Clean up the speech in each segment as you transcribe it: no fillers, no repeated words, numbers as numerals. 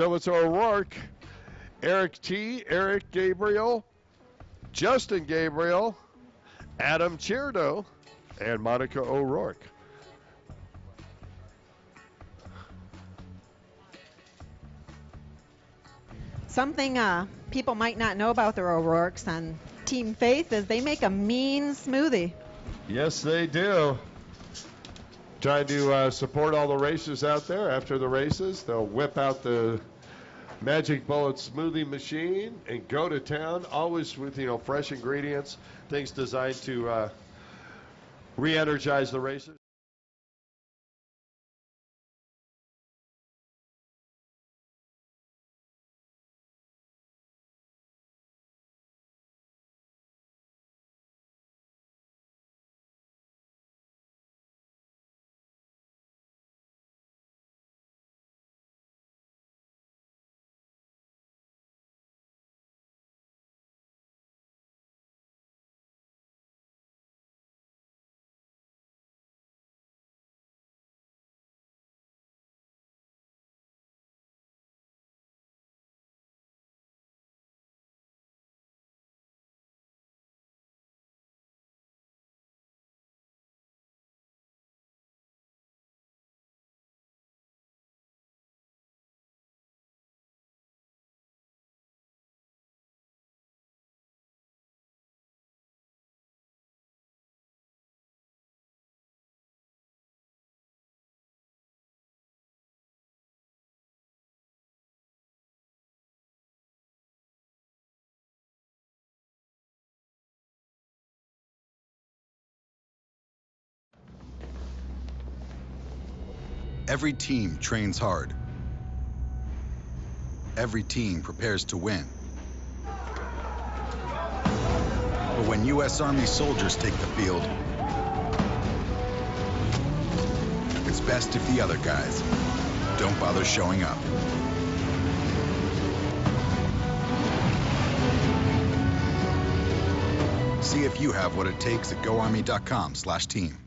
So it's O'Rourke, Eric T., Eric Gabriel, Justin Gabriel, Adam Cherdo, and Monica O'Rourke. Something people might not know about the O'Rourkes on Team Faith is they make a mean smoothie. Yes, they do. Trying to support all the racers out there. After the races, they'll whip out the Magic Bullet smoothie machine and go to town, always with, fresh ingredients, things designed to re-energize the racers. Every team trains hard. Every team prepares to win. But when U.S. Army soldiers take the field, it's best if the other guys don't bother showing up. See if you have what it takes at GoArmy.com/team.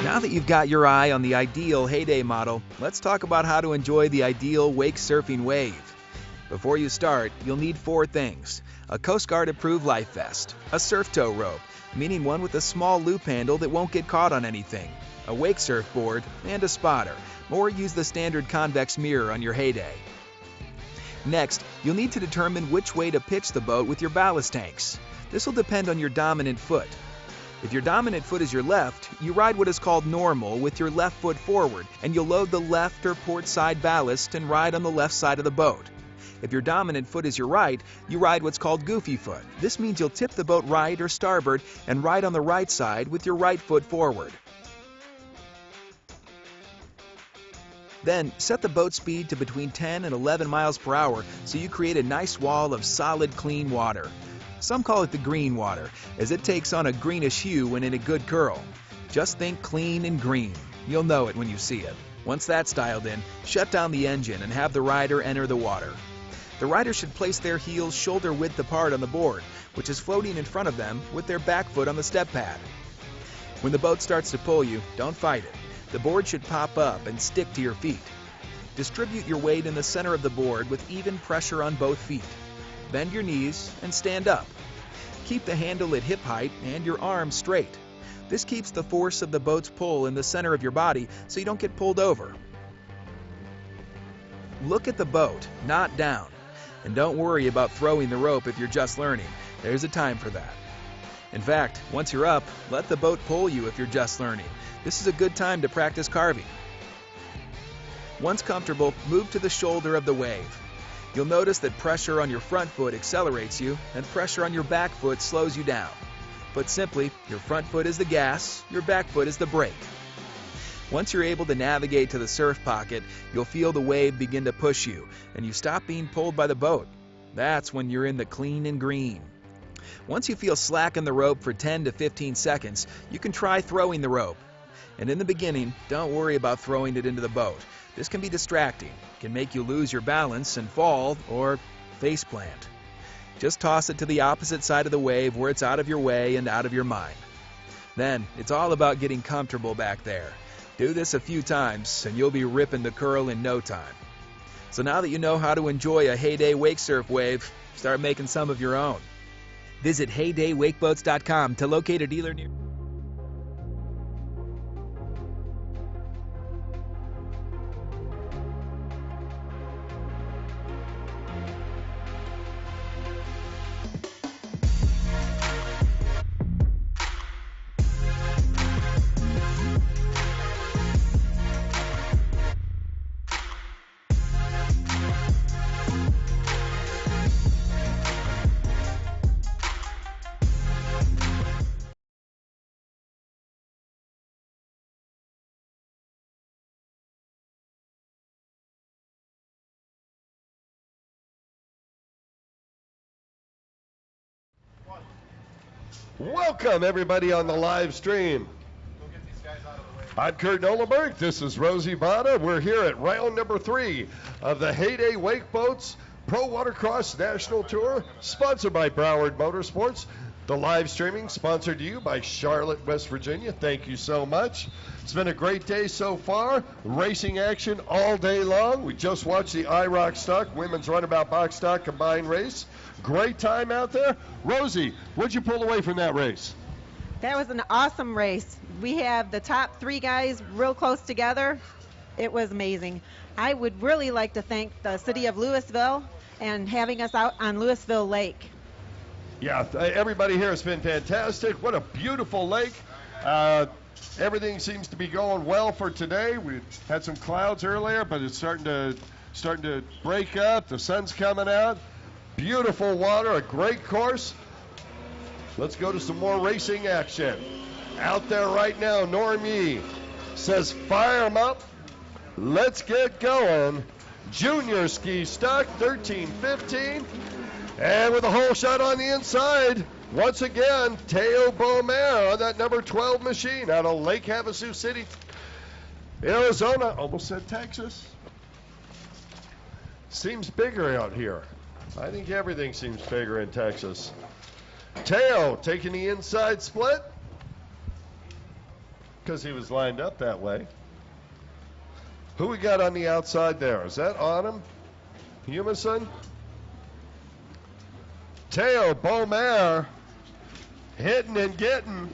Now that you've got your eye on the ideal heyday model, let's talk about how to enjoy the ideal wake surfing wave. Before you start, you'll need 4 things: a Coast Guard approved life vest, a surf tow rope, meaning one with a small loop handle that won't get caught on anything, a wake surfboard, and a spotter, or use the standard convex mirror on your heyday. Next, you'll need to determine which way to pitch the boat with your ballast tanks. This will depend on your dominant foot. If your dominant foot is your left, you ride what is called normal with your left foot forward, and you'll load the left or port side ballast and ride on the left side of the boat. If your dominant foot is your right, you ride what's called goofy foot. This means you'll tip the boat right or starboard and ride on the right side with your right foot forward. Then, set the boat speed to between 10 and 11 miles per hour so you create a nice wall of solid, clean water. Some call it the green water, as it takes on a greenish hue when in a good curl. Just think clean and green. You'll know it when you see it. Once that's dialed in, shut down the engine and have the rider enter the water. The rider should place their heels shoulder width apart on the board, which is floating in front of them with their back foot on the step pad. When the boat starts to pull you, don't fight it. The board should pop up and stick to your feet. Distribute your weight in the center of the board with even pressure on both feet. Bend your knees and stand up. Keep the handle at hip height and your arms straight. This keeps the force of the boat's pull in the center of your body so you don't get pulled over. Look at the boat, not down. And don't worry about throwing the rope if you're just learning. There's a time for that. In fact, once you're up, let the boat pull you if you're just learning. This is a good time to practice carving. Once comfortable, move to the shoulder of the wave. You'll notice that pressure on your front foot accelerates you and pressure on your back foot slows you down. Put simply, your front foot is the gas, your back foot is the brake. Once you're able to navigate to the surf pocket, you'll feel the wave begin to push you and you stop being pulled by the boat. That's when you're in the clean and green. Once you feel slack in the rope for 10 to 15 seconds, you can try throwing the rope. And in the beginning, don't worry about throwing it into the boat. This can be distracting, can make you lose your balance and fall or face plant. Just toss it to the opposite side of the wave where it's out of your way and out of your mind. Then, it's all about getting comfortable back there. Do this a few times and you'll be ripping the curl in no time. So now that you know how to enjoy a Heyday wake surf wave, start making some of your own. Visit heydaywakeboats.com to locate a dealer near. Welcome, everybody, on the live stream. I'm Kurt Nolenberg. This is Rosie Vada. We're here at round number 3 of the Heyday Wake Boats Pro Watercross National Tour, sponsored by Broward Motorsports. The live streaming sponsored to you by Charlotte, West Virginia. Thank you so much. It's been a great day so far. Racing action all day long. We just watched the IROC Stock Women's Runabout Box Stock combined race. Great time out there. Rosie, what'd you pull away from that race? That was an awesome race. We have the top 3 guys real close together. It was amazing. I would really like to thank the city of Lewisville and having us out on Lewisville Lake. Yeah, everybody here has been fantastic. What a beautiful lake. Everything seems to be going well for today. We had some clouds earlier, but it's starting to break up. The sun's coming out. Beautiful water, a great course. Let's go to some more racing action. Out there right now, Normie says, fire 'em up. Let's get going. Junior ski stock, 13-15. And with a hole shot on the inside, once again, Teo Beaumer on that number 12 machine out of Lake Havasu City, Arizona. Almost said Texas. Seems bigger out here. I think everything seems bigger in Texas. Teo taking the inside split because he was lined up that way. Who we got on the outside there? Is that Autumn Humison? Teo Beaumer hitting and getting.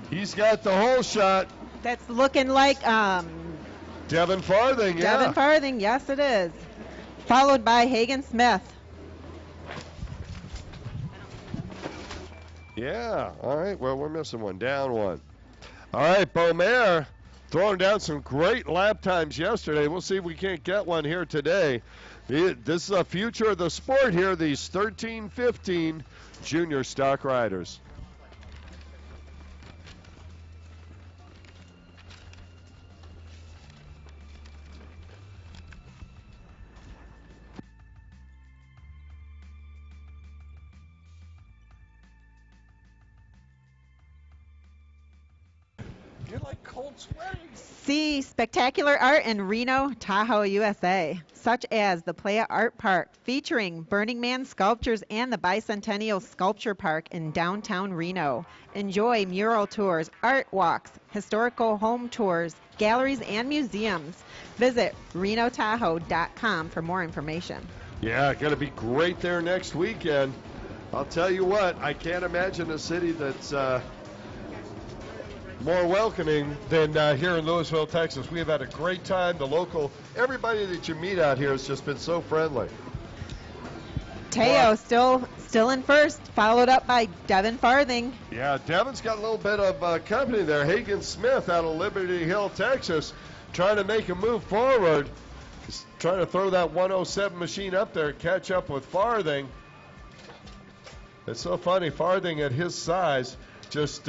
He's got the hole shot. That's looking like Devin Farthing, yeah. Devin Farthing, yes it is. Followed by Hagen Smith. Yeah, all right, well, we're missing one, down one. All right, Beaumer throwing down some great lap times yesterday. We'll see if we can't get one here today. This is the future of the sport here, these 13-15 junior stock riders. You're like cold sweating. See spectacular art in Reno, Tahoe, USA, such as the Playa Art Park, featuring Burning Man sculptures, and the Bicentennial Sculpture Park in downtown Reno. Enjoy mural tours, art walks, historical home tours, galleries, and museums. Visit renotahoe.com for more information. Yeah, going to be great there next weekend. I'll tell you what, I can't imagine a city that's more welcoming than here in Lewisville, Texas. We have had a great time. The local, everybody that you meet out here has just been so friendly. Teo still in first, followed up by Devin Farthing. Yeah, Devin's got a little bit of company there. Hagen Smith out of Liberty Hill, Texas, trying to make a move forward. He's trying to throw that 107 machine up there, catch up with Farthing. It's so funny, Farthing at his size just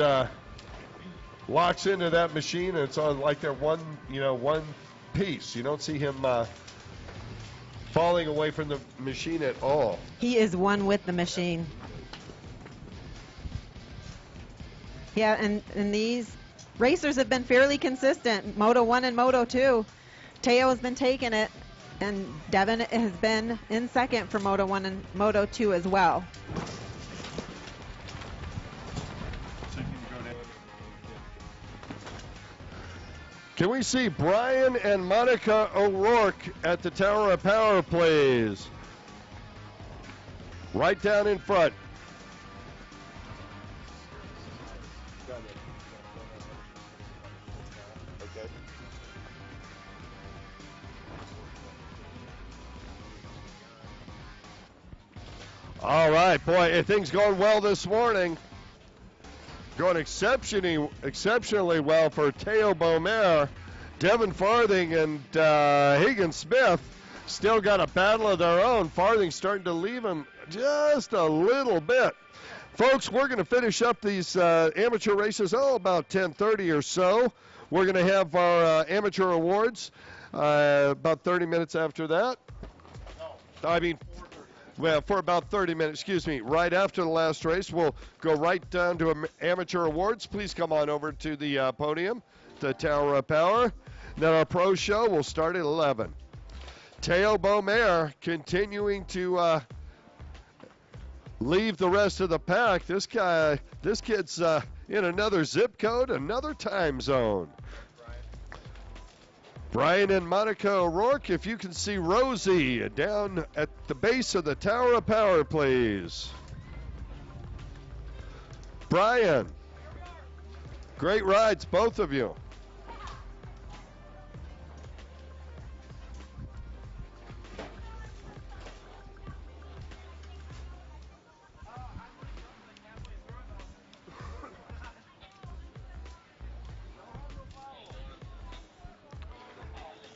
locks into that machine, and it's on like their one piece. You don't see him falling away from the machine at all. He is one with the machine. Yeah, and these racers have been fairly consistent. Moto 1 and Moto 2. Teo has been taking it, and Devin has been in second for Moto 1 and Moto 2 as well. Can we see Brian and Monica O'Rourke at the Tower of Power, please? Right down in front. All right, boy, things going well this morning. Going exceptionally well for Teo Beaumer. Devin Farthing and Higgins Smith still got a battle of their own. Farthing starting to leave him just a little bit. Folks, we're going to finish up these amateur races, about 10:30 or so. We're going to have our amateur awards about 30 minutes after that. Well, for about 30 minutes, right after the last race, we'll go right down to amateur awards. Please come on over to the podium, the Tower of Power. Then our pro show will start at 11. Teo Beaumer continuing to leave the rest of the pack. This kid's in another zip code, another time zone. Brian and Monica O'Rourke, if you can see Rosie down at the base of the Tower of Power, please. Brian, great rides, both of you.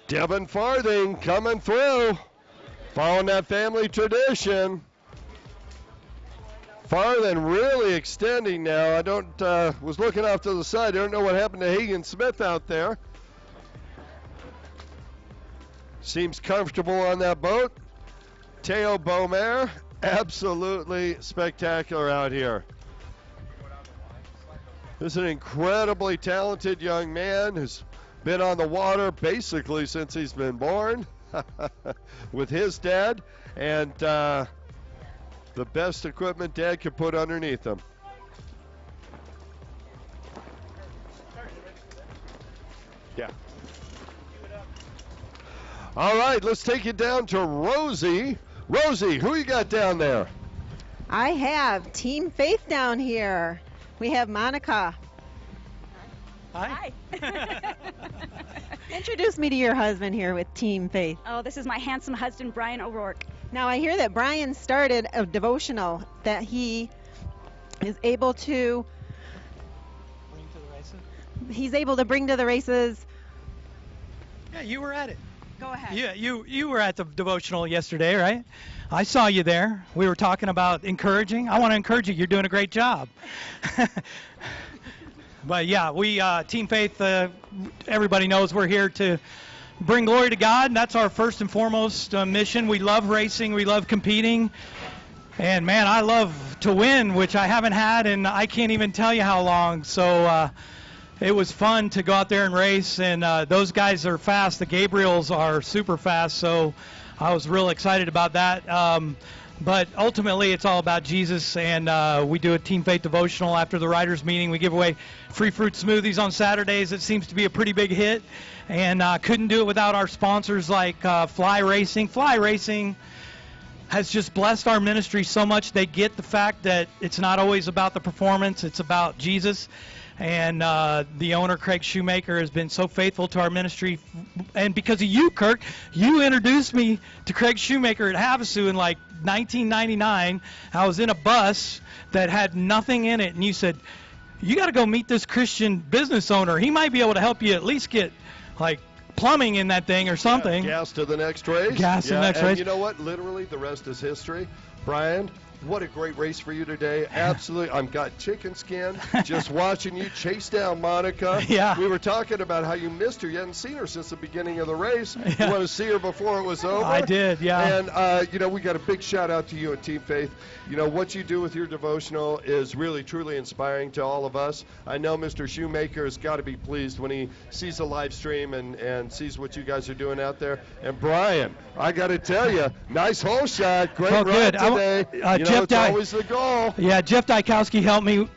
Devin Farthing coming through, following that family tradition. Farthing really extending now. I was looking off to the side. I don't know what happened to Higgins Smith out there. Seems comfortable on that boat. Teo Beaumer, absolutely spectacular out here. This is an incredibly talented young man who's been on the water basically since he's been born with his dad, and the best equipment Dad could put underneath him. Yeah. All right, let's take it down to Rosie. Rosie, who you got down there? I have Team Faith down here. We have Monica. Hi. Introduce me to your husband here with Team Faith. Oh, this is my handsome husband, Brian O'Rourke. Now, I hear that Brian started a devotional that he is able to Bring to the races? he's able to bring to the races. Yeah, you were at it. Go ahead. Yeah, you were at the devotional yesterday, right? I saw you there. We were talking about encouraging. I want to encourage you. You're doing a great job. But yeah, we Team Faith. Everybody knows we're here to bring glory to God. And that's our first and foremost mission. We love racing. We love competing. And man, I love to win, which I haven't had, and I can't even tell you how long. So it was fun to go out there and race. And those guys are fast. The Gabriels are super fast. So I was real excited about that. But ultimately, it's all about Jesus, and we do a Team Faith devotional after the riders' meeting. We give away free fruit smoothies on Saturdays. It seems to be a pretty big hit, and couldn't do it without our sponsors like Fly Racing. Fly Racing has just blessed our ministry so much. They get the fact that it's not always about the performance. It's about Jesus. And the owner, Craig Shoemaker, has been so faithful to our ministry. And because of you, Kirk, you introduced me to Craig Shoemaker at Havasu in like 1999. I was in a bus that had nothing in it, and you said, you got to go meet this Christian business owner. He might be able to help you at least get like plumbing in that thing or something. Gas to the next race. Gas to the next and race. You know what? Literally, the rest is history. Brian, what a great race for you today. Absolutely. I've got chicken skin just watching you chase down Monica. Yeah. We were talking about how you missed her. You hadn't seen her since the beginning of the race. You want to see her before it was over. I did, yeah. And, we got a big shout out to you and Team Faith. What you do with your devotional is really, truly inspiring to all of us. I know Mr. Shoemaker has got to be pleased when he sees the live stream and sees what you guys are doing out there. And Brian, I got to tell you, nice hole shot. Great run today. It's always the goal. Yeah, Jeff Dykowski helped me.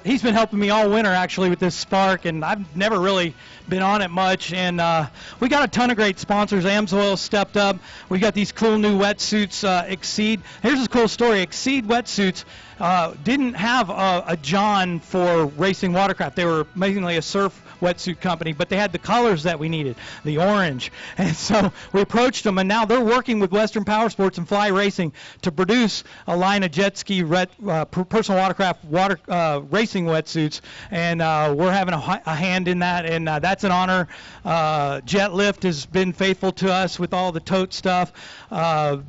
He's been helping me all winter, actually, with this Spark, and I've never really been on it much. And we got a ton of great sponsors. Amsoil stepped up. We got these cool new wetsuits, Exceed. Here's a cool story. Exceed wetsuits didn't have a John for racing watercraft. They were mainly a surf wetsuit company, but they had the colors that we needed, the orange. And so we approached them, and now they're working with Western Power Sports and Fly Racing to produce a line of jet ski personal watercraft racing wetsuits, and we're having a hand in that, and that's an honor. Jet Lift has been faithful to us with all the tote stuff. A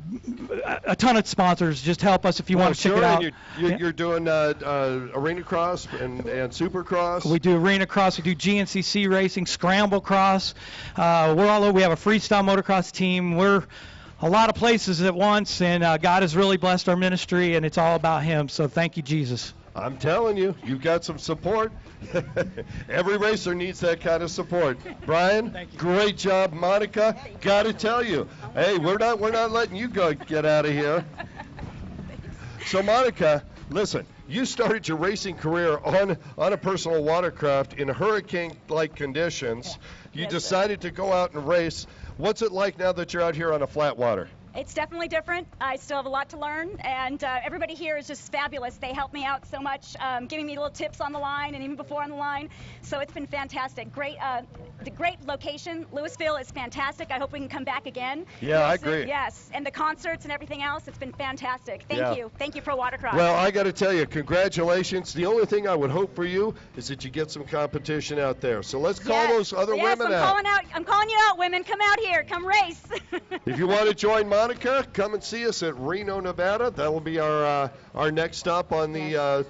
ton of sponsors just help us if you want to check it out. You're doing Arena Cross and Supercross. We do Arena Cross. We do GNCC racing, Scramble Cross. We're all over. We have a freestyle motocross team. We're a lot of places at once, and God has really blessed our ministry, and it's all about Him. So thank you, Jesus. I'm telling you, you've got some support. Every racer needs that kind of support. Brian, great job. Monica, got to tell you, hey, we're not letting you get out of here. So Monica, listen, you started your racing career on a personal watercraft in hurricane-like conditions. You decided to go out and race. What's it like now that you're out here on a flat water? It's definitely different. I still have a lot to learn, and everybody here is just fabulous. They help me out so much, giving me little tips on the line and even before on the line. So it's been fantastic. The great location. Lewisville is fantastic. I hope we can come back again. Yeah, I agree. Yes, and the concerts and everything else. It's been fantastic. Thank you. Thank you, Pro Watercross. Well, I got to tell you, congratulations. The only thing I would hope for you is that you get some competition out there. So let's call those other women out. I'm calling you out, women. Come out here. Come race. If you want to join Monica, come and see us at Reno, Nevada. That will be our next stop on the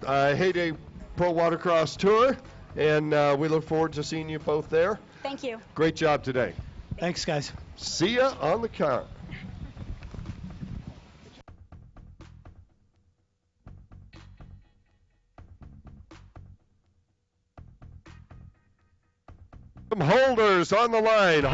Heyday Pro Watercross Tour, and we look forward to seeing you both there. Thank you. Great job today. Thanks, guys. See ya on the count. Some holders on the line.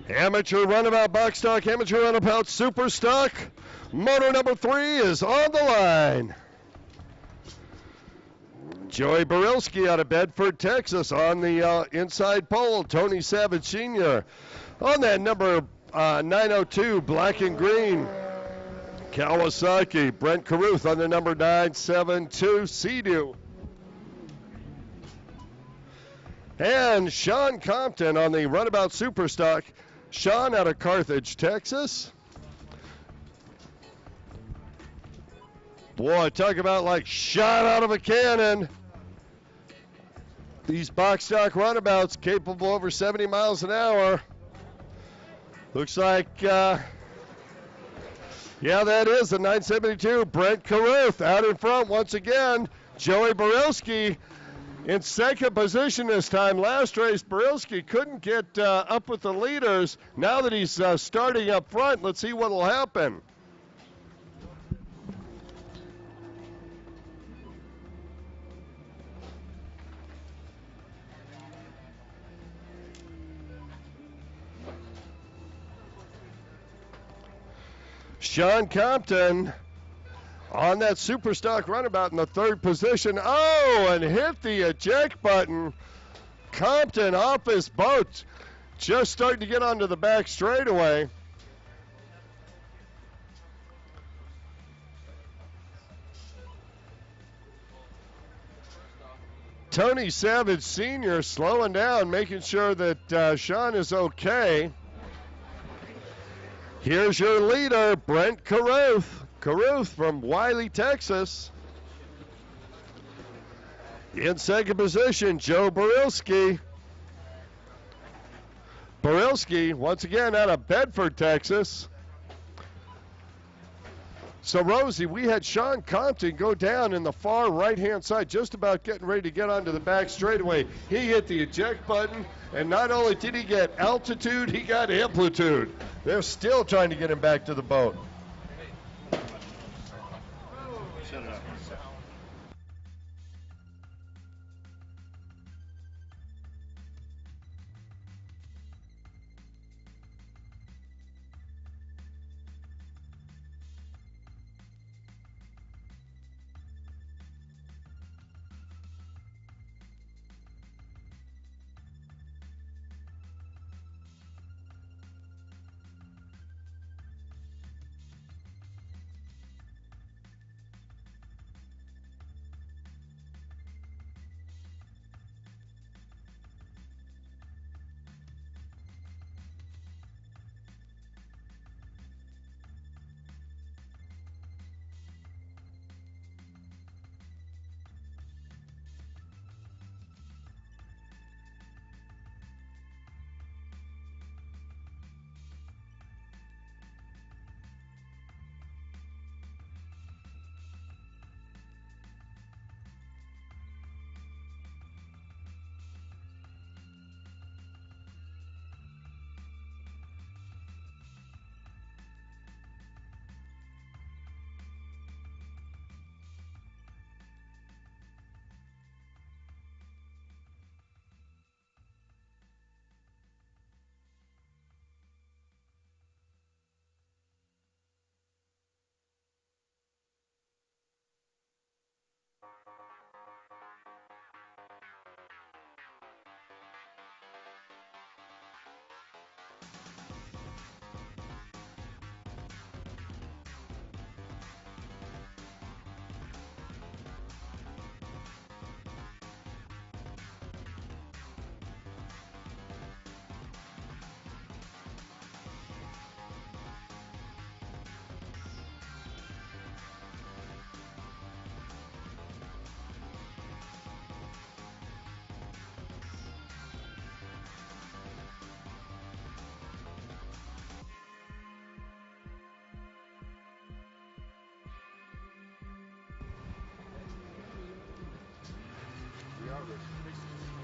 Amateur runabout box stock, amateur runabout super stock. Moto number 3 is on the line. Joey Barilski out of Bedford, Texas on the inside pole. Tony Savage Sr. on that number 902, black and green. Kawasaki, Brent Caruth on the number 972, Sea-Doo. And Sean Compton on the Runabout Superstock. Sean out of Carthage, Texas. Boy, talk about like shot out of a cannon. These box stock runabouts capable over 70 miles an hour. Looks like, yeah, that is the 972. Brent Caruth out in front once again. Joey Barilski in second position this time. Last race, Barilski couldn't get up with the leaders. Now that he's starting up front, let's see what will happen. Sean Compton on that Superstock runabout in the third position. Oh, and hit the eject button. Compton off his boat. Just starting to get onto the back straightaway. Tony Savage Sr. slowing down, making sure that Sean is okay. Here's your leader, Brent Caruth. Caruth from Wiley, Texas. In second position, Joe Barilski. Barilski, once again, out of Bedford, Texas. So, Rosie, we had Sean Compton go down in the far right-hand side, just about getting ready to get onto the back straightaway. He hit the eject button, and not only did he get altitude, he got amplitude. They're still trying to get him back to the boat.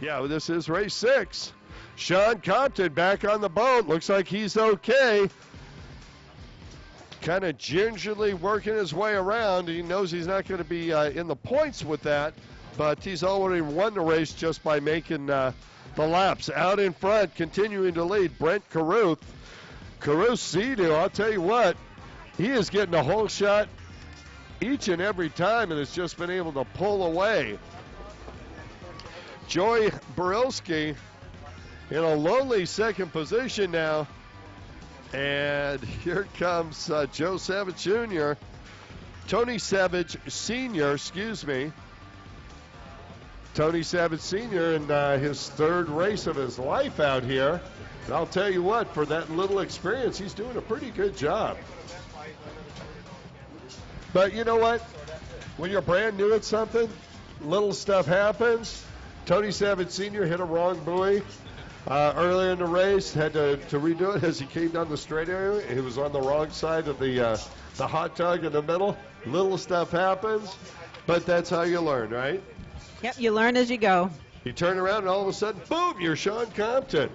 Yeah, this is race 6. Sean Compton back on the boat. Looks like he's okay. Kind of gingerly working his way around. He knows he's not going to be in the points with that, but he's already won the race just by making the laps. Out in front, continuing to lead, Brent Caruth. Caruth Sea-Doo, I'll tell you what, he is getting a whole shot each and every time and has just been able to pull away. Joey Borelski in a lonely second position now. And here comes Joe Savage Jr. Tony Savage Sr., excuse me. Tony Savage Sr. in his third race of his life out here. And I'll tell you what, for that little experience, he's doing a pretty good job. But you know what? When you're brand new at something, little stuff happens. Tony Savage Sr. hit a wrong buoy earlier in the race, had to redo it as he came down the straight area. He was on the wrong side of the hot tug in the middle. Little stuff happens, but that's how you learn, right? Yep, you learn as you go. You turn around and all of a sudden, boom, you're Sean Compton.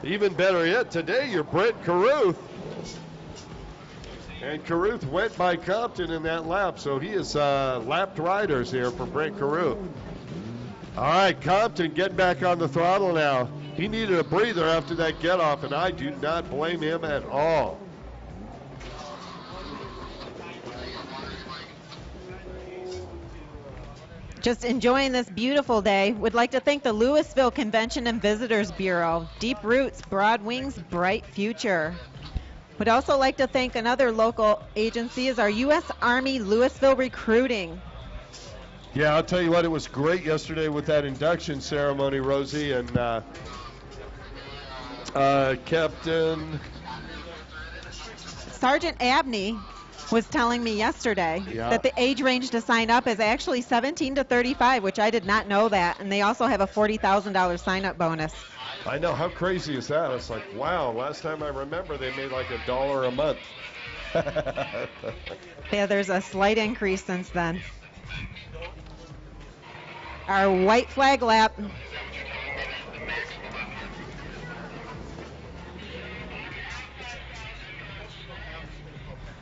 Even better yet, today you're Brent Carruth. And Carruth went by Compton in that lap, so he is lapped riders here for Brent Carruth. All right, Compton getting back on the throttle now. He needed a breather after that get-off, and I do not blame him at all. Just enjoying this beautiful day. Would like to thank the Lewisville Convention and Visitors Bureau. Deep roots, broad wings, bright future. Would also like to thank another local agency is our U.S. Army Lewisville Recruiting. Yeah, I'll tell you what, it was great yesterday with that induction ceremony, Rosie, and Captain Sergeant Abney was telling me yesterday that the age range to sign up is actually 17 to 35, which I did not know that, and they also have a $40,000 sign-up bonus. I know, how crazy is that? It's like, wow, last time I remember they made like $1 a month. Yeah, there's a slight increase since then. Our white flag lap.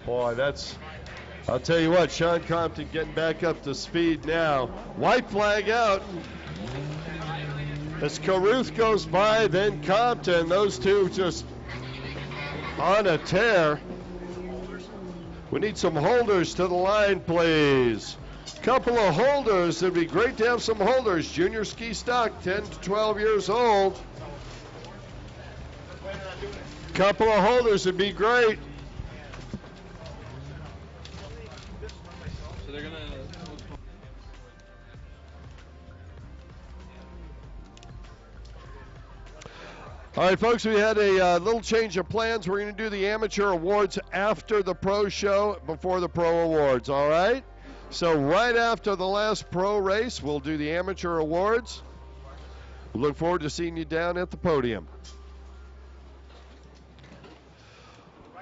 Boy, I'll tell you what, Sean Compton getting back up to speed now. White flag out. As Carruth goes by, then Compton, those two just on a tear. We need some holders to the line, please. Couple of holders. It'd be great to have some holders. Junior ski stock, 10 to 12 years old. Couple of holders would be great. All right, folks, we had a little change of plans. We're going to do the amateur awards after the pro show, before the pro awards, all right? So right after the last pro race, we'll do the amateur awards. We look forward to seeing you down at the podium.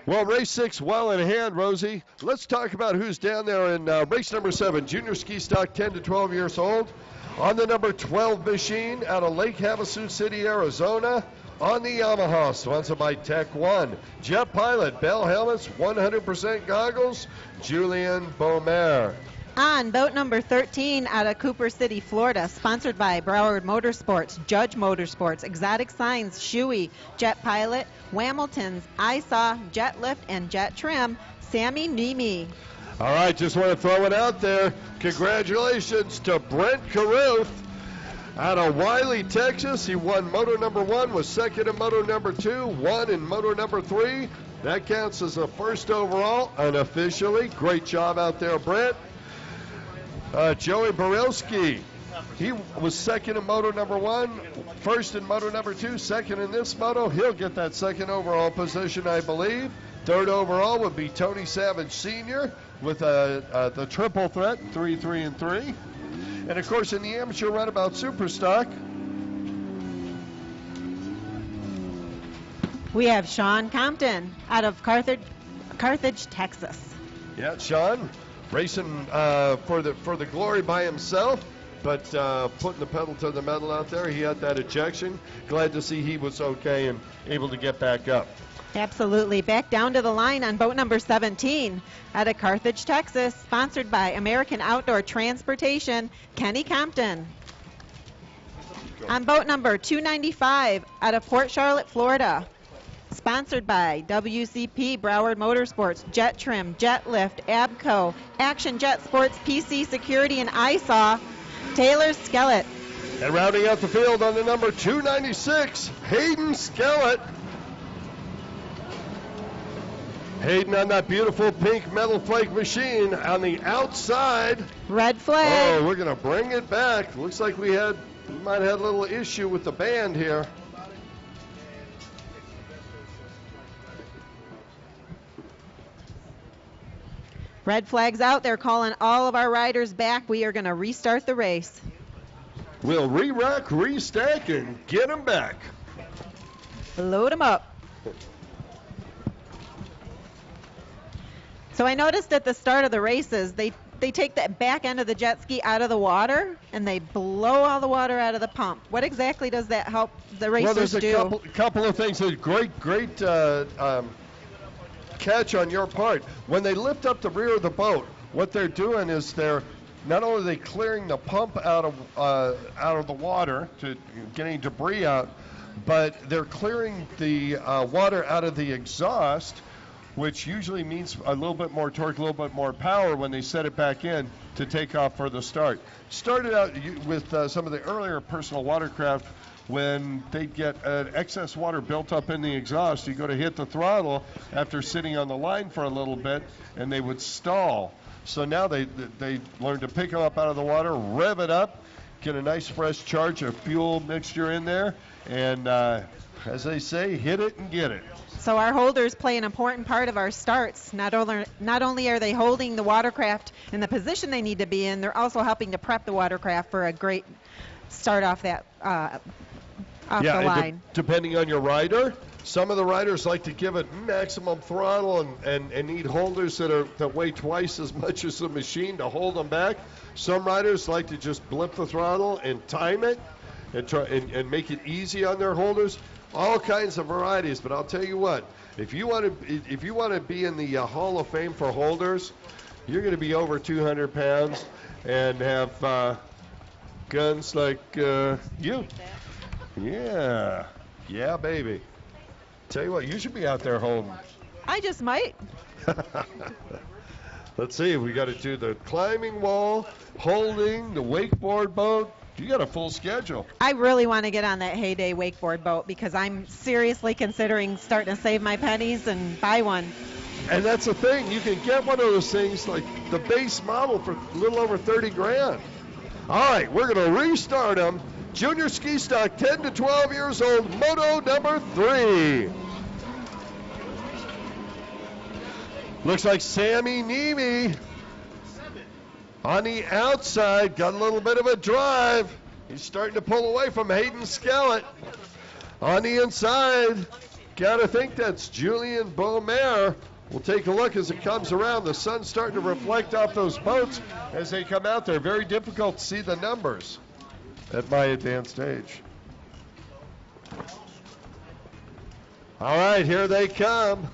Well, race 6 well in hand, Rosie. Let's talk about who's down there in race number 7, junior ski stock, 10 to 12 years old. On the number 12 machine out of Lake Havasu City, Arizona. On the Yamaha, sponsored by Tech One. Jet Pilot, Bell Helmets, 100% goggles, Julian Beaumer. On boat number 13 out of Cooper City, Florida, sponsored by Broward Motorsports, Judge Motorsports, Exotic Signs, Shoei, Jet Pilot, Whamilton's, ISAW, Jet Lift, and Jet Trim, Sammy Nimi. All right, just want to throw it out there. Congratulations to Brent Carruth out of Wiley, Texas. He won moto number 1, was second in moto number 2, won in moto number 3. That counts as a first overall unofficially. Great job out there, Brent. Joey Borelski, he was second in moto number 1, first in moto number 2, second in this moto. He'll get that second overall position, I believe. Third overall would be Tony Savage Sr. with the triple threat, 3, 3, and 3. And, of course, in the amateur runabout Superstock, we have Sean Compton out of Carthage, Texas. Yeah, Sean racing for the glory by himself, but putting the pedal to the metal out there. He had that ejection. Glad to see he was okay and able to get back up. Absolutely. Back down to the line on boat number 17 out of Carthage, Texas, sponsored by American Outdoor Transportation, Kenny Compton. On boat number 295 out of Port Charlotte, Florida, sponsored by WCP, Broward Motorsports, Jet Trim, Jet Lift, Abco, Action Jet Sports, PC Security, and ISAW, Taylor Skellett. And rounding out the field on the number 296, Hayden Skellett. Hayden on that beautiful pink metal flake machine on the outside. Red flag. Oh, we're going to bring it back. Looks like we might have a little issue with the band here. Red flag's out. They're calling all of our riders back. We are going to restart the race. We'll re-rack, restack, and get them back. Load them up. So I noticed at the start of the races, they take the back end of the jet ski out of the water, and they blow all the water out of the pump. What exactly does that help the racers do? Well, there's a couple of things. A great catch on your part. When they lift up the rear of the boat, what they're doing is they're not only are they clearing the pump out of the water, to getting debris out, but they're clearing the water out of the exhaust, which usually means a little bit more torque, a little bit more power when they set it back in to take off for the start. Started out with some of the earlier personal watercraft. When they get excess water built up in the exhaust, you go to hit the throttle after sitting on the line for a little bit, and they would stall. So now they learn to pick them up out of the water, rev it up, get a nice fresh charge of fuel mixture in there, and as they say, hit it and get it. So our holders play an important part of our starts. Not only are they holding the watercraft in the position they need to be in, they're also helping to prep the watercraft for a great start off that the line. Depending on your rider, some of the riders like to give it maximum throttle and need holders that weigh twice as much as the machine to hold them back. Some riders like to just blip the throttle and time it and try and make it easy on their holders. All kinds of varieties, but I'll tell you what, if you want to be in the Hall of Fame for holders, you're going to be over 200 pounds and have guns like you. Yeah, baby. Tell you what, you should be out there holding. I just might. Let's see, we got to do the climbing wall, holding, the wakeboard boat. You got a full schedule. I really want to get on that Heyday wakeboard boat because I'm seriously considering starting to save my pennies and buy one. And that's the thing. You can get one of those things, like the base model, for a little over 30 grand. All right, we're going to restart them. Junior ski stock, 10 to 12 years old, moto number 3. Looks like Sammy Nemi on the outside, got a little bit of a drive. He's starting to pull away from Hayden Skellett. On the inside, gotta think that's Julian Beaumere. We'll take a look as it comes around. The sun's starting to reflect off those boats as they come out there. Very difficult to see the numbers at my advanced age. All right, here they come.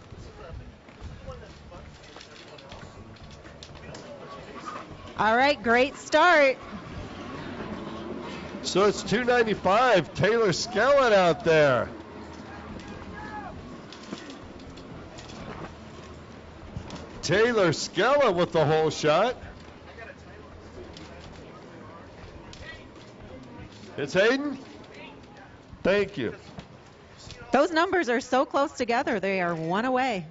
All right, great start. So it's 295, Taylor Skellett out there. Taylor Skellett with the whole shot. It's Hayden. Thank you. Those numbers are so close together. They are one away.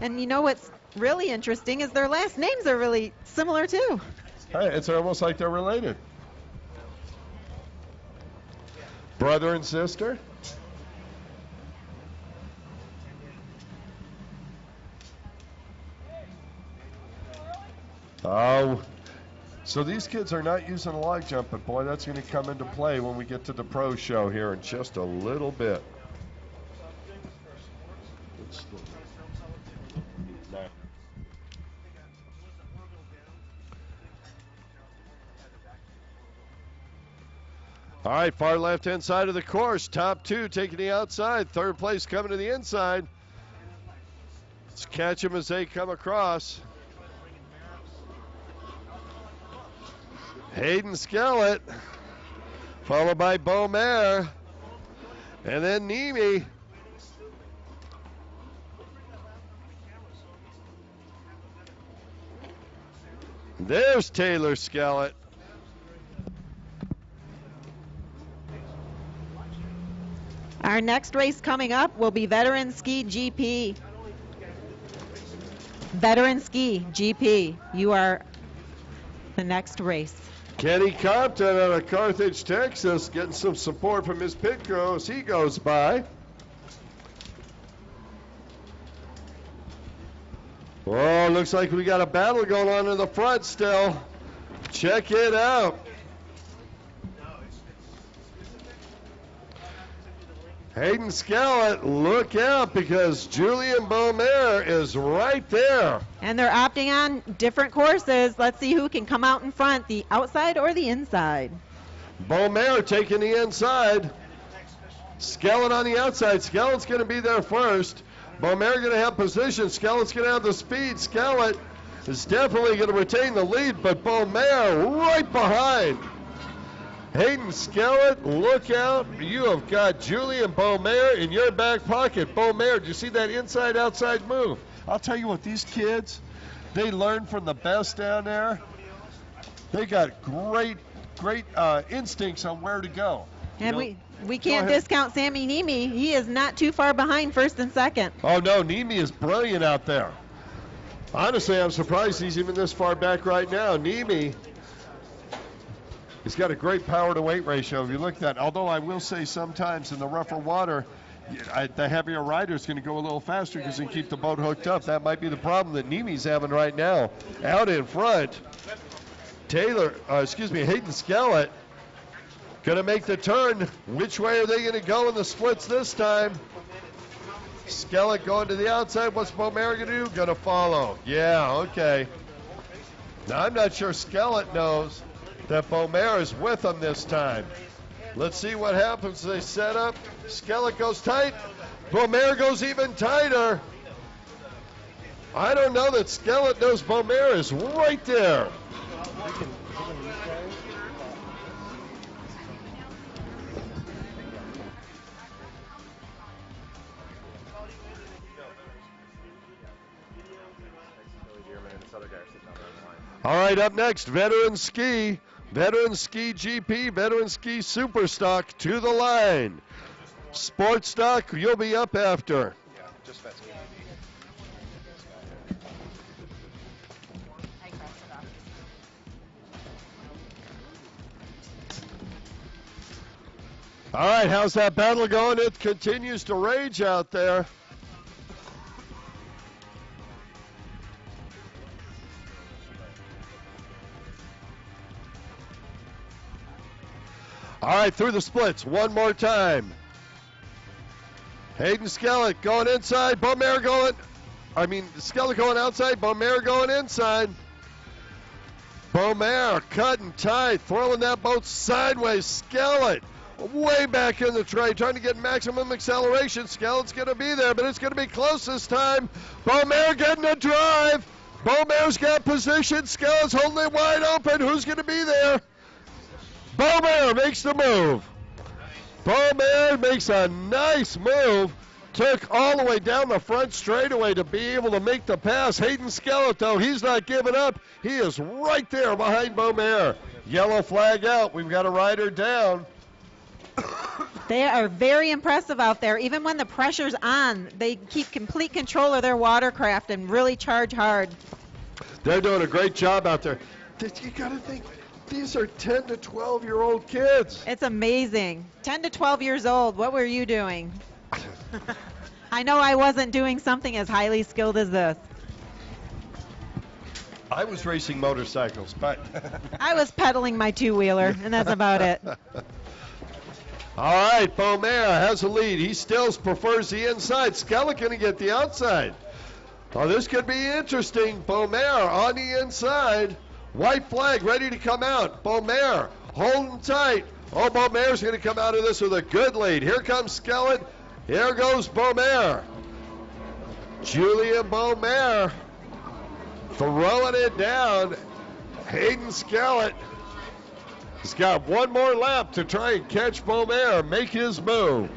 And you know what's really interesting is their last names are really similar too. Hey, it's almost like they're related. Brother and sister. Oh, so these kids are not using a log jump, but boy, that's going to come into play when we get to the pro show here in just a little bit. All right, far left-hand side of the course. Top two taking the outside. Third place coming to the inside. Let's catch them as they come across. Hayden Skellett, followed by Beaumere, and then Nemi. There's Taylor Skellett. Our next race coming up will be Veteran Ski GP. Veteran Ski GP. You are the next race. Kenny Compton out of Carthage, Texas, getting some support from his pit crew as he goes by. Oh, looks like we got a battle going on in the front still. Check it out. Hayden Scallett, look out because Julian Beaumare is right there. And they're opting on different courses. Let's see who can come out in front, the outside or the inside. Beaumare taking the inside. Scallett on the outside. Skellett's going to be there first. Beaumare going to have position. Skellett's going to have the speed. Scallett is definitely going to retain the lead, but Beaumare right behind. Hayden Scallett, look out. You have got Julian Beaumare in your back pocket. Beaumare, do you see that inside-outside move? I'll tell you what, these kids, they learn from the best down there. They got great instincts on where to go. And we can't discount Sammy Nemi. He is not too far behind first and second. Oh, no, Nemi is brilliant out there. Honestly, I'm surprised he's even this far back right now. Nemi, he's got a great power-to-weight ratio. If you look at that, although I will say sometimes in the rougher water, the heavier rider is going to go a little faster because he can keep the boat hooked up. That might be the problem that Nemi's having right now. Out in front, Hayden Scallett going to make the turn. Which way are they going to go in the splits this time? Scallett going to the outside. What's Beaumare going to do? Going to follow. Yeah, okay. Now, I'm not sure Scallett knows that Beaumare is with him this time. Let's see what happens. They set up. Scallett goes tight. Beaumare goes even tighter. I don't know that Scallett knows Beaumare is right there. All right, up next, Veteran Ski GP, Veteran Ski Super Stock to the line. Sports Stock, you'll be up after. Yeah, just Vet Ski. All right, how's that battle going? It continues to rage out there. All right, through the splits one more time. Hayden Scallett going inside, Beaumare Scallett going outside, Beaumare going inside. Beaumare cutting tight, throwing that boat sideways. Scallett way back in the tray, trying to get maximum acceleration. Skellett's going to be there, but it's going to be close this time. Beaumare getting a drive. Beaumare's got position. Skellett's holding it wide open. Who's going to be there? Beaumare makes the move. Beaumare makes a nice move. Took all the way down the front straightaway to be able to make the pass. Hayden Scallett, though, he's not giving up. He is right there behind Beaumare. Yellow flag out. We've got a rider down. They are very impressive out there. Even when the pressure's on, they keep complete control of their watercraft and really charge hard. They're doing a great job out there. You got to think, these are 10 to 12-year-old kids. It's amazing. 10 to 12 years old. What were you doing? I know I wasn't doing something as highly skilled as this. I was racing motorcycles, but I was pedaling my two-wheeler, and that's about it. All right, Beaumare has a lead. He still prefers the inside. Scallett going to get the outside. Oh, this could be interesting. Beaumare on the inside. White flag ready to come out. Beaumare holding tight. Oh, Beaumare's going to come out of this with a good lead. Here comes Scallett. Here goes Beaumare. Julian Beaumare throwing it down. Hayden Scallett has got one more lap to try and catch Beaumare, make his move.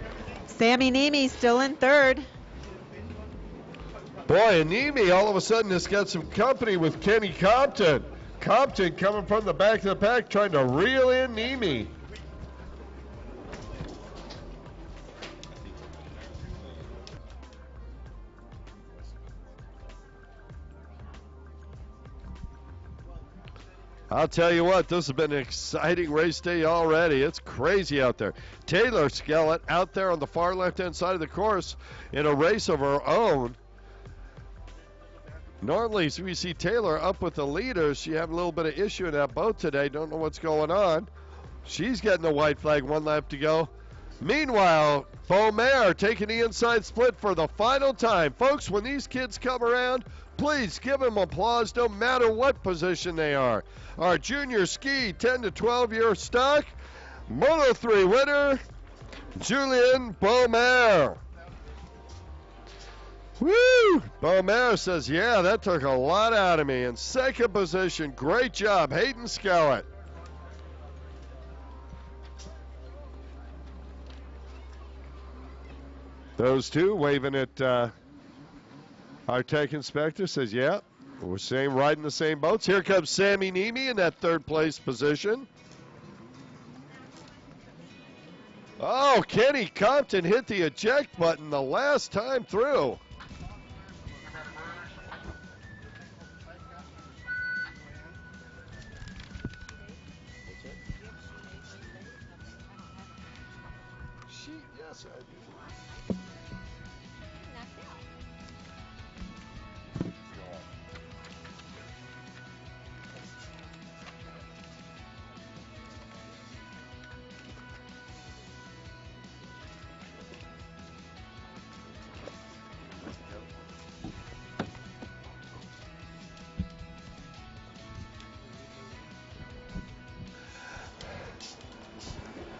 Sammy Nemi still in third. Boy, and Nemi all of a sudden has got some company with Kenny Compton. Compton coming from the back of the pack trying to reel in Nemi. I'll tell you what, this has been an exciting race day already. It's crazy out there. Taylor Skellett out there on the far left-hand side of the course in a race of her own. Normally, we see Taylor up with the leaders. She had a little bit of issue in that boat today. Don't know what's going on. She's getting the white flag, 1 lap to go. Meanwhile, Beaumare taking the inside split for the final time. Folks, when these kids come around, please give them applause no matter what position they are. Our junior ski 10 to 12 year stock Moto 3 winner, Julien Beaumare. Woo! Beaumare says, yeah, that took a lot out of me. In second position, great job, Hayden Skellett. Those two waving at our tech inspector, says, yeah, we're riding the same boats. Here comes Sammy Niemi in that third place position. Oh, Kenny Compton hit the eject button the last time through. Yes, I do.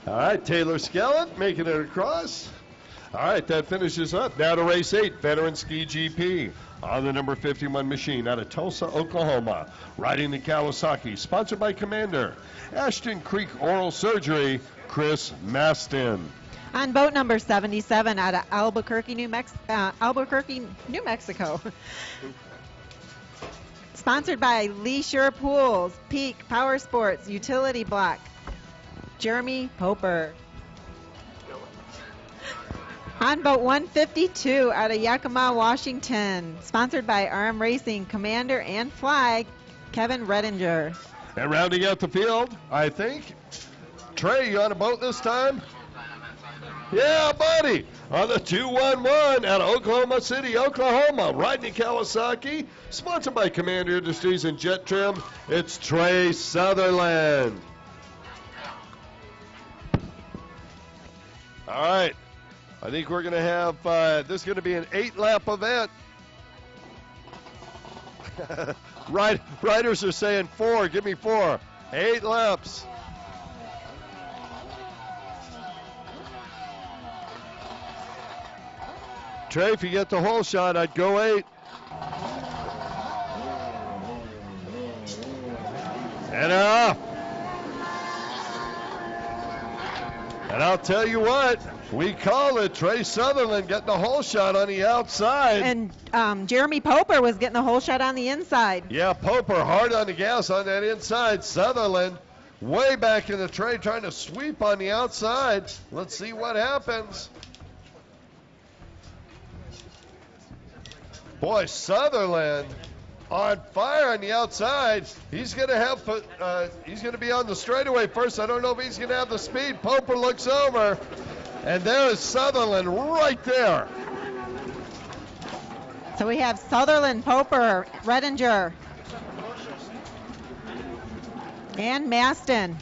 All right, Taylor Skellett making it across. All right, that finishes up. Now to race 8, Veteran Ski GP. On the number 51 machine out of Tulsa, Oklahoma. Riding the Kawasaki, sponsored by Commander. Ashton Creek Oral Surgery, Chris Mastin. On boat number 77 out of Albuquerque, New Mexico. Sponsored by Leisure Pools, Peak Power Sports, Utility Block. Jeremy Poper. On boat 152 out of Yakima, Washington. Sponsored by RM Racing, Commander and Fly, Kevin Redinger. And rounding out the field, I think, Trey, you on a boat this time? Yeah, buddy. On the 211 out of Oklahoma City, Oklahoma. Riding Kawasaki, sponsored by Commander Industries and Jet Trim, it's Trey Sutherland. All right, I think we're going to have, this is going to be an 8-lap event. Riders are saying 4, give me 4. 8 laps. Trey, if you get the whole shot, I'd go 8. And off. And I'll tell you what, we call it Trey Sutherland getting the whole shot on the outside. And Jeremy Poper was getting the whole shot on the inside. Yeah, Poper hard on the gas on that inside. Sutherland way back in the tray trying to sweep on the outside. Let's see what happens. Boy, Sutherland on fire on the outside. He's going to have, he's going to be on the straightaway first. I don't know if he's going to have the speed. Poper looks over, and there is Sutherland right there. So we have Sutherland, Poper, Redinger, and Mastin.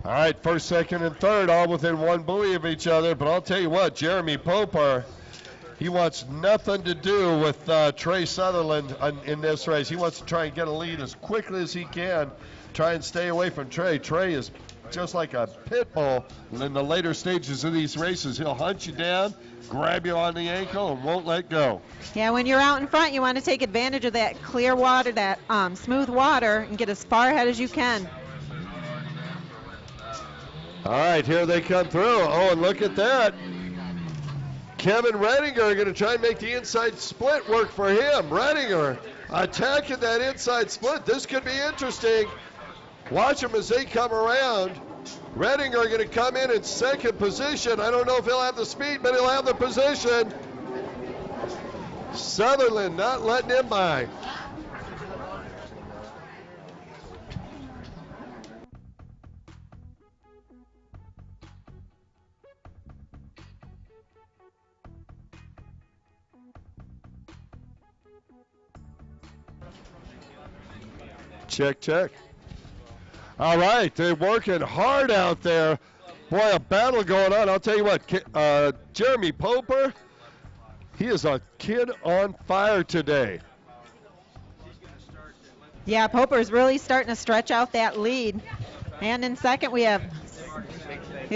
All right, first, second, and third, all within one buoy of each other. But I'll tell you what, Jeremy Poper, he wants nothing to do with Trey Sutherland in this race. He wants to try and get a lead as quickly as he can, try and stay away from Trey. Trey is just like a pit bull in the later stages of these races. He'll hunt you down, grab you on the ankle, and won't let go. Yeah, when you're out in front, you want to take advantage of that clear water, that smooth water, and get as far ahead as you can. All right, here they come through. Oh, and look at that. Kevin Redinger going to try and make the inside split work for him. Redinger attacking that inside split. This could be interesting. Watch them as they come around. Redinger going to come in second position. I don't know if he'll have the speed, but he'll have the position. Sutherland not letting him by. Check, check. All right, they're working hard out there. Boy, a battle going on. I'll tell you what, Jeremy Poper, he is a kid on fire today. Yeah, Poper's really starting to stretch out that lead. And in second, we have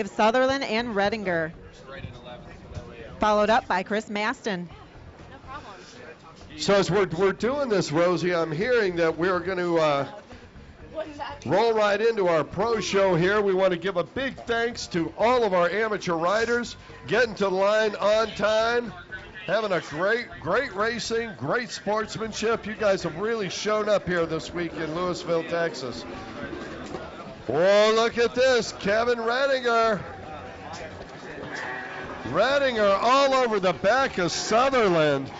Sutherland and Redinger, followed up by Chris Maston. So as we're doing this, Rosie, I'm hearing that we're going to roll right into our pro show here. We want to give a big thanks to all of our amateur riders getting to the line on time, having a great racing, great sportsmanship. You guys have really shown up here this week in Lewisville, Texas. Oh, look at this, Kevin Redinger. Redinger all over the back of Sutherland.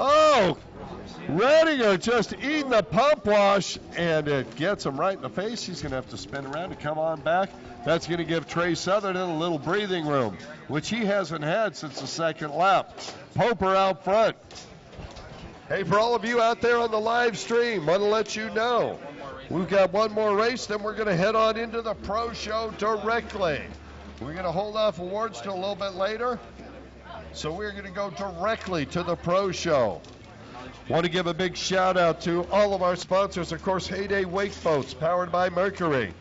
Oh, Redinger just eating the pump wash, and it gets him right in the face. He's going to have to spin around and come on back. That's going to give Trey Sutherland a little breathing room, which he hasn't had since the second lap. Poper out front. Hey, for all of you out there on the live stream, want to let you know, we've got one more race, then we're going to head on into the pro show directly. We're going to hold off awards till a little bit later. So we're going to go directly to the pro show. Want to give a big shout out to all of our sponsors. Of course, Heyday Wake Boats, powered by Mercury.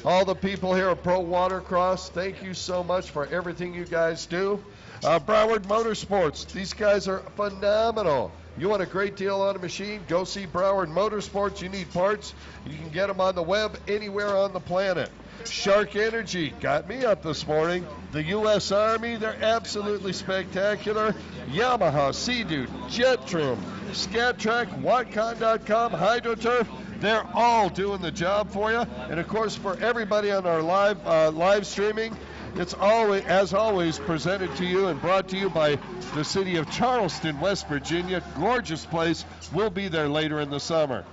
All the people here at Pro Watercross, thank you so much for everything you guys do. Broward Motorsports, these guys are phenomenal. You want a great deal on a machine? Go see Broward Motorsports. You need parts? You can get them on the web anywhere on the planet. Shark Energy got me up this morning. The U.S. Army, they're absolutely spectacular. Yamaha, Sea-Doo, Jet Trim, Scat Track, Wattcon.com, HydroTurf, they're all doing the job for you. And of course, for everybody on our live streaming, it's always, as always, presented to you and brought to you by the city of Charleston, West Virginia. Gorgeous place. We'll be there later in the summer.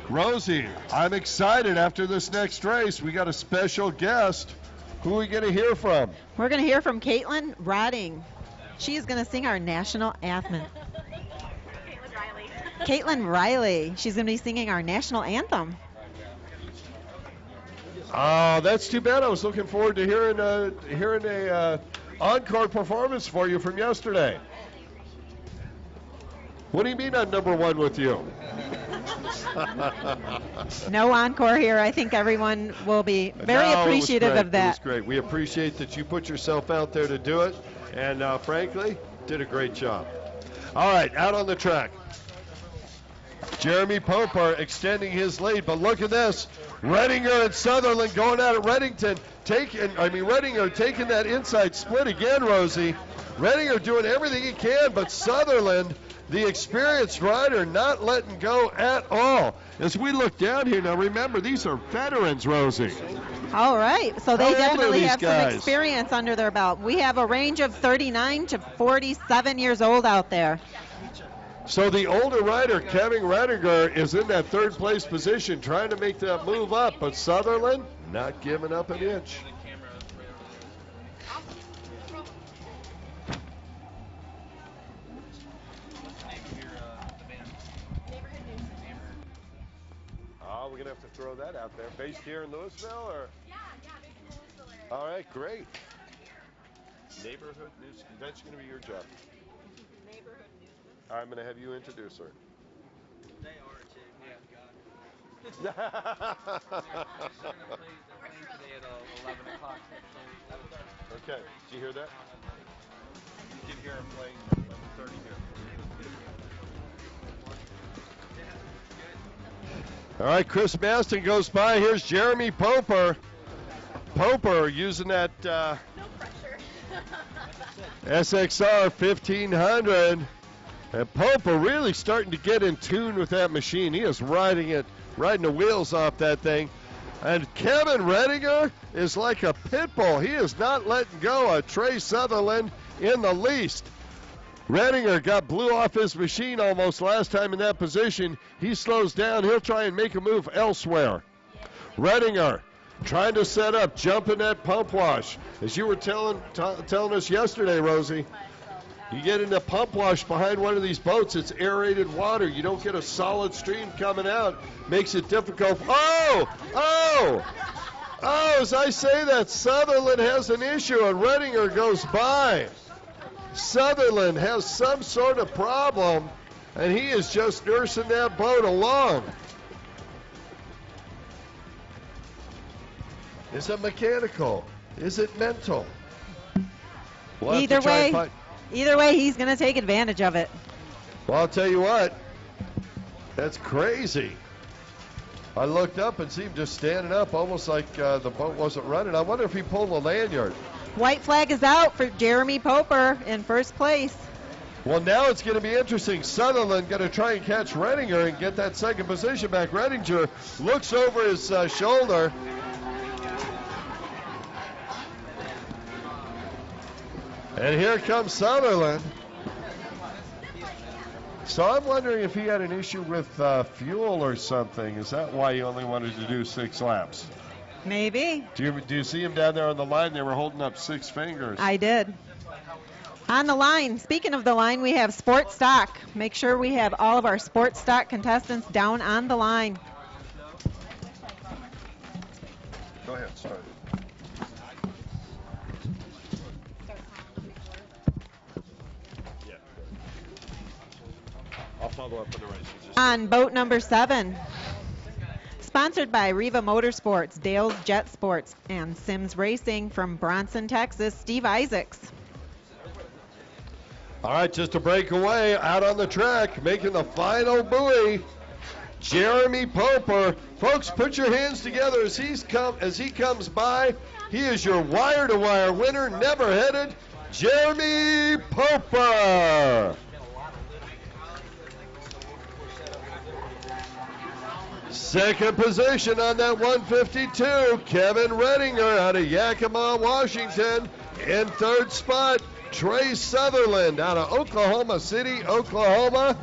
Rosie, I'm excited after this next race. We got a special guest. Who are we going to hear from? We're going to hear from Caitlin Rodding. She is going to sing our national anthem. Caitlin Riley. She's going to be singing our national anthem. Oh, that's too bad. I was looking forward to hearing a encore performance for you from yesterday. What do you mean I'm number one with you? No encore here. I think everyone will be very appreciative of that. It was great. We appreciate that you put yourself out there to do it, and frankly, did a great job. All right, out on the track. Jeremy Poper extending his lead, but look at this. Redinger and Sutherland going out at Redinger taking that inside split again, Rosie. Redinger doing everything he can, but Sutherland, the experienced rider, not letting go at all. As we look down here, now remember, these are veterans, Rosie. All right, so they definitely have guys? some experience under their belt. We have a range of 39 to 47 years old out there. So the older rider, Kevin Redinger, is in that third place position trying to make that move up, but Sutherland not giving up an inch. Oh, we're going to have to throw that out there. Based here in Lewisville, or? Yeah, based in the Lewisville area. All right, great. Neighborhood news, that's going to be your job. Neighborhood news. I'm going to have you introduce her. They are too. Yeah, God. Today at 11 o'clock. Okay, did you hear that? You can hear him playing 11:30 here. All right, Chris Maston goes by. Here's Jeremy Poper. Poper using that No pressure. SXR 1500. And Poper really starting to get in tune with that machine. He is riding it riding the wheels off that thing. And Kevin Redinger is like a pit bull. He is not letting go of Trey Sutherland in the least. Redinger blew off his machine almost last time in that position. He slows down. He'll try and make a move elsewhere. Redinger trying to set up, jumping that pump wash. As you were telling us yesterday, Rosie, you get in the pump wash behind one of these boats, it's aerated water. You don't get a solid stream coming out. Makes it difficult. Oh, as I say that, Sutherland has an issue, and Redinger goes by. Sutherland has some sort of problem, and he is just nursing that boat along. Is it mechanical? Is it mental? We'll Either way, he's going to take advantage of it. Well, I'll tell you what, that's crazy. I looked up and see him just standing up, almost like the boat wasn't running. I wonder if he pulled the lanyard. White flag is out for Jeremy Poper in first place. Well, now it's going to be interesting. Sutherland going to try and catch Redinger and get that second position back. Redinger looks over his shoulder. And here comes Sutherland. So I'm wondering if he had an issue with fuel or something. Is that why he only wanted to do 6 laps? Maybe. Do you see him down there on the line? They were holding up 6 fingers. I did. On the line, speaking of the line, we have Sport Stock. Make sure we have all of our Sport Stock contestants down on the line. Go ahead, start. I'll follow up on the races. On boat number 7, sponsored by Riva Motorsports, Dale's Jet Sports, and Sims Racing from Bronson, Texas, Steve Isaacs. All right, just a breakaway out on the track, making the final buoy. Jeremy Poper. Folks, put your hands together as he comes by. He is your wire-to-wire winner, never-headed, Jeremy Poper. Second position on that 152, Kevin Redinger out of Yakima, Washington. In third spot, Trey Sutherland out of Oklahoma City, Oklahoma.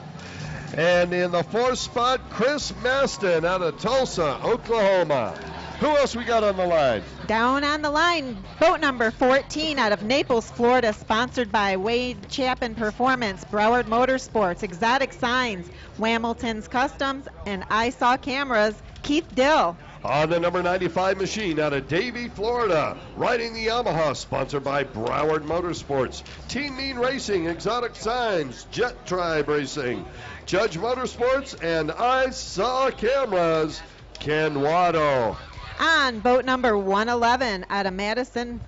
And in the fourth spot, Chris Maston out of Tulsa, Oklahoma. Who else we got on the line? Down on the line, boat number 14 out of Naples, Florida, sponsored by Wade Chapin Performance, Broward Motorsports, Exotic Signs, Whamilton's Customs, and I Saw Cameras, Keith Dill. On the number 95 machine out of Davie, Florida, riding the Yamaha, sponsored by Broward Motorsports, Team Mean Racing, Exotic Signs, Jet Tribe Racing, Judge Motorsports, and I Saw Cameras, Ken Waddle. On boat number 111 out of Madison,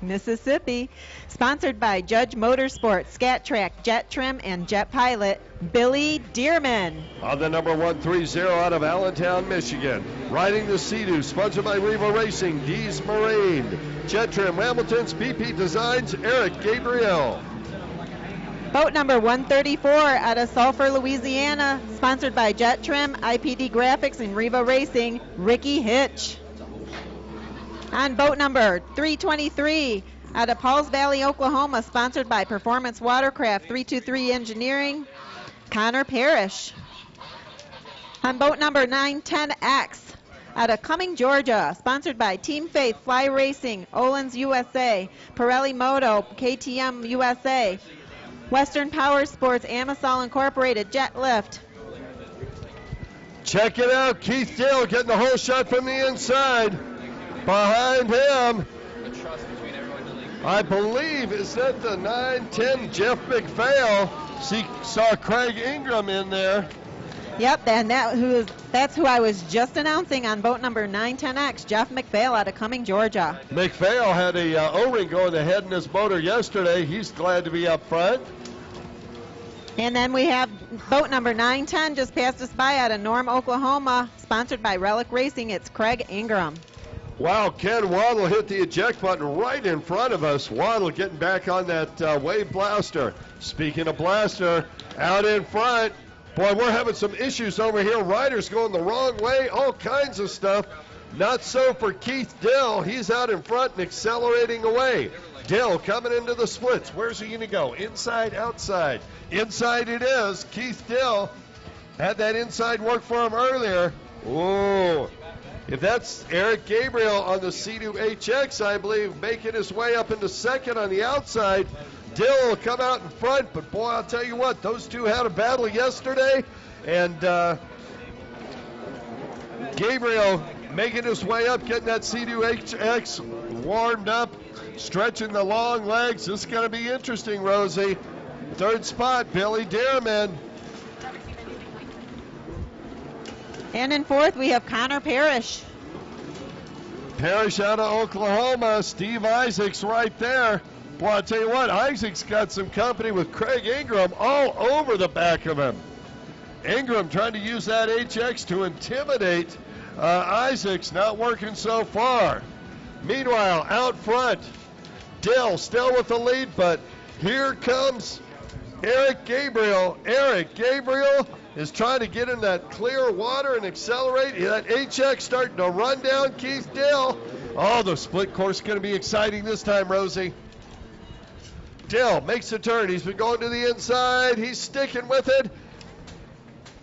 Mississippi, sponsored by Judge Motorsports, Scat Track, Jet Trim, and Jet Pilot, Billy Dearman. On the number 130 out of Allentown, Michigan, riding the Sea-Doo, sponsored by Riva Racing, Dees Marine, Jet Trim, Hamilton's BP Designs, Eric Gabriel. Boat number 134 out of Sulphur, Louisiana, sponsored by Jet Trim, IPD Graphics, and Riva Racing, Ricky Hitch. On boat number 323 out of Pauls Valley, Oklahoma, sponsored by Performance Watercraft 323 Engineering, Connor Parrish. On boat number 910X out of Cumming, Georgia, sponsored by Team Faith Fly Racing, Olin's USA, Pirelli Moto, KTM USA, Western Power Sports, Amasol Incorporated, Jet Lift. Check it out, Keith Dill getting the whole shot from the inside. Behind him, I believe, is that the 910 Jeff McPhail? Saw Craig Ingram in there. Yep, and that's who I was just announcing on boat number 910X, Jeff McPhail out of Cumming, Georgia. McPhail had a O-ring going ahead in his motor yesterday. He's glad to be up front. And then we have boat number 910 just passed us by out of Norm, Oklahoma, sponsored by Relic Racing. It's Craig Ingram. Wow, Ken Waddle hit the eject button right in front of us. Waddle getting back on that wave blaster. Speaking of blaster, out in front, Boy, we're having some issues over here. Riders going the wrong way, all kinds of stuff. Not so for Keith Dill. He's out in front and accelerating away. Dill coming into the splits. Where's he going to go? Inside, outside. Inside it is. Keith Dill had that inside work for him earlier. Whoa. If that's Eric Gabriel on the C2HX, I believe, making his way up into second on the outside. Dill will come out in front, but boy, I'll tell you what, those two had a battle yesterday, and Gabriel making his way up, getting that C2HX warmed up, stretching the long legs. This is going to be interesting, Rosie. Third spot, Billy Dearman. And in fourth, we have Connor Parrish. Parrish out of Oklahoma. Steve Isaacs right there. Boy, I'll tell you what, Isaacs got some company with Craig Ingram all over the back of him. Ingram trying to use that HX to intimidate Isaacs, not working so far. Meanwhile, out front, Dill still with the lead, but here comes Eric Gabriel. Eric Gabriel is trying to get in that clear water and accelerate. That HX starting to run down Keith Dill. Oh, the split course is going to be exciting this time, Rosie. Dill makes a turn. He's been going to the inside. He's sticking with it.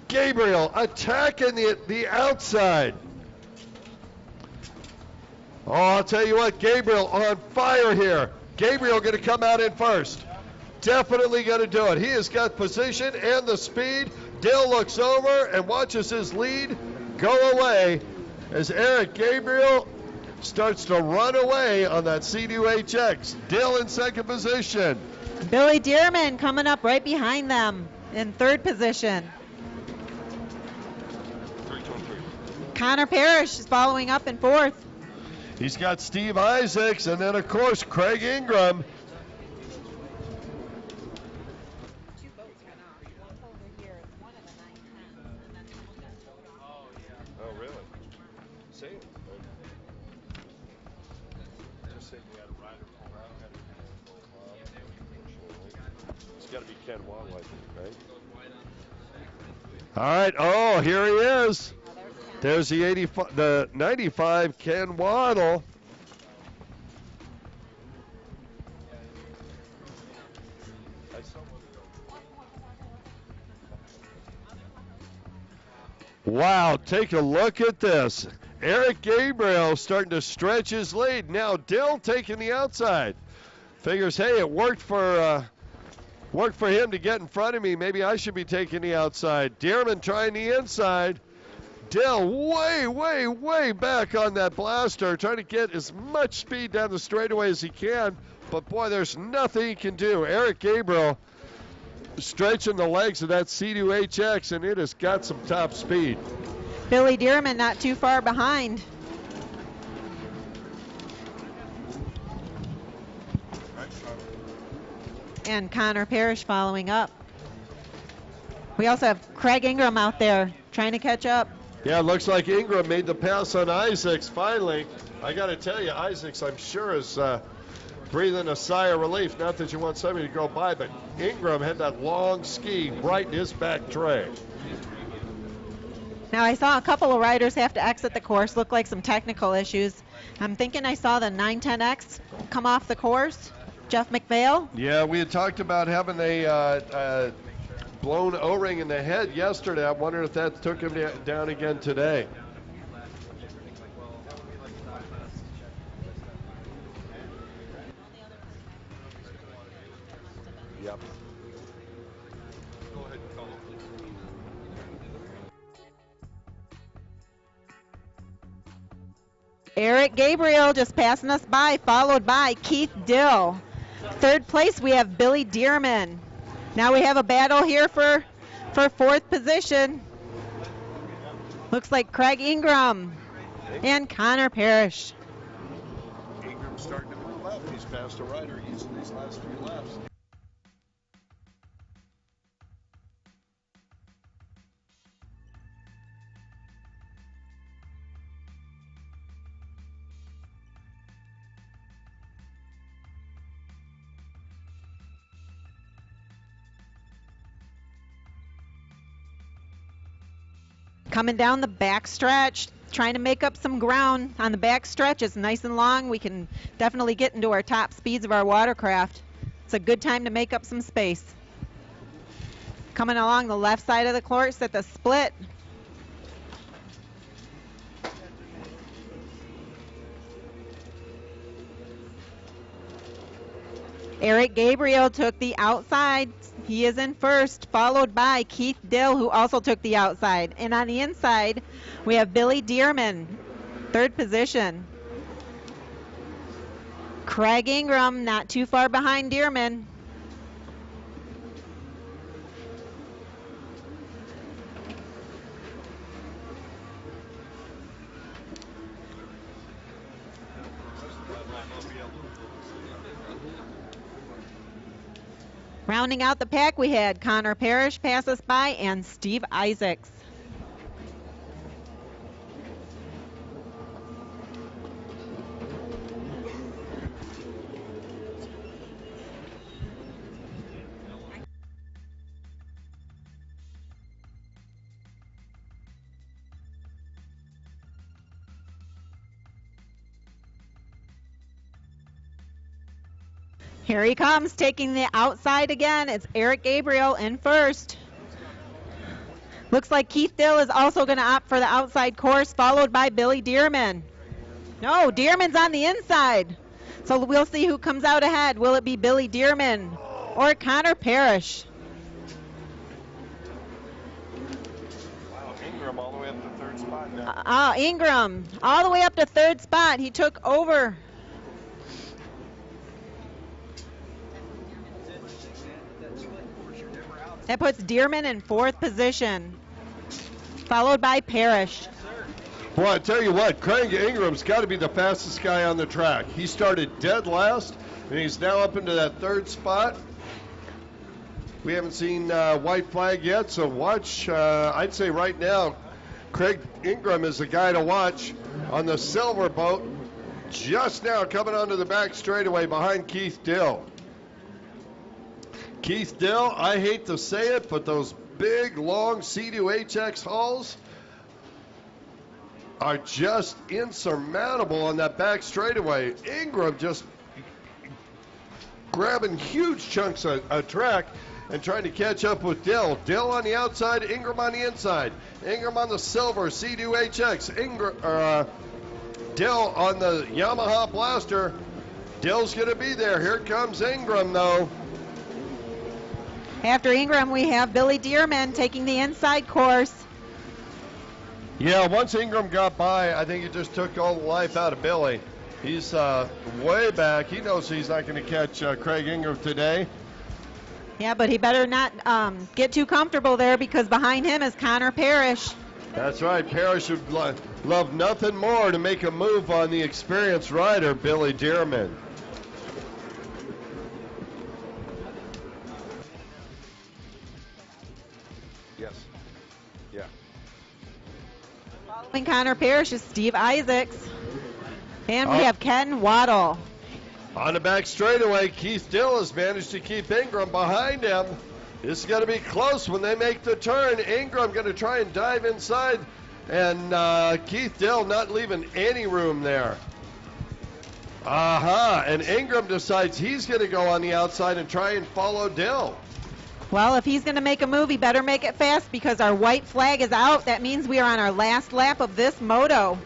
Gabriel attacking the outside. Oh, I'll tell you what, Gabriel on fire here. Gabriel going to come out in first. Definitely going to do it. He has got position and the speed. Dill looks over and watches his lead go away as Eric Gabriel starts to run away on that C2HX. Dill in second position. Billy Dearman coming up right behind them in third position. Connor Parrish is following up in fourth. He's got Steve Isaacs and then, of course, Craig Ingram. Oh, really? See? Just saying we had a rider pull out. It's got to be Ken Wall, I think, right? All right. Oh, here he is. There's the 95 Ken Waddle. Wow, take a look at this. Eric Gabriel starting to stretch his lead. Now Dill taking the outside. Figures, hey, it worked for him to get in front of me. Maybe I should be taking the outside. Dearman trying the inside. Dill way back on that blaster, trying to get as much speed down the straightaway as he can. But boy, there's nothing he can do. Eric Gabriel stretching the legs of that C2HX, and it has got some top speed. Billy Dearman not too far behind. And Connor Parrish following up. We also have Craig Ingram out there trying to catch up. Yeah, it looks like Ingram made the pass on Isaacs finally. I got to tell you, Isaacs, I'm sure, is breathing a sigh of relief. Not that you want somebody to go by, but Ingram had that long ski right in his back tray. Now, I saw a couple of riders have to exit the course. Looked like some technical issues. I'm thinking I saw the 910X come off the course. Jeff McPhail. Yeah, we had talked about having a blown O-ring in the head yesterday. I'm wondering if that took him down again today. Yep. Go ahead and call. Eric Gabriel just passing us by, followed by Keith Dill. Third place, we have Billy Dearman. Now we have a battle here for fourth position. Looks like Craig Ingram and Connor Parrish. Ingram's starting to move up. He's passed a rider using these last few laps. Coming down the back stretch, trying to make up some ground on the back stretch. It's nice and long. We can definitely get into our top speeds of our watercraft. It's a good time to make up some space. Coming along the left side of the course at the split. Eric Gabriel took the outside. He is in first, followed by Keith Dill, who also took the outside. And on the inside, we have Billy Dearman, third position. Craig Ingram, not too far behind Dearman. Rounding out the pack, we had Connor Parrish pass us by and Steve Isaacs. Here he comes, taking the outside again. It's Eric Gabriel in first. Looks like Keith Dill is also going to opt for the outside course, followed by Billy Dearman. No, Dearman's on the inside. So we'll see who comes out ahead. Will it be Billy Dearman or Connor Parrish? Wow, Ingram all the way up to third spot now. Ingram all the way up to third spot. He took over. That puts Dearman in fourth position, followed by Parrish. Boy, I tell you what, Craig Ingram's got to be the fastest guy on the track. He started dead last, and he's now up into that third spot. We haven't seen white flag yet, so watch. I'd say right now, Craig Ingram is the guy to watch on the silver boat. Just now coming onto the back straightaway behind Keith Dill. Keith Dill, I hate to say it, but those big, long C2HX hulls are just insurmountable on that back straightaway. Ingram just grabbing huge chunks of track and trying to catch up with Dill. Dill on the outside, Ingram on the inside. Ingram on the silver C2HX. Dill on the Yamaha Blaster. Dill's going to be there. Here comes Ingram, though. After Ingram, we have Billy Dearman taking the inside course. Yeah, once Ingram got by, I think it just took all the life out of Billy. He's way back. He knows he's not going to catch Craig Ingram today. Yeah, but he better not get too comfortable there because behind him is Connor Parrish. That's right. Parrish would love nothing more to make a move on the experienced rider, Billy Dearman. Yes. Yeah. Following Connor Parrish is Steve Isaacs. And we have Ken Waddle. On the back straightaway, Keith Dill has managed to keep Ingram behind him. This is going to be close when they make the turn. Ingram going to try and dive inside, and Keith Dill not leaving any room there. And Ingram decides he's going to go on the outside and try and follow Dill. Well, if he's going to make a move, he better make it fast because our white flag is out. That means we are on our last lap of this moto.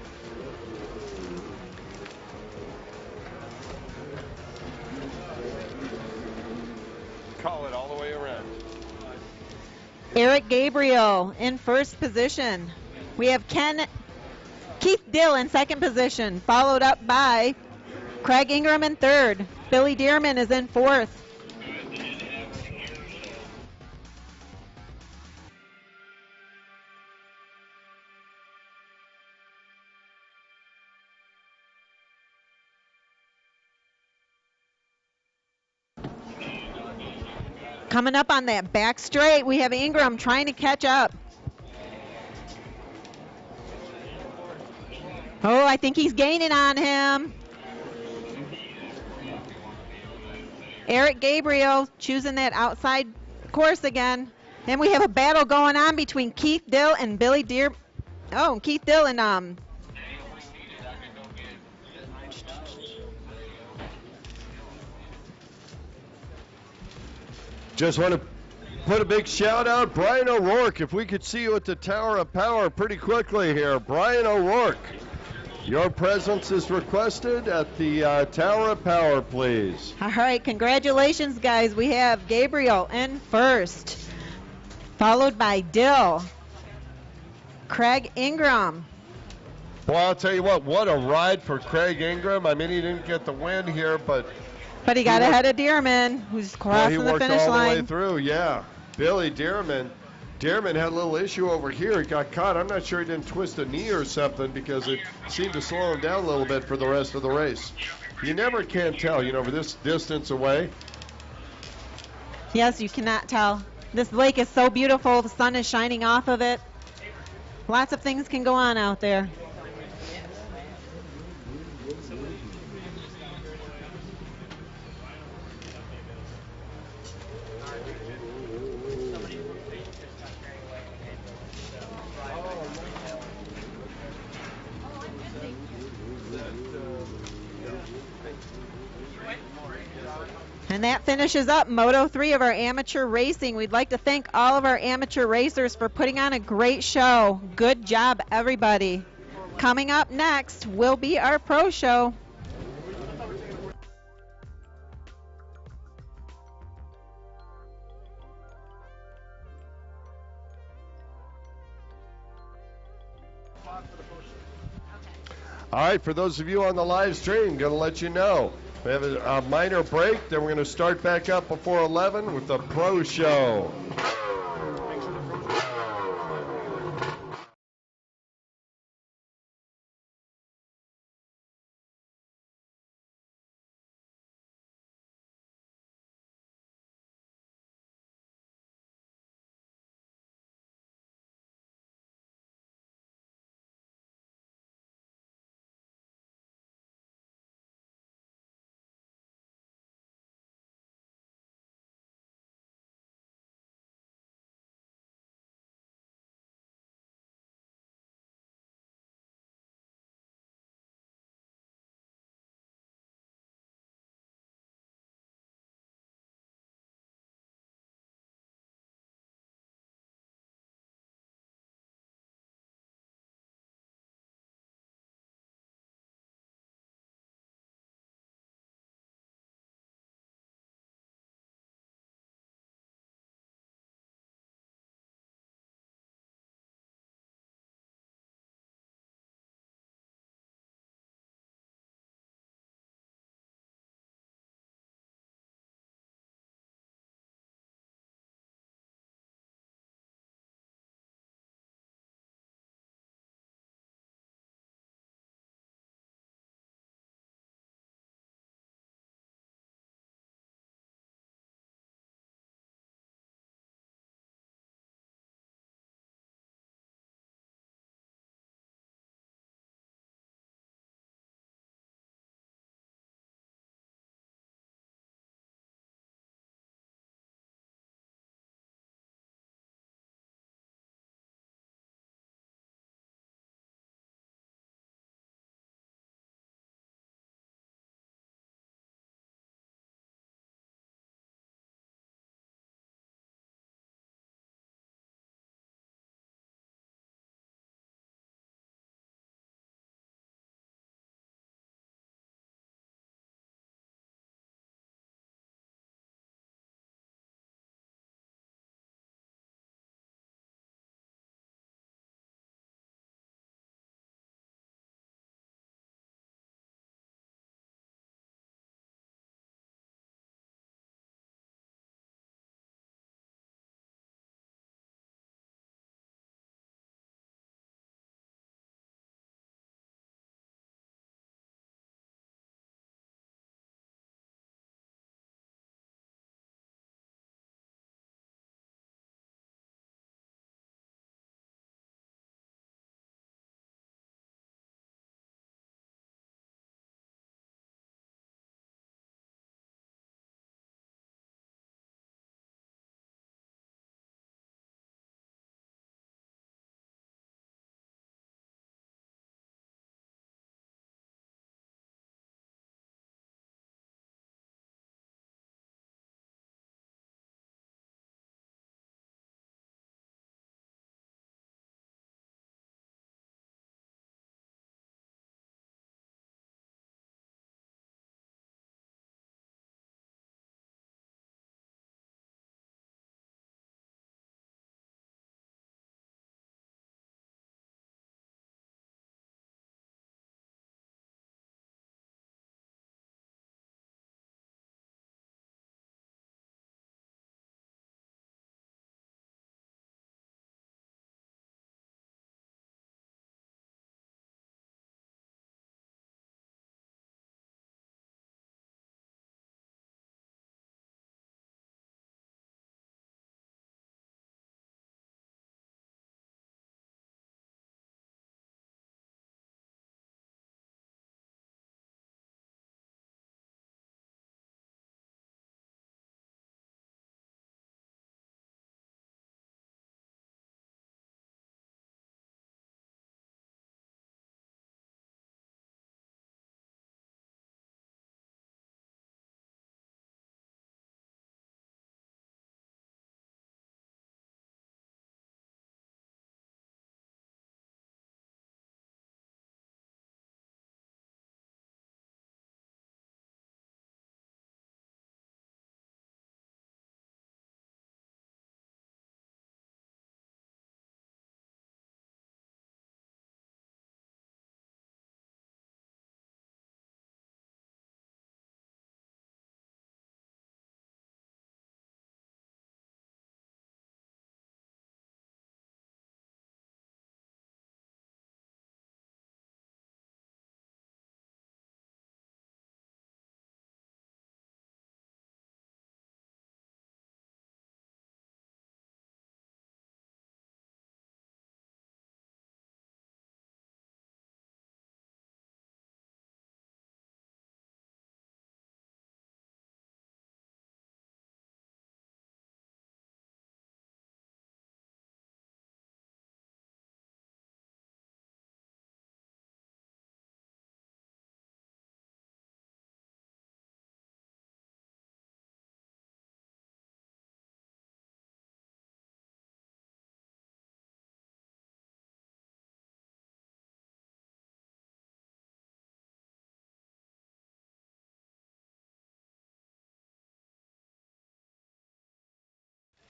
Call it all the way around. Eric Gabriel in first position. We have Keith Dill in second position, followed up by Craig Ingram in third. Billy Dearman is in fourth. Coming up on that back straight, we have Ingram trying to catch up. Oh, I think he's gaining on him. Eric Gabriel choosing that outside course again. Then we have a battle going on between Keith Dill and Billy Oh, and Keith Dillon, Just want to put a big shout out, Brian O'Rourke. If we could see you at the Tower of Power pretty quickly here. Brian O'Rourke, your presence is requested at the Tower of Power, please. all right, congratulations, guys. We have Gabriel in first, followed by Dill, Craig Ingram. Boy, I'll tell you what a ride for Craig Ingram. I mean, he didn't get the win here, but He got ahead of Dearman, who's crossing the finish he worked all line. the way through, yeah. Billy Dearman. Dearman had a little issue over here. He got caught. I'm not sure he didn't twist a knee or something because it seemed to slow him down a little bit for the rest of the race. You never can tell, for this distance away. Yes, you cannot tell. This lake is so beautiful. The sun is shining off of it. Lots of things can go on out there. And that finishes up Moto 3 of our amateur racing. We'd like to thank all of our amateur racers for putting on a great show. Good job, everybody. Coming up next will be our pro show. All right, for those of you on the live stream, going to let you know. We have a minor break, then we're going to start back up before 11 with the pro show.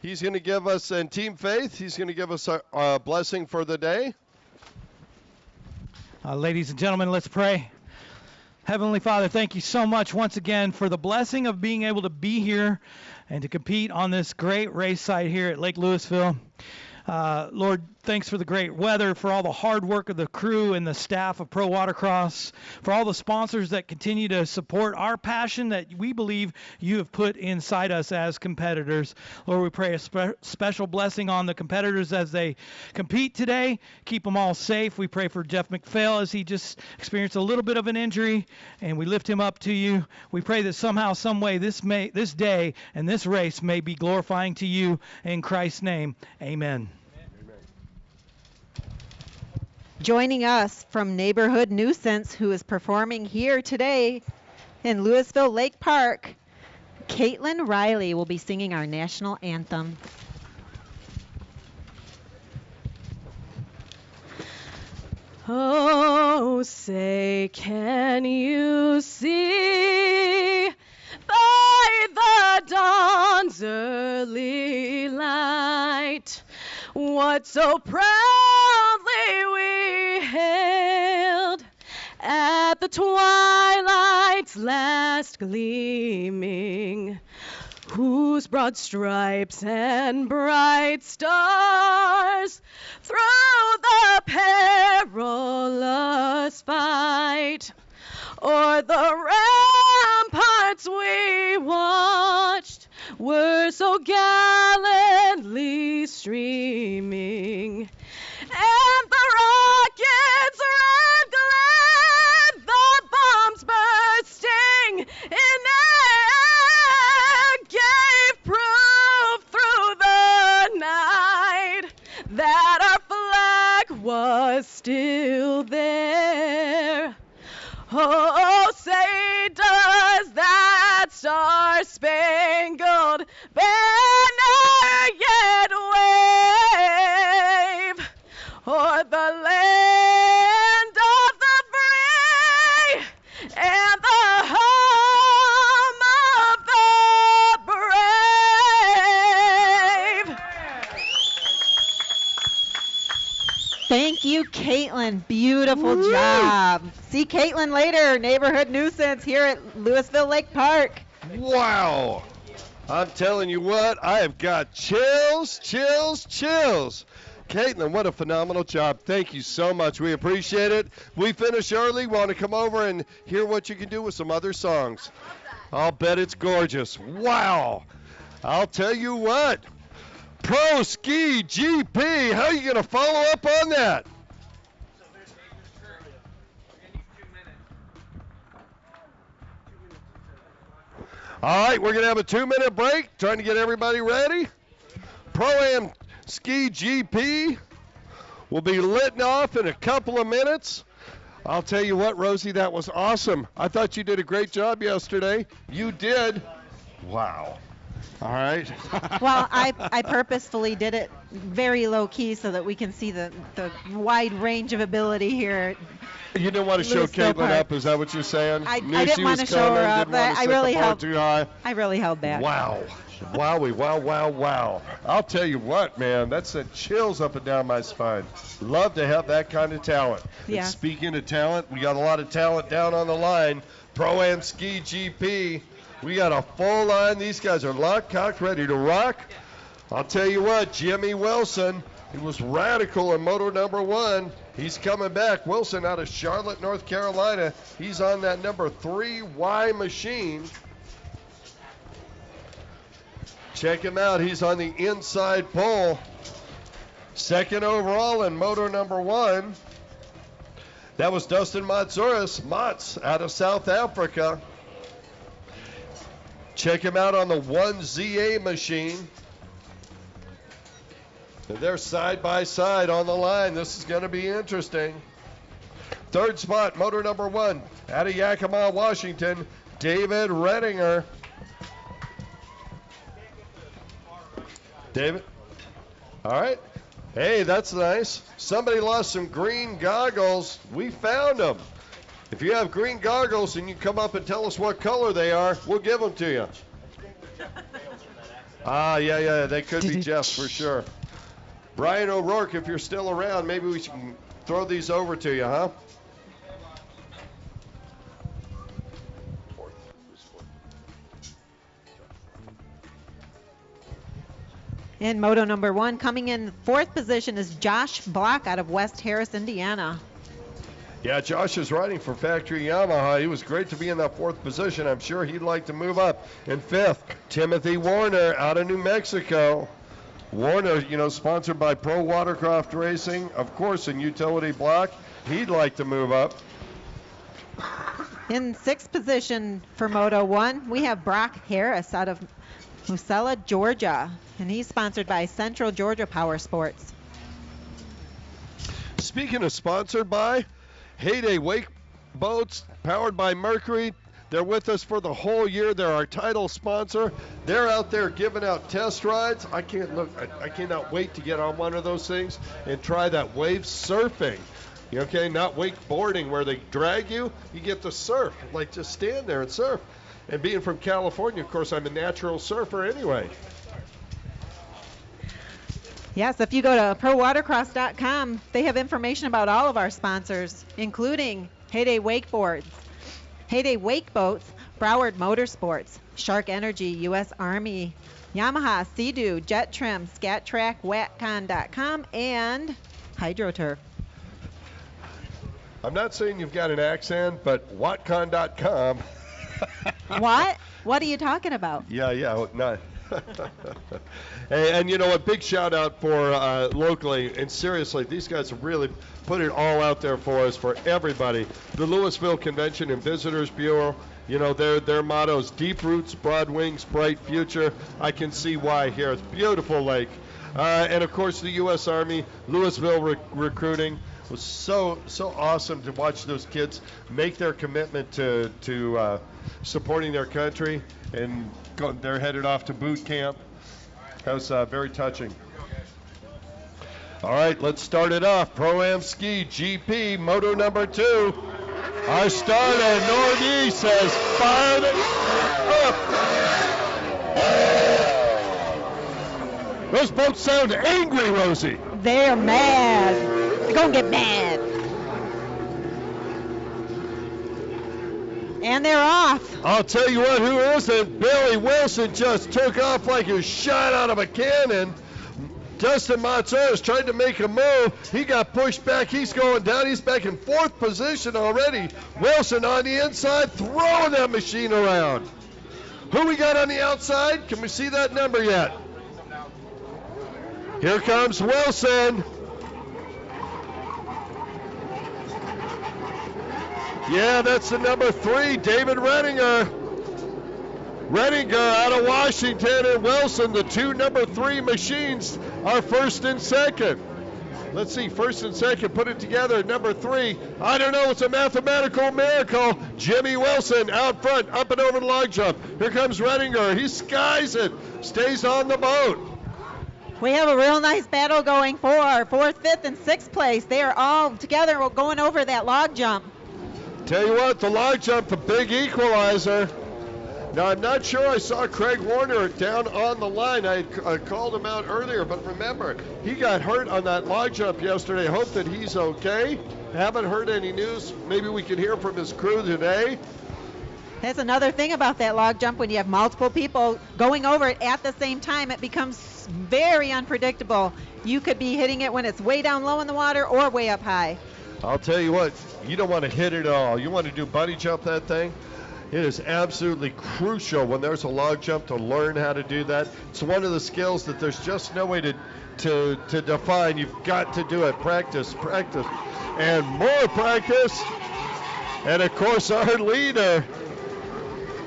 He's going to give us, and Team Faith, he's going to give us a blessing for the day. Ladies and gentlemen, let's pray. Heavenly Father, thank you so much once again for the blessing of being able to be here and to compete on this great race site here at Lake Lewisville. Lord, thanks for the great weather, for all the hard work of the crew and the staff of Pro Watercross, for all the sponsors that continue to support our passion that we believe you have put inside us as competitors. Lord, we pray a special blessing on the competitors as they compete today. Keep them all safe. We pray for Jeff McPhail as he just experienced a little bit of an injury, and we lift him up to you. We pray that somehow, some way, this day and this race may be glorifying to you. In Christ's name, amen. Joining us from Neighborhood Nuisance, who is performing here today in Lewisville Lake Park, Caitlin Riley will be singing our national anthem. Oh, say, can you see by the dawn's early light what so proudly we hailed at the twilight's last gleaming, whose broad stripes and bright stars through the perilous fight o'er the ramparts we watched were so gallantly streaming, and the rockets red glare, the bombs bursting in air gave proof through the night that our flag was still there. Oh, say does that star-spangled banner yet wave o'er the land of the free and the home of the brave? Thank you, Caitlin. Beautiful job. See Caitlin later, Neighborhood Nuisance here at Lewisville Lake Park. Wow. I'm telling you what, I have got chills. Caitlin, what a phenomenal job. Thank you so much. We appreciate it. We finish early. Want to come over and hear what you can do with some other songs. I'll bet it's gorgeous. Wow. I'll tell you what. Pro Ski GP. How are you going to follow up on that? All right, we're going to have a 2-minute break, trying to get everybody ready. Pro-Am Ski GP will be lit off in a couple of minutes. I'll tell you what, Rosie, that was awesome. I thought you did a great job yesterday. You did. Wow. All right. Well, I purposefully did it very low key so that we can see the wide range of ability here. You didn't want to show Lewisville Caitlin Park. up, is that what you're saying? I Knew didn't she want to was show coming, her up, didn't want but to I set the really bar held. too high. I really held back. Wow. Wowie, wow. I'll tell you what, man, that sent chills up and down my spine. Love to have that kind of talent. Yeah. And speaking of talent, we got a lot of talent down on the line. Pro-Am Ski GP. We got a full line. These guys are locked, cocked, ready to rock. I'll tell you what, Jimmy Wilson, he was radical in moto number 1. He's coming back. Wilson out of Charlotte, North Carolina. He's on that number 3Y machine. Check him out. He's on the inside pole. Second overall in moto number 1. That was Dustin Matsouris, Mats, out of South Africa. Check him out on the 1ZA machine. They're side by side on the line. This is going to be interesting. Third spot, motor number 1, out of Yakima, Washington, David Redinger. David? All right. Hey, that's nice. Somebody lost some green goggles. We found them. If you have green goggles and you come up and tell us what color they are, we'll give them to you. Yeah, that could be Jeff for sure. Brian O'Rourke, if you're still around, maybe we should throw these over to you, huh? In moto number 1, coming in 4th position is Josh Block out of West Harris, Indiana. Yeah, Josh is riding for Factory Yamaha. He was great to be in that 4th position. I'm sure he'd like to move up. In 5th, Timothy Warner out of New Mexico. Warner, sponsored by Pro Watercross Racing, of course, in Utility Block. He'd like to move up. In 6th position for Moto 1, we have Brock Harris out of Musella, Georgia, and he's sponsored by Central Georgia Power Sports. Speaking of sponsored by, Heyday Wake Boats, powered by Mercury. They're with us for the whole year. They're our title sponsor. They're out there giving out test rides. I cannot wait to get on one of those things and try that wave surfing. Okay, not wakeboarding where they drag you. You get to surf, like just stand there and surf. And being from California, of course, I'm a natural surfer anyway. Yes, if you go to prowatercross.com, they have information about all of our sponsors, including Heyday Wakeboards, Heyday Wake Boats, Broward Motorsports, Shark Energy, U.S. Army, Yamaha, Sea-Doo, Jet Trim, Scat Track, Watcon.com, and HydroTurf. I'm not saying you've got an accent, but Watcon.com. What? What are you talking about? Yeah, not. Hey, and a big shout out for locally, and seriously, these guys have really put it all out there for us, for everybody. The Lewisville Convention and Visitors Bureau, their motto is deep roots, broad wings, bright future. I can see why here. It's a beautiful lake. And of course, the U.S. Army, Lewisville recruiting. It was so awesome to watch those kids make their commitment to supporting their country, and they're headed off to boot camp. That was very touching. All right, let's start it off. Pro-Am Ski GP Moto number 2. Our starter Northeast says fire it up. Those boats sound angry, Rosie. They're mad. They're gonna get mad. And they're off. I'll tell you what, who isn't? Billy Wilson just took off like a shot out of a cannon. Dustin Matsuras tried to make a move. He got pushed back. He's going down. He's back in 4th position already. Wilson on the inside, throwing that machine around. Who we got on the outside? Can we see that number yet? Here comes Wilson. Yeah, that's the number 3, David Renninger. Renninger out of Washington, and Wilson, the 2 number 3 machines, are 1st and 2nd. Let's see, 1st and 2nd, put it together. Number 3, I don't know, it's a mathematical miracle. Jimmy Wilson out front, up and over the log jump. Here comes Renninger. He skies it, stays on the boat. We have a real nice battle going for 4th, 5th, and 6th place. They are all together going over that log jump. Tell you what, the log jump, the big equalizer. Now, I'm not sure I saw Craig Warner down on the line. I called him out earlier, but remember, he got hurt on that log jump yesterday. Hope that he's okay. Haven't heard any news. Maybe we can hear from his crew today. That's another thing about that log jump. When you have multiple people going over it at the same time, it becomes very unpredictable. You could be hitting it when it's way down low in the water or way up high. I'll tell you what, you don't want to hit it all. You want to do bunny jump that thing? It is absolutely crucial when there's a log jump to learn how to do that. It's one of the skills that there's just no way to define. You've got to do it. Practice, and more practice. And of course, our leader,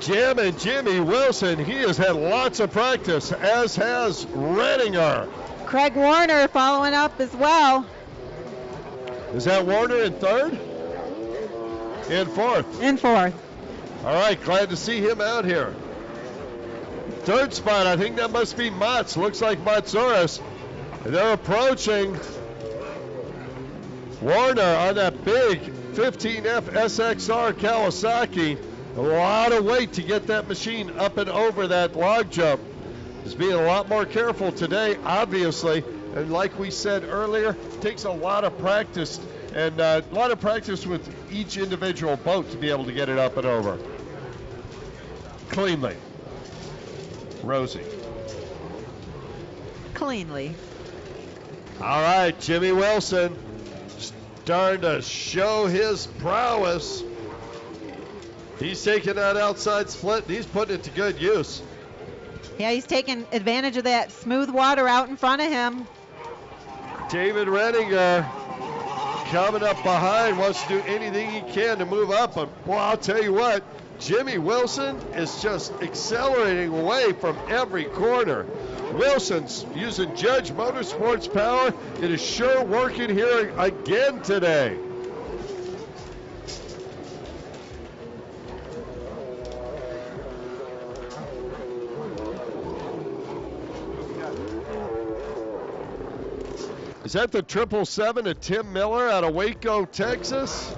Jammin' Jimmy Wilson, he has had lots of practice, as has Renninger. Craig Warner following up as well. Is that Warner in 3rd? In 4th. In 4th. All right, glad to see him out here. 3rd spot, I think that must be Mats. Looks like Matsuras. They're approaching Warner on that big 15F SXR Kawasaki. A lot of weight to get that machine up and over that log jump. is being a lot more careful today, obviously. And like we said earlier, takes a lot of practice, and a lot of practice with each individual boat to be able to get it up and over cleanly. Rosie. Cleanly. All right, Jimmy Wilson starting to show his prowess. He's taking that outside split, and he's putting it to good use. Yeah, he's taking advantage of that smooth water out in front of him. David Renninger coming up behind, wants to do anything he can to move up. But, boy, I'll tell you what, Jimmy Wilson is just accelerating away from every corner. Wilson's using Judge Motorsports power. It is sure working here again today. Is that the 777 of Tim Miller out of Waco, Texas?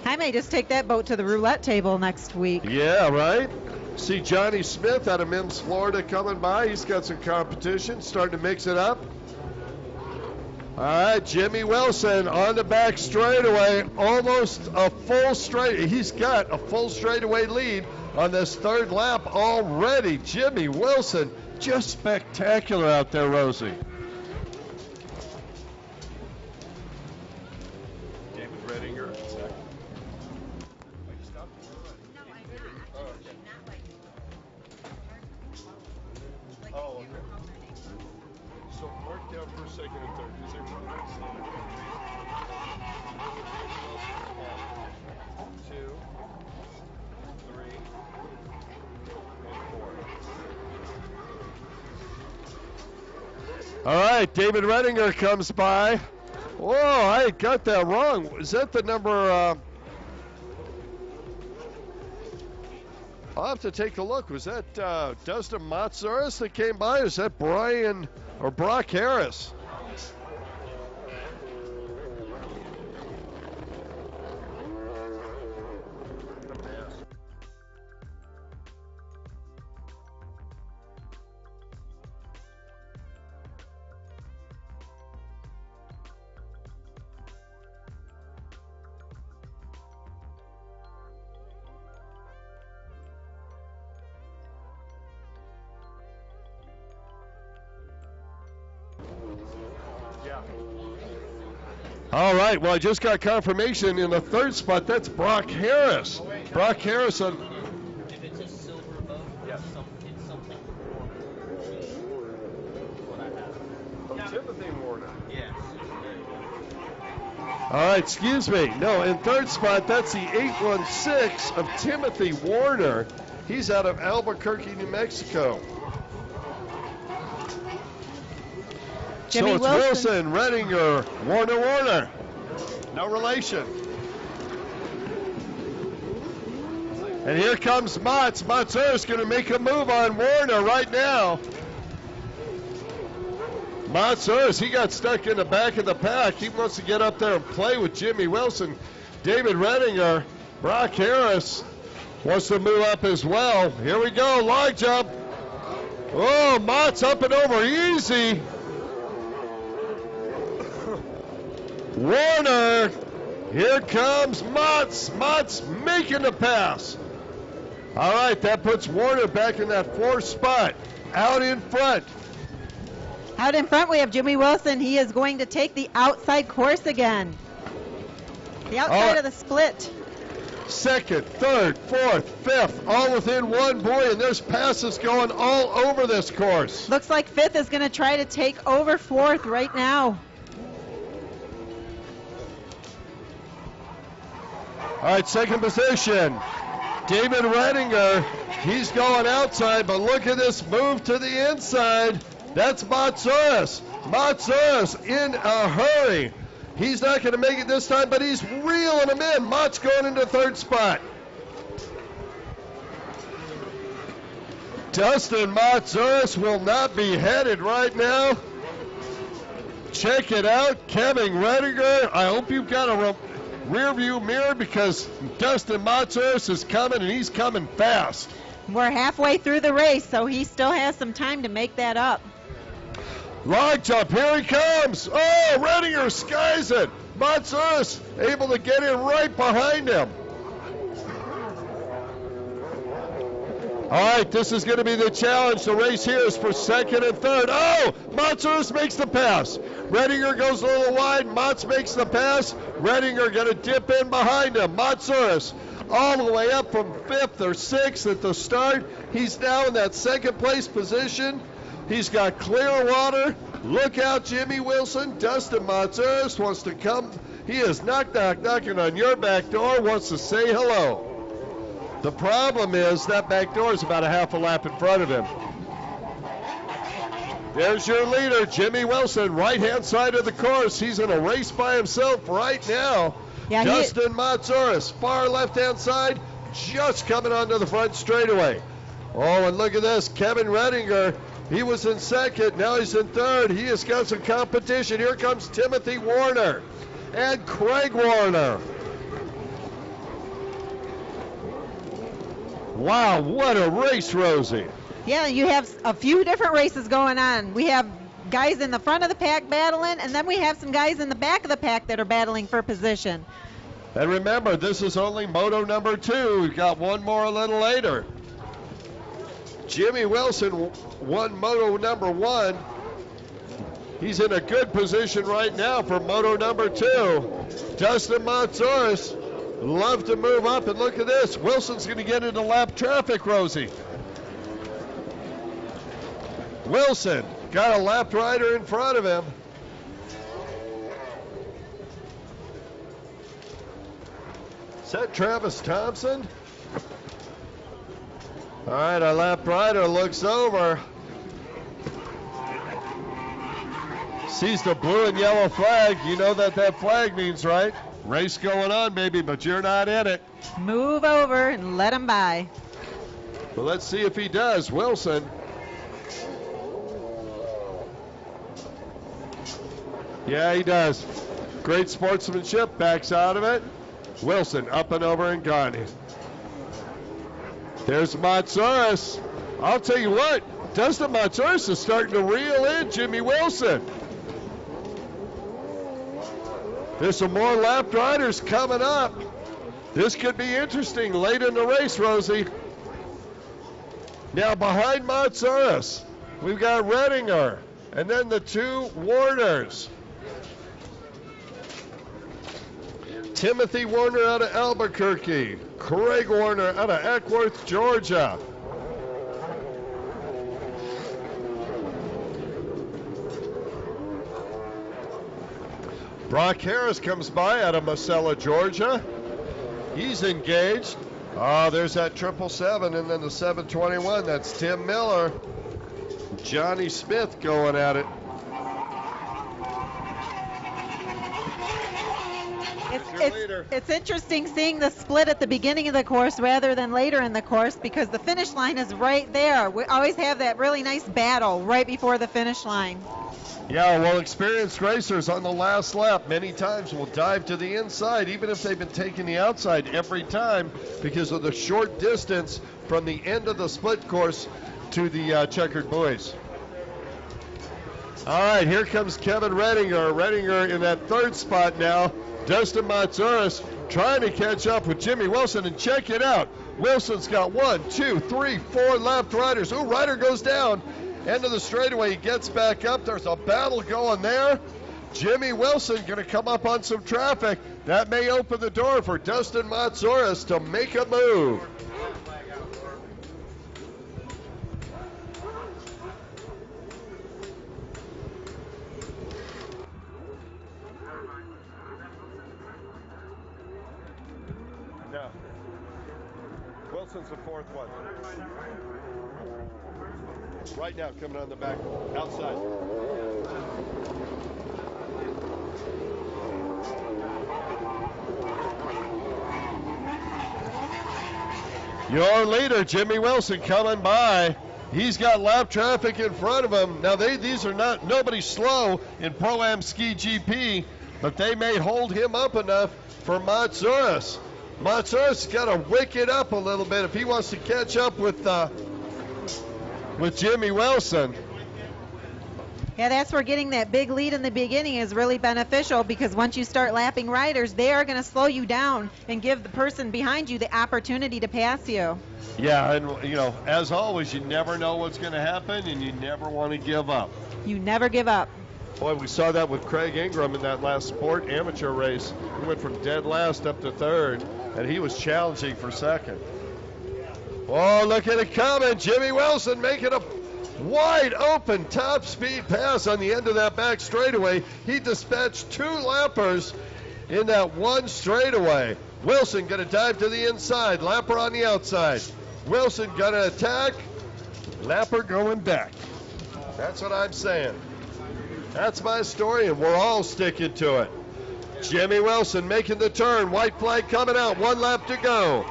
I may just take that boat to the roulette table next week. Yeah, right? See Johnny Smith out of Mims, Florida coming by. He's got some competition, starting to mix it up. All right, Jimmy Wilson on the back straightaway, almost a full straight. He's got a full straightaway lead on this third lap already. Jimmy Wilson, just spectacular out there, Rosie. David Renninger, second. Oh, okay. So mark down first, second, and third. Is there 2, 3, and 4. All right, David Renninger comes by. Whoa, I got that wrong. Is that the number? I'll have to take a look. Was that Dustin Matsuris that came by? Or is that Brian or Brock Harris? All right, well, I just got confirmation in the third spot. That's Brock Harris. Brock Harris on. If it's a silver boat, it's something what I have. Oh, Timothy Warner. Yes. All right, excuse me. No, in third spot, that's the 816 of Timothy Warner. He's out of Albuquerque, New Mexico. Jimmy so it's Wilson, Renninger, Warner. No relation. And here comes Mats. Matsuris going to make a move on Warner right now. Matsuris, he got stuck in the back of the pack. He wants to get up there and play with Jimmy Wilson. David Renninger, Brock Harris wants to move up as well. Here we go, log jump. Oh, Mats up and over easy. Warner, here comes Mats. Mats making the pass. All right, that puts Warner back in that fourth spot. Out in front. Out in front, we have Jimmy Wilson. He is going to take the outside course again. The outside of the split. Second, third, fourth, fifth, all within one. Boy, and there's passes going all over this course. Looks like fifth is going to try to take over fourth right now. All right, second position. David Renninger, he's going outside, but look at this move to the inside. That's Matsuris. Matsuris in a hurry. He's not going to make it this time, but he's reeling him in. Mats going into third spot. Dustin Matsuris will not be headed right now. Check it out, Kevin Renninger. I hope you've got a rear view mirror because Dustin Matsuris is coming, and he's coming fast. We're halfway through the race, so he still has some time to make that up. Log jump, here he comes. Oh, Redinger skies it. Matsouras able to get in right behind him. All right, this is going to be the challenge. The race here is for second and third. Oh, Matsouras makes the pass. Redinger goes a little wide. Mats makes the pass. Redinger going to dip in behind him. Matsouras all the way up from 5th or 6th at the start. He's now in that second place position. He's got clear water. Look out, Jimmy Wilson. Dustin Matsouras wants to come. He is knocking on your back door, wants to say hello. The problem is that back door is about a half a lap in front of him. There's your leader, Jimmy Wilson, right-hand side of the course. He's in a race by himself right now. Yeah, Dustin Matsouras, far left-hand side, just coming onto the front straightaway. Oh, and look at this, Kevin Redinger. He was in second, now he's in third. He has got some competition. Here comes Timothy Warner and Craig Warner. Wow, what a race, Rosie. Yeah, you have a few different races going on. We have guys in the front of the pack battling, and then we have some guys in the back of the pack that are battling for position. And remember, this is only moto number 2. We've got one more a little later. Jimmy Wilson won moto number 1. He's in a good position right now for moto number 2. Dustin Matsouras love to move up, and look at this. Wilson's going to get into lap traffic, Rosie. Wilson got a lap rider in front of him. Is that Travis Thompson? All right, our lap rider looks over. Sees the blue and yellow flag. You know that flag means, right? Race going on, baby, but you're not in it. Move over and let him by. Well, let's see if he does. Wilson. Yeah, he does. Great sportsmanship, backs out of it. Wilson up and over and gone. There's Matsouras. I'll tell you what, Dustin Matsouras is starting to reel in Jimmy Wilson. There's some more lap riders coming up. This could be interesting late in the race, Rosie. Now behind Matsouras, we've got Redinger, and then the 2 Warners. Timothy Warner out of Albuquerque. Craig Warner out of Eckworth, Georgia. Brock Harris comes by out of Macella, Georgia. He's engaged. Oh, there's that 777 and then the 721. That's Tim Miller. Johnny Smith going at it. It's interesting seeing the split at the beginning of the course rather than later in the course because the finish line is right there. We always have that really nice battle right before the finish line. Yeah, well, experienced racers on the last lap many times will dive to the inside, even if they've been taking the outside every time because of the short distance from the end of the split course to the checkered buoys. All right, here comes Kevin Redinger. Redinger in that 3rd spot now. Dustin Matsouras trying to catch up with Jimmy Wilson, and check it out. Wilson's got 1, 2, 3, 4 left riders. Ooh, rider goes down. End of the straightaway, he gets back up. There's a battle going there. Jimmy Wilson going to come up on some traffic. That may open the door for Dustin Matsouras to make a move. No. Wilson's the 4th one. Right now, coming on the back, outside. Your leader, Jimmy Wilson, coming by. He's got lap traffic in front of him. Now, these are not, nobody's slow in Pro-Am Ski GP, but they may hold him up enough for Matsouras. Montserrat's got to wick it up a little bit if he wants to catch up with Jimmy Wilson. Yeah, that's where getting that big lead in the beginning is really beneficial, because once you start lapping riders, they are going to slow you down and give the person behind you the opportunity to pass you. Yeah, and you know, as always, you never know what's going to happen, and you never want to give up. You never give up. Boy, we saw that with Craig Ingram in that last sport amateur race. He went from dead last up to third, and he was challenging for second. Oh, look at it coming. Jimmy Wilson making a wide open top speed pass on the end of that back straightaway. He dispatched 2 lappers in that one straightaway. Wilson going to dive to the inside. Lapper on the outside. Wilson going to attack. Lapper going back. That's what I'm saying. That's my story, and we're all sticking to it. Jimmy Wilson making the turn. White flag coming out. 1 lap to go.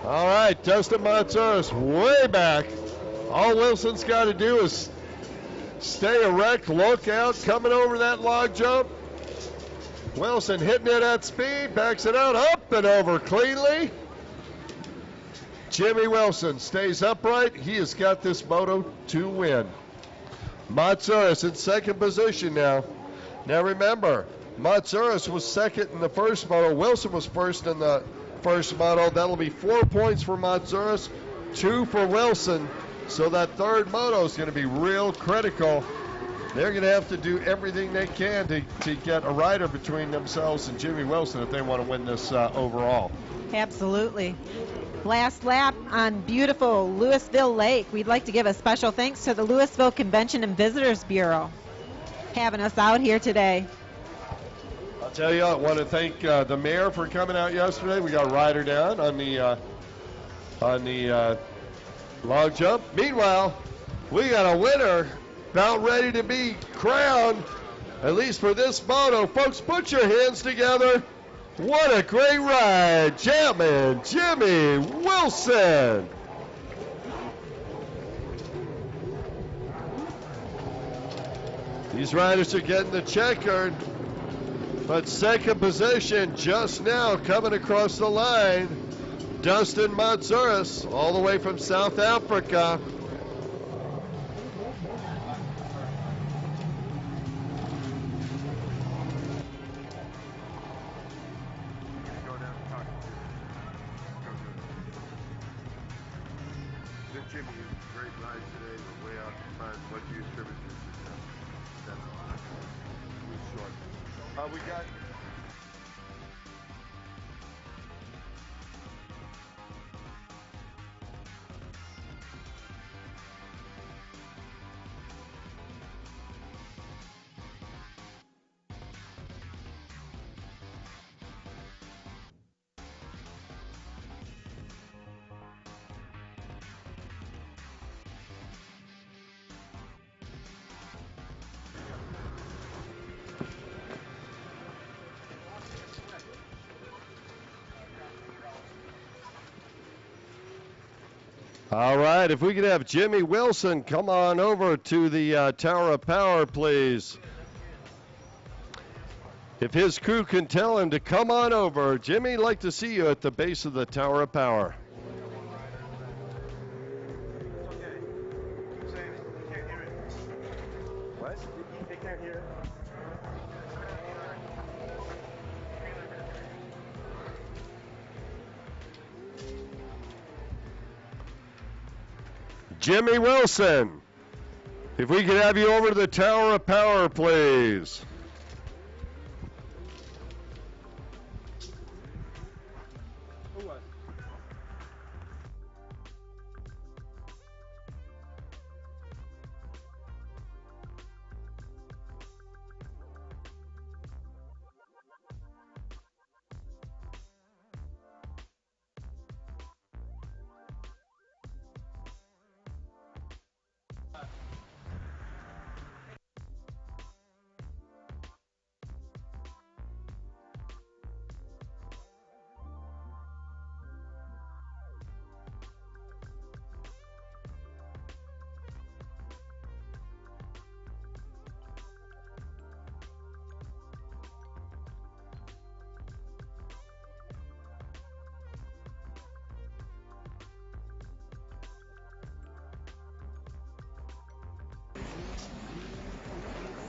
All right, Dustin Montserrat's way back. All Wilson's got to do is stay erect, look out, coming over that log jump. Wilson hitting it at speed, backs it out, up and over cleanly. Jimmy Wilson stays upright. He has got this moto to win. Montserrat's in second position now. Now remember, Montserrat was second in the first moto. Wilson was first in the first moto. That'll be 4 points for Montserrat, 2 for Wilson. So that third moto is going to be real critical. They're going to have to do everything they can to get a rider between themselves and Jimmy Wilson if they want to win this overall. Absolutely. Last lap on beautiful Lewisville Lake. We'd like to give a special thanks to the Lewisville Convention and Visitors Bureau having us out here today. I'll tell you, I want to thank the mayor for coming out yesterday. We got a rider down on the log jump. Meanwhile, we got a winner about ready to be crowned, at least for this moto. Folks, put your hands together. What a great ride, Chapman Jimmy Wilson. These riders are getting the checkered, but second position just now coming across the line, Dustin Montserrat, all the way from South Africa. We got all right, if we could have Jimmy Wilson come on over to the Tower of Power, please. If his crew can tell him to come on over. Jimmy, I'd like to see you at the base of the Tower of Power. What? They can't hear it. Jimmy Wilson, if we could have you over to the Tower of Power, please.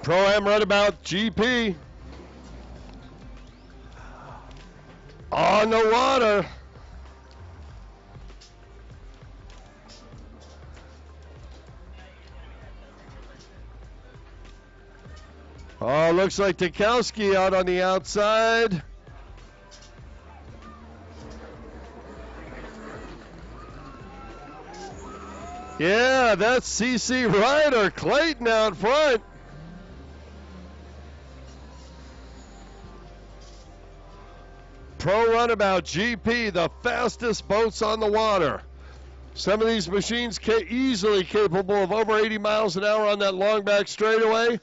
Pro-Am Runabout GP. On the water. Oh, looks like Tukowski out on the outside. Yeah, that's CC Ryder. Clayton out front. Pro Runabout GP, the fastest boats on the water. Some of these machines easily capable of over 80 miles an hour on that long back straightaway.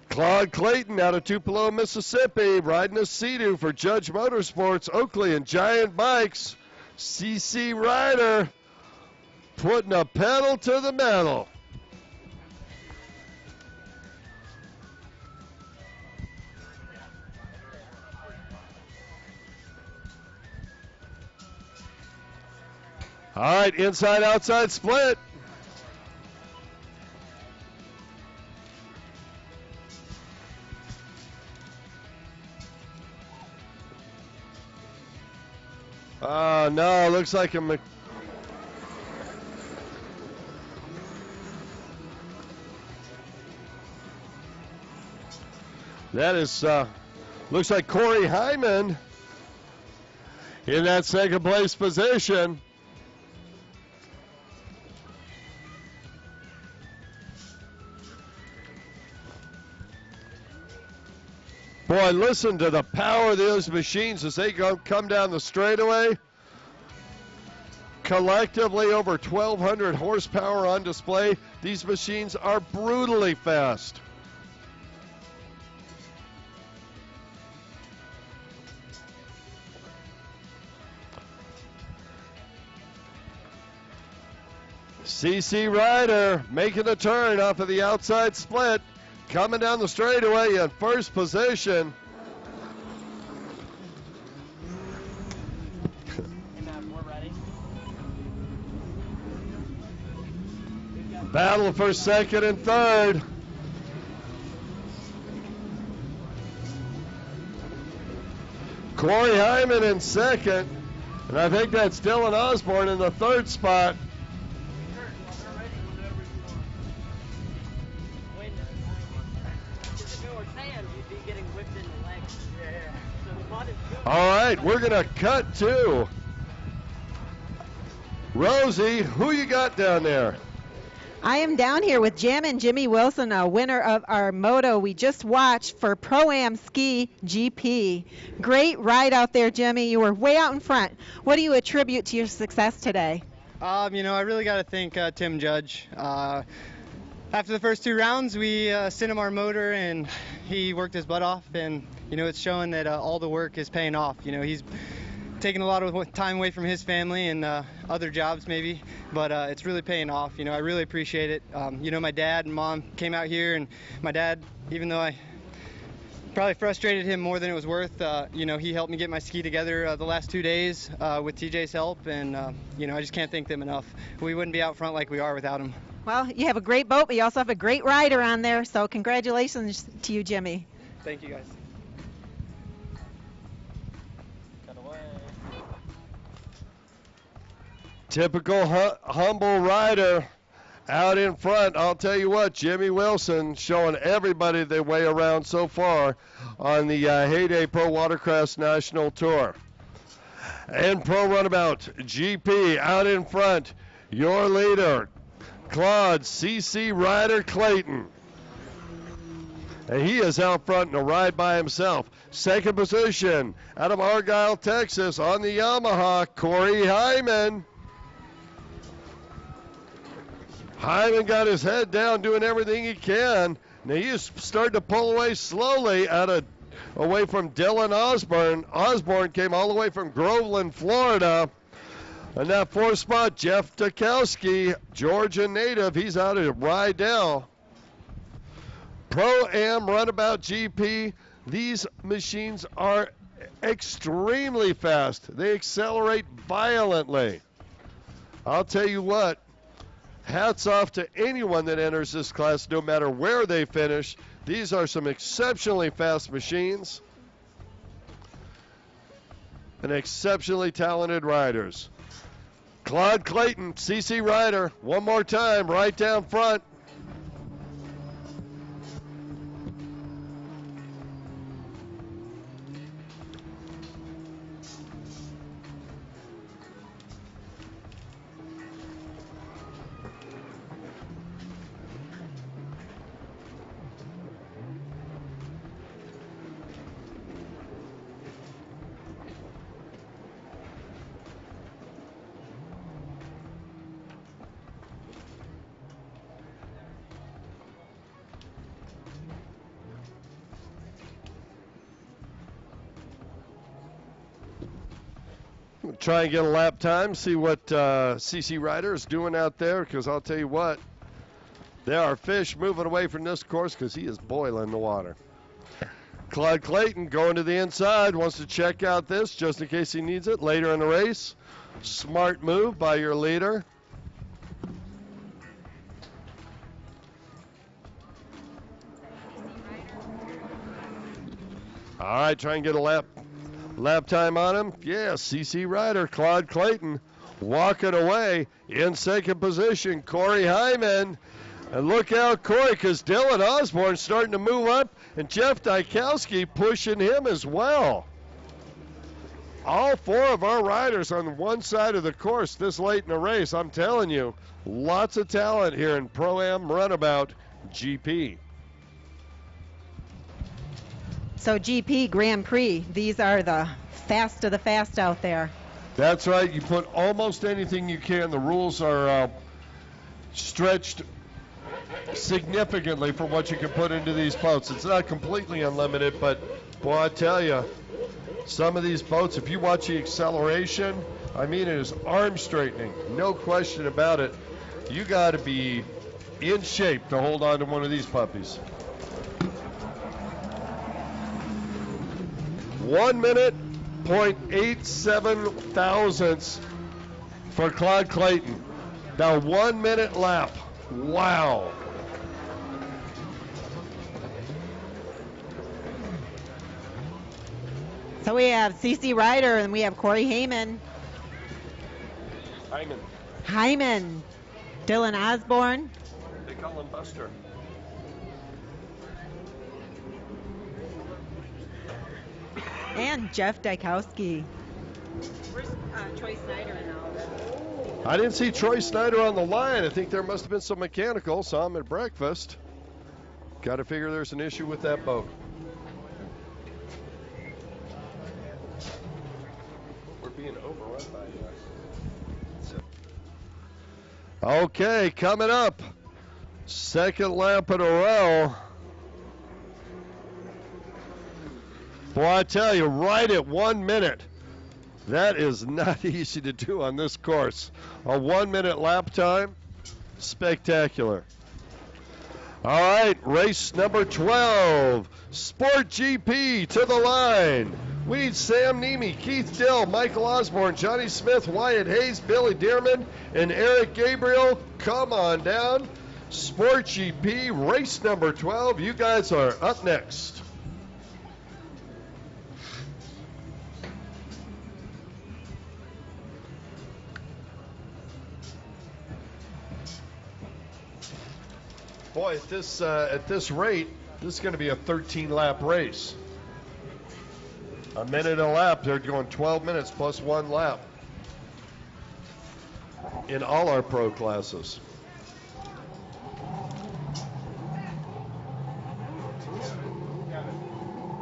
Claude Clayton out of Tupelo, Mississippi, riding a Sea-Doo for Judge Motorsports, Oakley and Giant Bikes. CC Ryder putting a pedal to the metal. All right, inside-outside split. Oh, no, looks like a that is, looks like Corey Hyman in that second place position. Boy, listen to the power of those machines as they come down the straightaway. Collectively over 1,200 horsepower on display. These machines are brutally fast. CC Ryder making a turn off of the outside split. Coming down the straightaway in first position. Battle for second and third. Corey Hyman in second. And I think that's Dylan Osborne in the third spot. All right, we're going to cut to Rosie. Who you got down there? I am down here with Jim and Jimmy Wilson, a winner of our moto we just watched for Pro-Am Ski GP. Great ride out there, Jimmy. You were way out in front. What do you attribute to your success today? I really got to thank Tim Judge. After the first two rounds, we sent him our motor, and he worked his butt off, and it's showing that all the work is paying off. He's taking a lot of time away from his family and other jobs maybe, but it's really paying off. I really appreciate it. My dad and mom came out here, and my dad, even though I probably frustrated him more than it was worth, he helped me get my ski together the last 2 days with TJ's help, and I just can't thank them enough. We wouldn't be out front like we are without him. Well, you have a great boat, but you also have a great rider on there, so congratulations to you, Jimmy. Thank you, guys. Typical humble rider out in front. I'll tell you what, Jimmy Wilson showing everybody their way around so far on the Heyday Pro Watercross National Tour. And Pro Runabout GP out in front, your leader, Claude CC Ryder Clayton. And he is out front in a ride by himself. Second position out of Argyle, Texas on the Yamaha, Corey Hyman. Hyman got his head down doing everything he can. Now he is starting to pull away slowly away from Dylan Osborne. Osborne came all the way from Groveland, Florida. And that fourth spot, Jeff Tukowski, Georgia native, he's out at Rydell. Pro-Am Runabout GP, these machines are extremely fast. They accelerate violently. I'll tell you what, Hats off to anyone that enters this class, no matter where they finish. These are some exceptionally fast machines and exceptionally talented riders. Claude Clayton, CC Rider, one more time, right down front. Try and get a lap time, see what CC Rider is doing out there, because I'll tell you what, there are fish moving away from this course because he is boiling the water. Claude Clayton going to the inside, wants to check out this just in case he needs it later in the race. Smart move by your leader. All right, try and get a lap time on him. Yeah, CC Rider, Claude Clayton walking away in second position. Corey Hyman. And look out, Corey, because Dylan Osborne's starting to move up, and Jeff Dykowski pushing him as well. All four of our riders on one side of the course this late in the race. I'm telling you, lots of talent here in Pro-Am Runabout GP. So GP Grand Prix, these are the fast of the fast out there. That's right. You put almost anything you can. The rules are stretched significantly for what you can put into these boats. It's not completely unlimited, but boy, I tell you, some of these boats, if you watch the acceleration, I mean, it is arm straightening, no question about it. You got to be in shape to hold on to one of these puppies. 1 minute, 0.87 thousandths for Claude Clayton. Now 1 minute lap. Wow. So we have CC Rider and we have Corey Hyman. Hyman. Dylan Osborne. They call him Buster. And Jeff Dykowski. Where's Troy Snyder in all this? I didn't see Troy Snyder on the line. I think there must have been some mechanical. Saw him at breakfast. Got to figure there's an issue with that boat. We're being overrun by Okay, coming up. Second lap in a row. Boy, I tell you, right at 1 minute. That is not easy to do on this course. A 1 minute lap time, spectacular. All right, race number 12, Sport GP to the line. We need Sam Nemi, Keith Dill, Michael Osborne, Johnny Smith, Wyatt Hayes, Billy Dearman, and Eric Gabriel. Come on down. Sport GP, race number 12. You guys are up next. Boy, at this rate, this is going to be a 13-lap race. A minute a lap. They're going 12 minutes plus 1 lap in all our pro classes.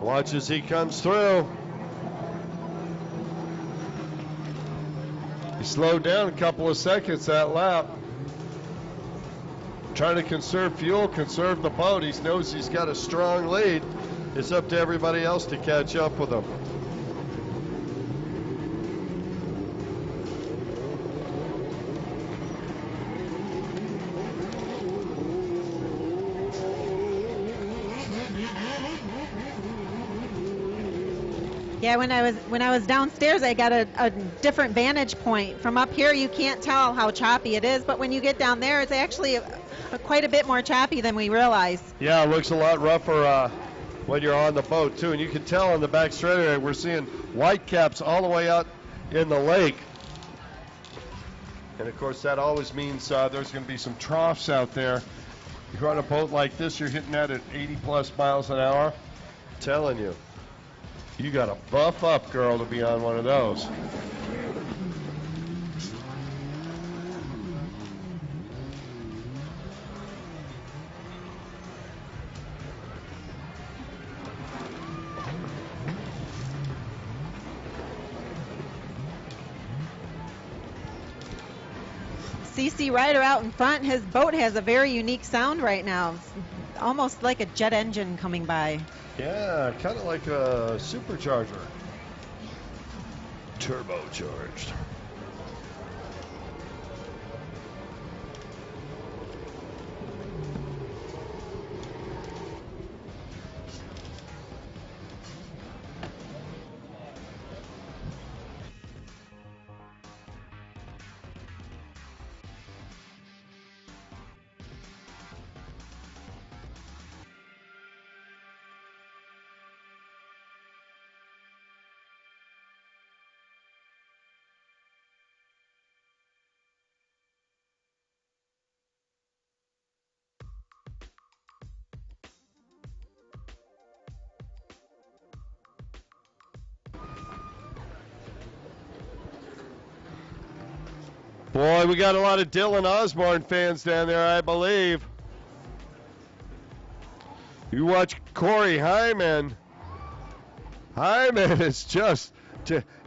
Watch as he comes through. He slowed down a couple of seconds that lap. Trying to conserve fuel, conserve the boat. He knows he's got a strong lead. It's up to everybody else to catch up with him. Yeah, when I was downstairs, I got a different vantage point. From up here, you can't tell how choppy it is, but when you get down there, it's actually quite a bit more choppy than we realize. Yeah, it looks a lot rougher when you're on the boat, too. And you can tell on the back straightaway, we're seeing white caps all the way out in the lake. And, of course, that always means there's going to be some troughs out there. You run a boat like this, you're hitting that at 80-plus miles an hour. I'm telling you, you got to buff up, girl, to be on one of those. CC Ryder out in front, his boat has a very unique sound right now. It's almost like a jet engine coming by. Yeah, kind of like a supercharger. Turbocharged. Boy, we got a lot of Dylan Osborne fans down there, I believe. You watch Corey Hyman. Hyman is just,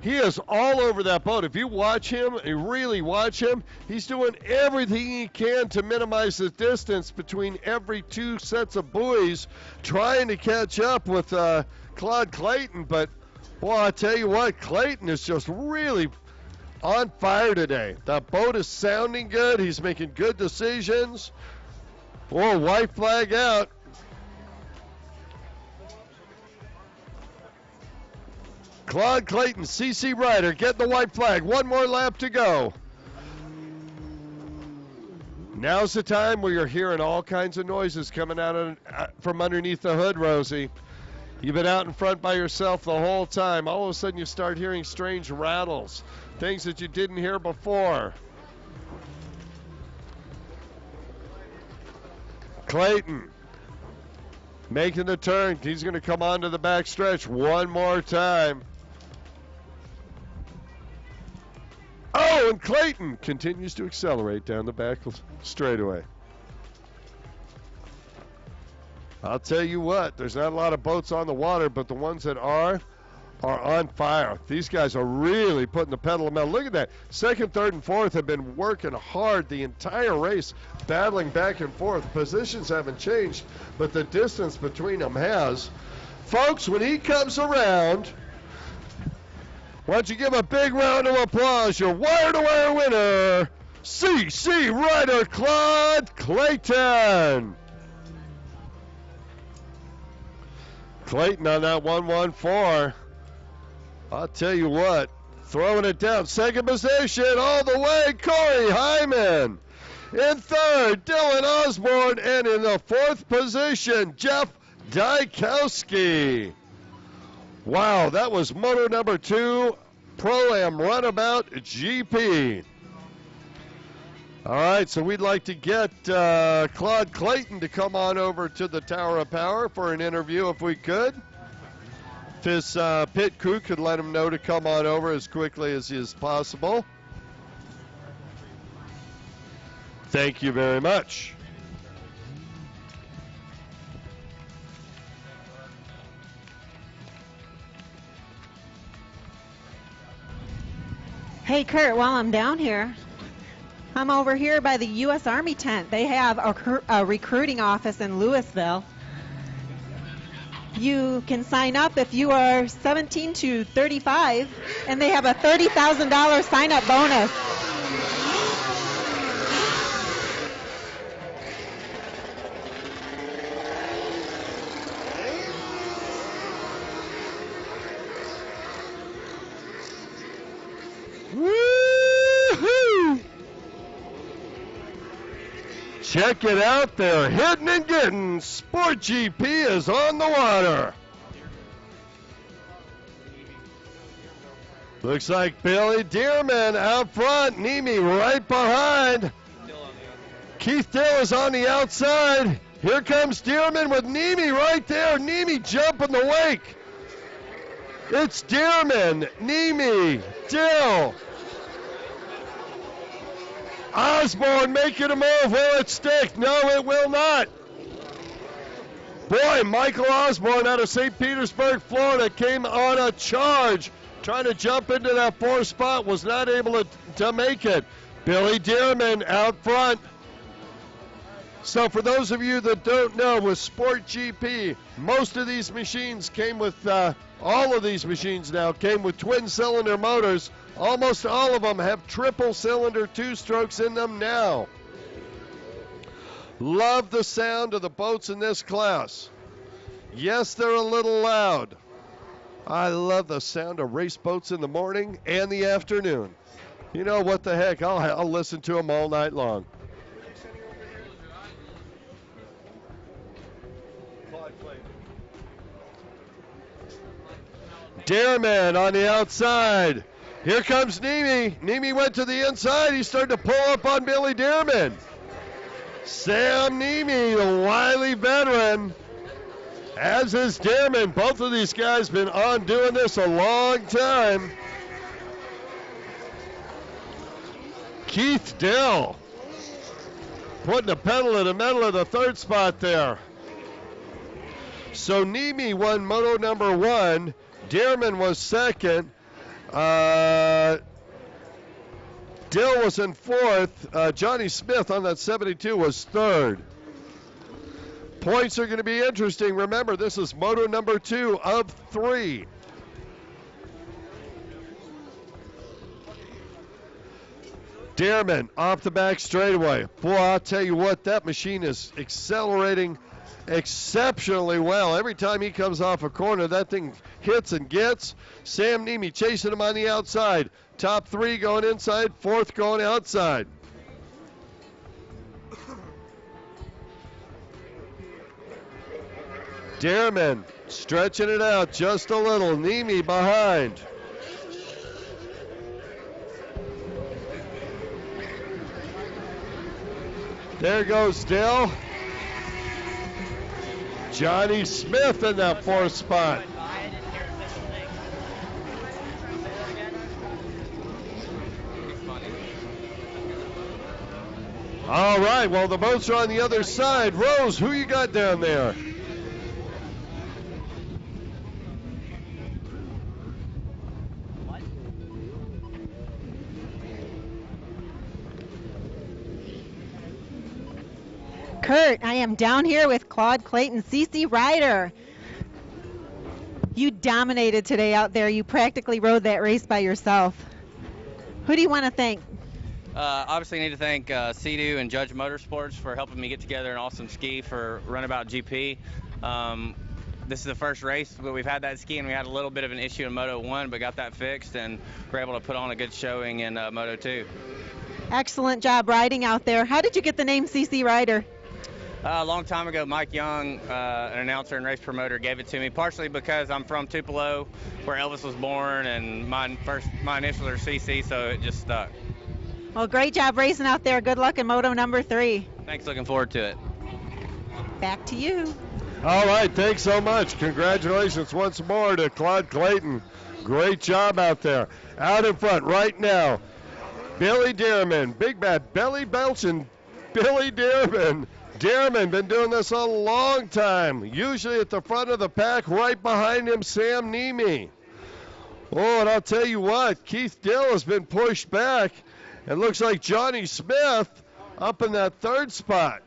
he is all over that boat. If you watch him, you really watch him, he's doing everything he can to minimize the distance between every two sets of buoys, trying to catch up with Claude Clayton. But, boy, I tell you what, Clayton is just really on fire today. That boat is sounding good. He's making good decisions. Oh, white flag out. Claude Clayton, CC Ryder, get the white flag. One more lap to go. Now's the time where you're hearing all kinds of noises coming out from underneath the hood, Rosie. You've been out in front by yourself the whole time. All of a sudden you start hearing strange rattles, things that you didn't hear before. Clayton making the turn. He's going to come onto the back stretch one more time. Oh, and Clayton continues to accelerate down the back straightaway. I'll tell you what, there's not a lot of boats on the water, but the ones that are on fire. These guys are really putting the pedal to the metal. Look at that. Second, third, and fourth have been working hard the entire race, battling back and forth. Positions haven't changed, but the distance between them has. Folks, when he comes around, why don't you give a big round of applause, your wire-to-wire winner, CC Ryder Claude Clayton. Clayton on that 114. I'll tell you what, throwing it down. Second position all the way, Corey Hyman. In third, Dylan Osborne. And in the fourth position, Jeff Dykowski. Wow, that was moto number 2, Pro-Am Runabout GP. All right, so we'd like to get Claude Clayton to come on over to the Tower of Power for an interview if we could. If his pit crew could let him know to come on over as quickly as is possible. Thank you very much. Hey, Kurt, while I'm down here, I'm over here by the U.S. Army tent. They have a recruiting office in Lewisville. You can sign up if you are 17 to 35, and they have a $30,000 sign-up bonus. Check it out there. Hitting and getting. Sport GP is on the water. Looks like Billy Dearman out front. Nemi right behind. Keith Dill is on the outside. Here comes Dearman with Nemi right there. Nemi jumping the wake. It's Dearman, Nemi, Dill. Osborne making a move. Will it stick? No, it will not. Boy, Michael Osborne out of St. Petersburg, Florida, came on a charge. Trying to jump into that fourth spot, was not able to make it. Billy Dearman out front. So for those of you that don't know, with Sport GP, most of these machines came with, all of these machines now came with twin-cylinder motors. Almost all of them have triple-cylinder two-strokes in them now. Love the sound of the boats in this class. Yes, they're a little loud. I love the sound of race boats in the morning and the afternoon. You know what the heck, I'll listen to them all night long. Dearman on the outside. Here comes Nemi. Nemi went to the inside. He started to pull up on Billy Dearman. Sam Nemi, the wily veteran, as is Dearman. Both of these guys been on doing this a long time. Keith Dill putting the pedal to the metal of the third spot there. So Nemi won moto number 1. Dearman was second. Dill was in fourth. Johnny Smith on that 72 was third. Points are going to be interesting. Remember, this is moto number 2 of 3. Dearman off the back straightaway. Boy, I'll tell you what, that machine is accelerating exceptionally well. Every time he comes off a corner, that thing hits and gets. Sam Nemi chasing him on the outside. Top 3 going inside, 4th going outside. Dearman stretching it out just a little. Nemi behind. There goes Dill. Johnny Smith in that 4th spot. All right, well, the boats are on the other side. Rose, who you got down there? Kurt, I am down here with Claude Clayton, CC Ryder. You dominated today out there. You practically rode that race by yourself. Who do you want to thank? Obviously, I need to thank Sea-Doo and Judge Motorsports for helping me get together an awesome ski for Runabout GP. This is the first race where we've had that ski, and we had a little bit of an issue in Moto 1, but got that fixed, and we're able to put on a good showing in Moto 2. Excellent job riding out there. How did you get the name CC Ryder? A long time ago, Mike Young, an announcer and race promoter, gave it to me, partially because I'm from Tupelo, where Elvis was born, and my initials are CC, so it just stuck. Well, great job racing out there. Good luck in moto number 3. Thanks, looking forward to it. Back to you. All right, thanks so much. Congratulations once more to Claude Clayton. Great job out there. Out in front right now, Billy Dearman, Big Bad, Belly Belchin, Billy Dearman. Dearman been doing this a long time, usually at the front of the pack, right behind him, Sam Nemi. Oh, and I'll tell you what, Keith Dill has been pushed back. It looks like Johnny Smith up in that 3rd spot.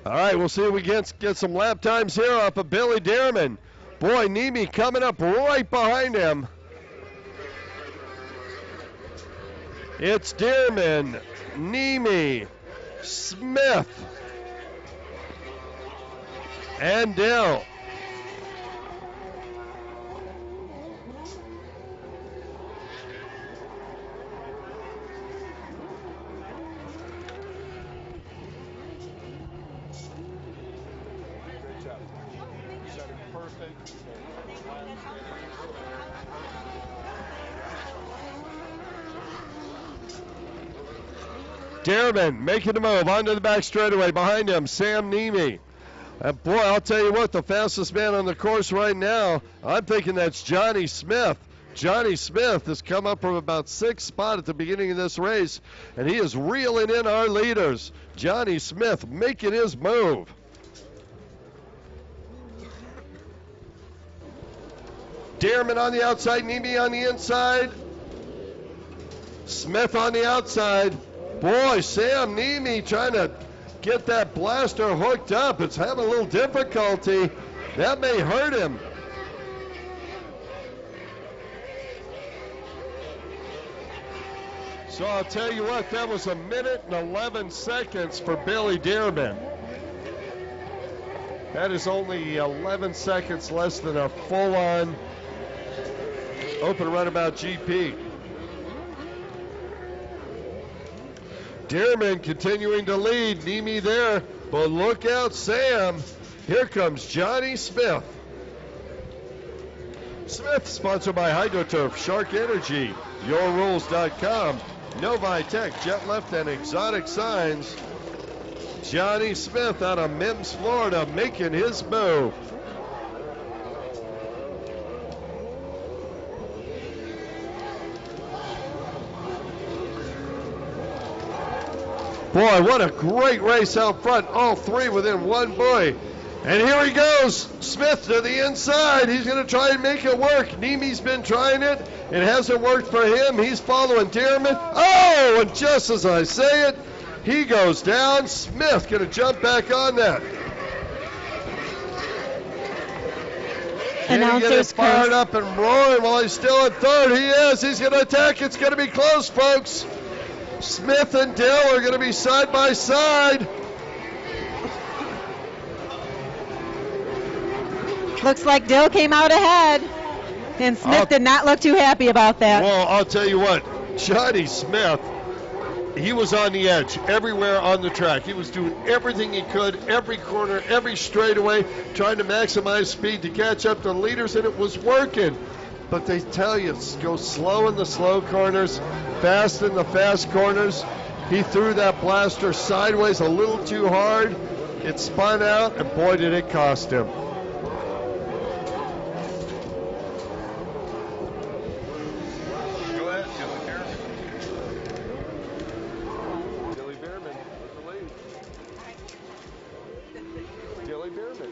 All right, we'll see if we get some lap times here up of Billy Dearman. Boy, Nemi coming up right behind him. It's Dearman, Nemi, Smith, and Dill. Dearman making the move onto the back straightaway. Behind him, Sam Nemi. And boy, I'll tell you what, the fastest man on the course right now, I'm thinking that's Johnny Smith. Johnny Smith has come up from about 6th spot at the beginning of this race, and he is reeling in our leaders. Johnny Smith making his move. Dearman on the outside, Nemi on the inside. Smith on the outside. Boy, Sam Nemi trying to get that blaster hooked up. It's having a little difficulty. That may hurt him. So I'll tell you what, that was 1 minute and 11 seconds for Billy Dearman. That is only 11 seconds less than a full-on open runabout GP. Dearman continuing to lead, Nemi there, but look out, Sam. Here comes Johnny Smith. Smith, sponsored by Hydroturf, Shark Energy, YourRules.com, Novi Tech, Jet Left, and Exotic Signs. Johnny Smith out of Mims, Florida, making his move. Boy, what a great race out front. All three within one buoy. And here he goes. Smith to the inside. He's going to try and make it work. Nemi's been trying it. It hasn't worked for him. He's following Dearman. Oh, and just as I say it, he goes down. Smith going to jump back on that. Can he get it fired up and roaring while he's still in third? He is. He's going to attack. It's going to be close, folks. Smith and Dill are going to be side by side. Looks like Dill came out ahead, and Smith did not look too happy about that. Well, I'll tell you what, Johnny Smith, he was on the edge everywhere on the track. He was doing everything he could, every corner, every straightaway, trying to maximize speed to catch up to the leaders, and it was working. But they tell you, go slow in the slow corners, fast in the fast corners. He threw that blaster sideways a little too hard. It spun out, and boy, did it cost him. Go ahead, Dilly Behrman with the lead. Dilly Behrman.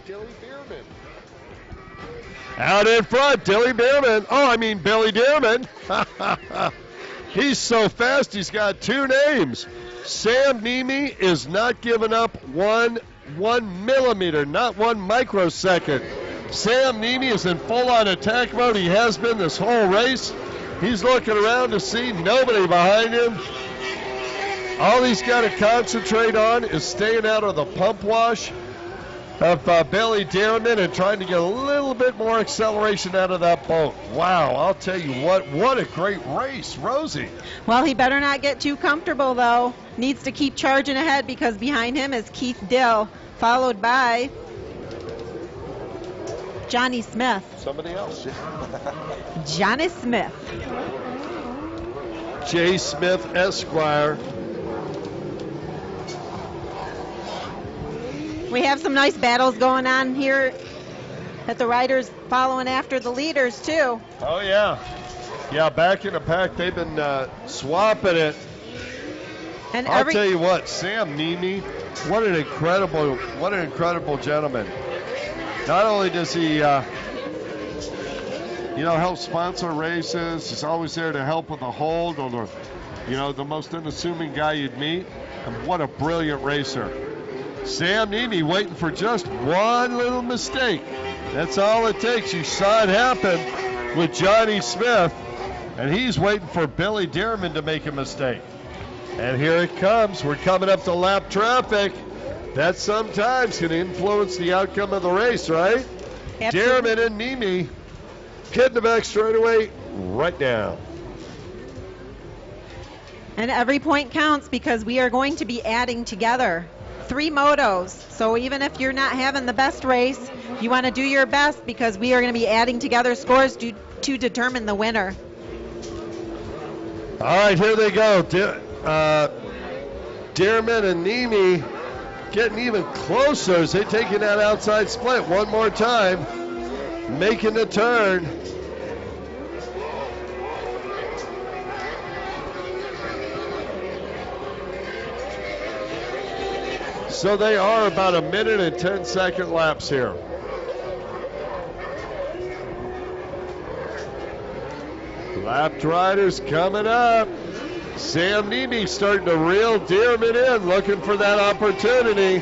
Dilly Behrman. Out in front, Dilly Behrman. Oh, I mean Billy Dearman. He's so fast, he's got two names. Sam Nemi is not giving up one millimeter, not 1 microsecond. Sam Nemi is in full-on attack mode. He has been this whole race. He's looking around to see nobody behind him. All he's got to concentrate on is staying out of the pump wash of Billy Dearman and trying to get a little bit more acceleration out of that boat. Wow, I'll tell you what a great race, Rosie. Well, he better not get too comfortable, though. Needs to keep charging ahead because behind him is Keith Dill, followed by Johnny Smith. Somebody else. Johnny Smith. J. Smith, Esquire. We have some nice battles going on here at the riders following after the leaders, too. Oh, yeah. Yeah, back in the pack, they've been swapping it. And I'll tell you what, Sam Nemi, what an incredible gentleman. Not only does he, help sponsor races, he's always there to help with the hold, or the most unassuming guy you'd meet, and what a brilliant racer. Sam Nemi waiting for just one little mistake. That's all it takes. You saw it happen with Johnny Smith, and he's waiting for Billy Dearman to make a mistake. And here it comes. We're coming up to lap traffic. That sometimes can influence the outcome of the race, right? Absolutely. Dearman and Nemi hitting the back straightaway right down. And every point counts because we are going to be adding together. 3 motos. So even if you're not having the best race, you want to do your best because we are going to be adding together scores to determine the winner. All right, here they go. Dearman and Nemi getting even closer as they taking that outside split one more time, making the turn. So they are about a minute and 10-second laps here. Lapped riders coming up. Sam Nemi starting to reel Dearman in, looking for that opportunity.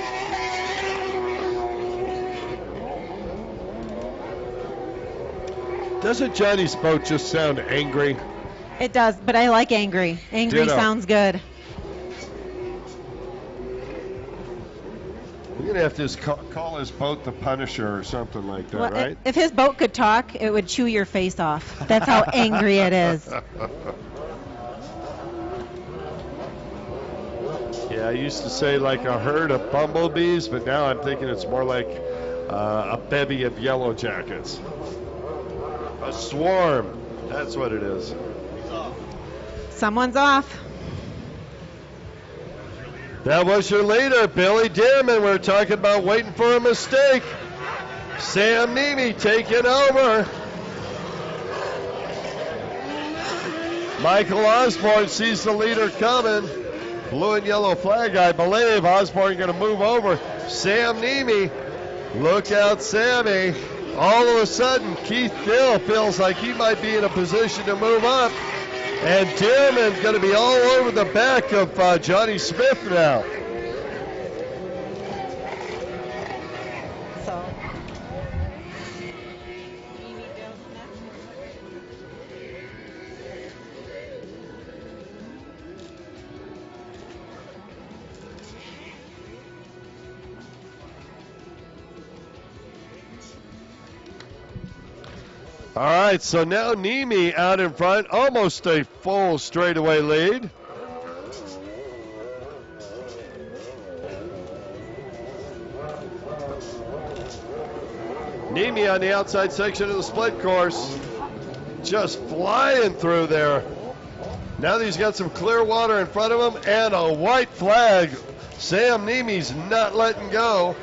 Doesn't Johnny's boat just sound angry? It does, but I like angry. Angry Ditto. sounds good. We're going to have to just call his boat the Punisher or something like that, Well, right? if his boat could talk, it would chew your face off. That's how angry it is. Yeah, I used to say like a herd of bumblebees, but now I'm thinking it's more like a bevy of yellow jackets. A swarm. That's what it is. Someone's off. That was your leader, Billy Dearman. We're talking about waiting for a mistake. Sam Nemi taking over. Michael Osborne sees the leader coming. Blue and yellow flag, I believe. Osborne going to move over. Sam Nemi. Look out, Sammy. All of a sudden, Keith Dill feels like he might be in a position to move up. And Dearman's going to be all over the back of Johnny Smith now. All right, so now Nemi out in front, almost a full straightaway lead. Nemi on the outside section of the split course, just flying through there. Now that he's got some clear water in front of him and a white flag, Sam Nemi's not letting go.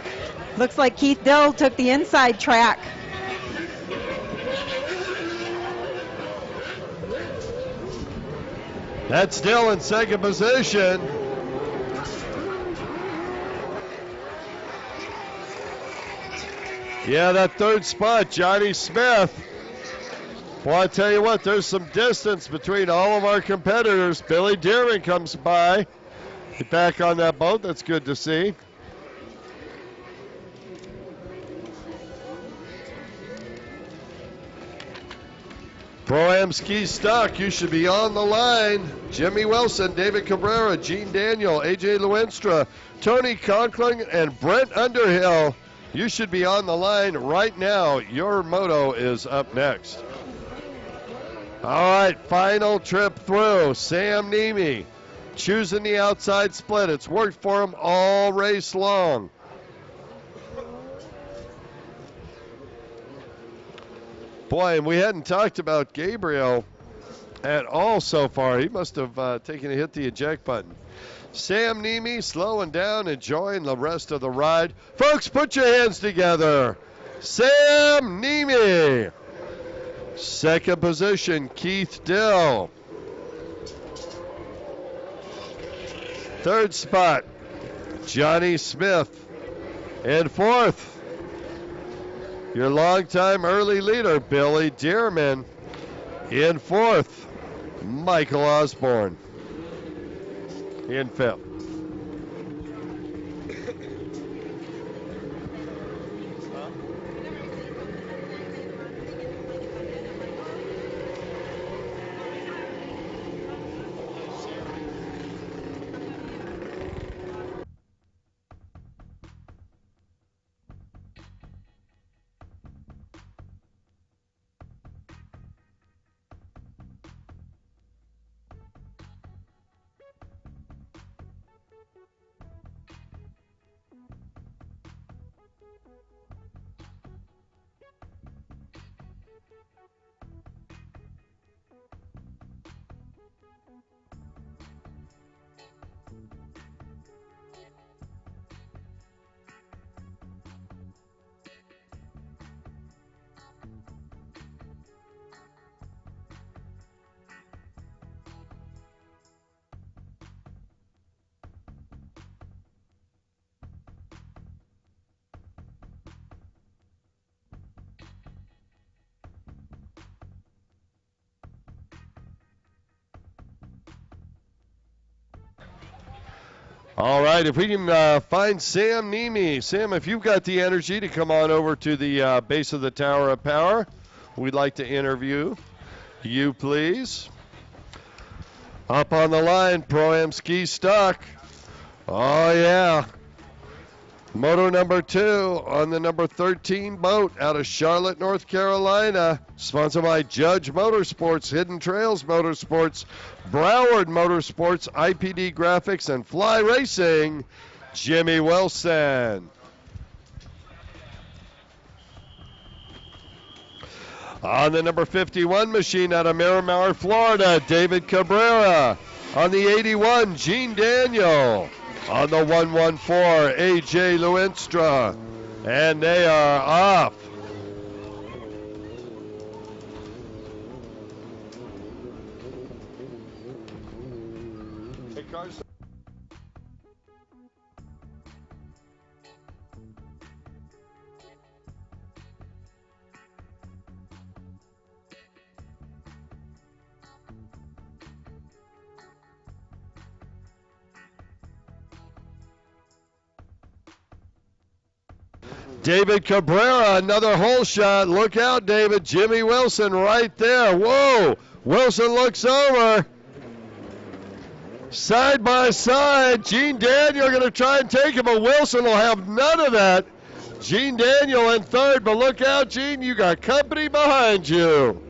Looks like Keith Dill took the inside track. That's still in second position. Yeah, that third spot, Johnny Smith. Well, I tell you what, there's some distance between all of our competitors. Billy Dearman comes by. Get back on that boat. That's good to see. Pro-Am Ski Stock, you should be on the line. Jimmy Wilson, David Cabrera, Gene Daniel, AJ Luenstra, Tony Conklin, and Brent Underhill. You should be on the line right now. Your moto is up next. All right, final trip through. Sam Nemi choosing the outside split. It's worked for him all race long. Boy, and we hadn't talked about Gabriel at all so far. He must have taken a hit the eject button. Sam Nemi slowing down, enjoying the rest of the ride. Folks, put your hands together. Sam Nemi. Second position, Keith Dill. Third spot, Johnny Smith. And fourth, your longtime early leader, Billy Dearman. In fourth, Michael Osborne. In fifth. All right, if we can find Sam Nemi. Sam, if you've got the energy to come on over to the base of the Tower of Power, we'd like to interview you, please. Up on the line, Pro-Am Ski Stock. Oh, yeah. Moto number 2 on the number 13 boat out of Charlotte, North Carolina. Sponsored by Judge Motorsports, Hidden Trails Motorsports, Broward Motorsports, IPD Graphics, and Fly Racing, Jimmy Wilson. On the number 51 machine out of Miramar, Florida, David Cabrera. On the 81, Gene Daniel. On the 114, AJ Luenstra. And they are off. Hey, Carson. David Cabrera, another hole shot. Look out, David. Jimmy Wilson right there. Whoa. Wilson looks over. Side by side. Gene Daniel going to try and take him, but Wilson will have none of that. Gene Daniel in third, but look out, Gene. You got company behind you.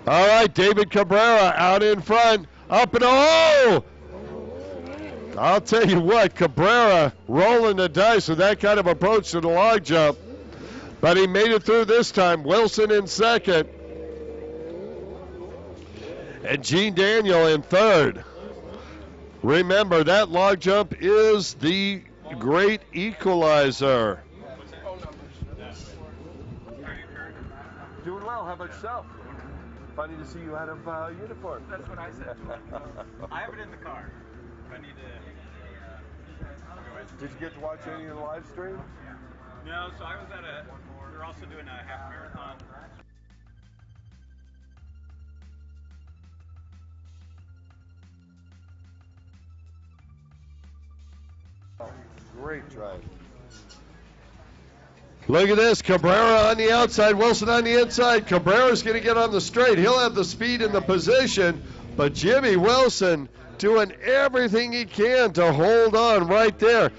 All right, David Cabrera out in front. Up and oh! I'll tell you what, Cabrera rolling the dice with that kind of approach to the log jump. But he made it through this time. Wilson in second. And Gene Daniel in third. Remember, that log jump is the great equalizer. Doing well. How about yourself? Funny to see you out of uniform. That's what I said. I have it in the car. I need to. Did you get to watch any of the live stream? No, so I was at we were also doing a half marathon. Great drive. Look at this, Cabrera on the outside, Wilson on the inside. Cabrera's going to get on the straight. He'll have the speed and the position, but Jimmy Wilson doing everything he can to hold on right there.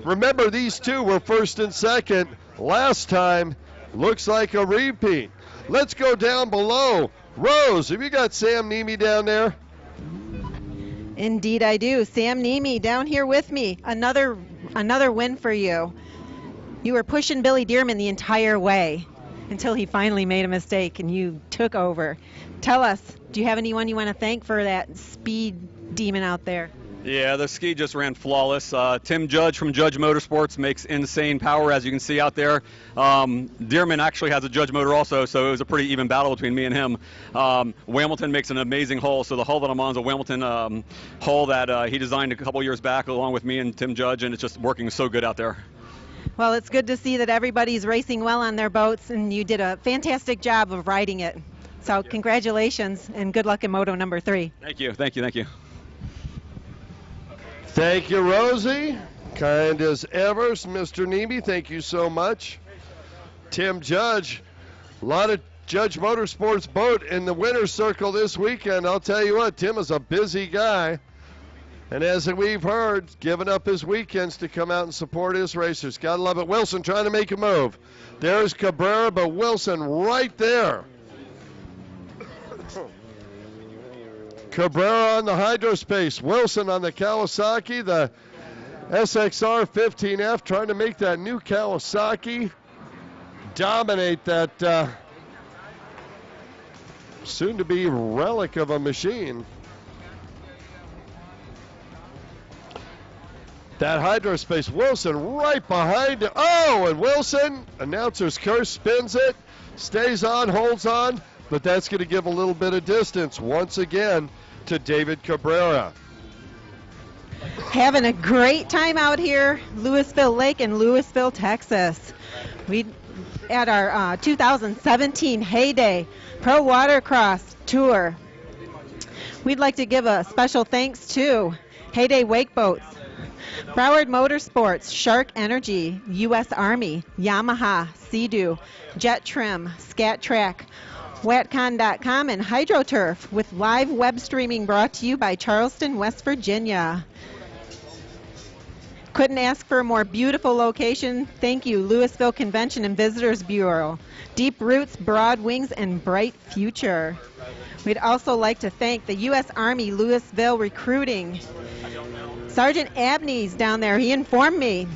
Remember, these two were first and second last time. Looks like a repeat. Let's go down below. Rose, have you got Sam Nemi down there? Indeed I do. Sam Nemi down here with me. Another win for you. You were pushing Billy Dearman the entire way until he finally made a mistake and you took over. Tell us, do you have anyone you want to thank for that speed demon out there? Yeah, the ski just ran flawless. Tim Judge from Judge Motorsports makes insane power, as you can see out there. Dearman actually has a Judge motor also, so it was a pretty even battle between me and him. Hamilton makes an amazing hull. So the hull that I'm on is a Hamilton hull that he designed a couple years back along with me and Tim Judge, and it's just working so good out there. Well, it's good to see that everybody's racing well on their boats, and you did a fantastic job of riding it. So congratulations, and good luck in Moto number 3. Thank you, thank you, thank you. Thank you, Rosie. Kind as ever, Mr. Nemi. Thank you so much. Tim Judge, a lot of Judge Motorsports boat in the winner's circle this weekend. I'll tell you what, Tim is a busy guy. And as we've heard, giving up his weekends to come out and support his racers. Gotta love it. Wilson trying to make a move. There's Cabrera, but Wilson right there. Cabrera on the Hydrospace. Wilson on the Kawasaki, the SXR 15F, trying to make that new Kawasaki dominate that soon-to-be relic of a machine. That Hydrospace, Wilson right behind it. Oh, and Wilson, announcer's curse, spins it, stays on, holds on, but that's going to give a little bit of distance once again to David Cabrera. Having a great time out here, Lewisville Lake in Lewisville, Texas. We at our 2017 Heyday Pro Watercross Tour. We'd like to give a special thanks to Heyday Wake Boats, Broward Motorsports, Shark Energy, U.S. Army, Yamaha, Sea-Doo, Jet Trim, Scat Track, Watcon.com, and HydroTurf, with live web streaming brought to you by Charleston, West Virginia. Couldn't ask for a more beautiful location. Thank you, Lewisville Convention and Visitors Bureau. Deep roots, broad wings, and bright future. We'd also like to thank the U.S. Army Lewisville Recruiting. Sergeant Abney's down there. He informed me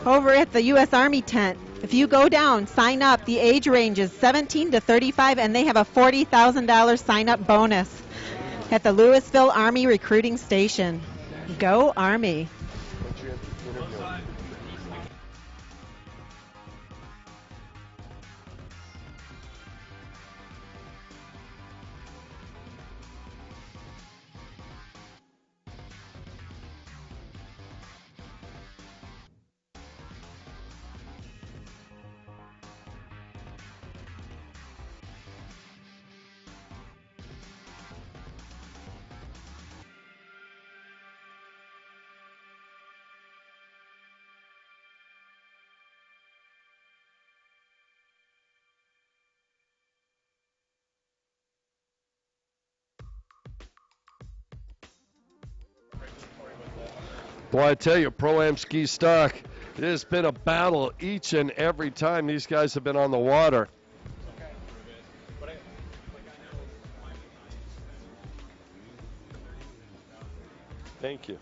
over at the U.S. Army tent. If you go down, sign up. The age range is 17 to 35, and they have a $40,000 sign-up bonus at the Lewisville Army Recruiting Station. Go Army. Boy, I tell you, Pro-Am Ski Stock, it has been a battle each and every time these guys have been on the water. Thank you.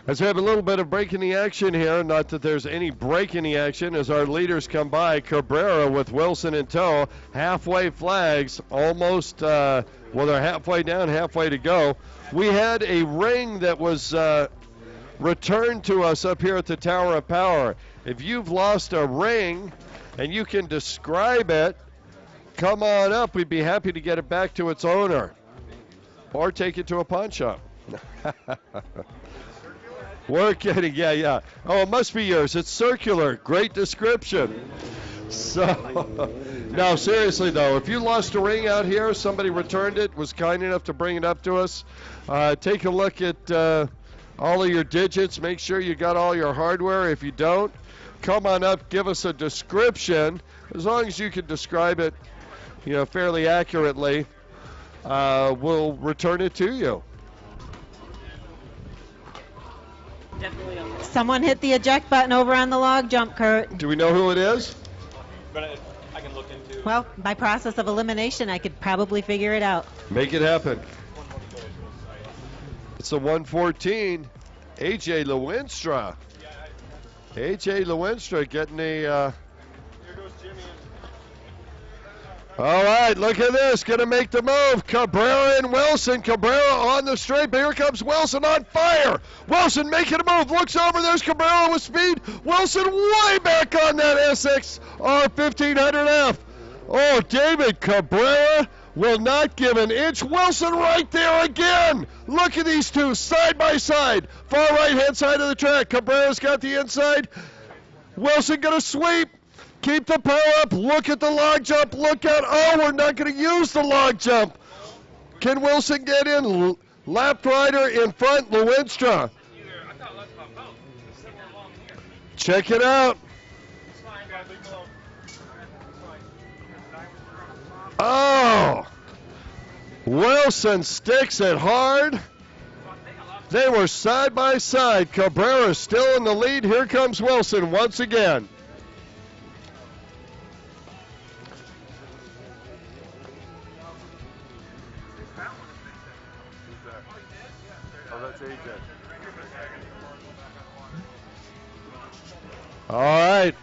As we have a little bit of break in the action here, not that there's any break in the action as our leaders come by. Cabrera with Wilson in tow, halfway flags, almost, well, they're halfway down, halfway to go. We had a ring that was returned to us up here at the Tower of Power. If you've lost a ring and you can describe it, come on up. We'd be happy to get it back to its owner or take it to a pawn shop. We're kidding, yeah. Oh, it must be yours. It's circular. Great description. So, no, seriously, though, if you lost a ring out here, somebody returned it, was kind enough to bring it up to us, take a look at all of your digits. Make sure you got all your hardware. If you don't, come on up, give us a description. As long as you can describe it, fairly accurately, we'll return it to you. Someone hit the eject button over on the log jump, Kurt. Do we know who it is? But I can look into. Well, by process of elimination, I could probably figure it out. Make it happen. It's a 114, AJ Lewinstra. AJ Lewinstra getting a... All right, look at this. Going to make the move. Cabrera and Wilson. Cabrera on the straight. But here comes Wilson on fire. Wilson making a move. Looks over. There's Cabrera with speed. Wilson way back on that SXR 1500F. Oh, David Cabrera will not give an inch. Wilson right there again. Look at these two side by side. Far right-hand side of the track. Cabrera's got the inside. Wilson going to sweep. Keep the power up. Look at the log jump. Look out. Oh, we're not going to use the log jump. Can Wilson get in? Lap rider in front, Lewinstra. Check it out. Oh. Wilson sticks it hard. They were side by side. Cabrera still in the lead. Here comes Wilson once again. All right.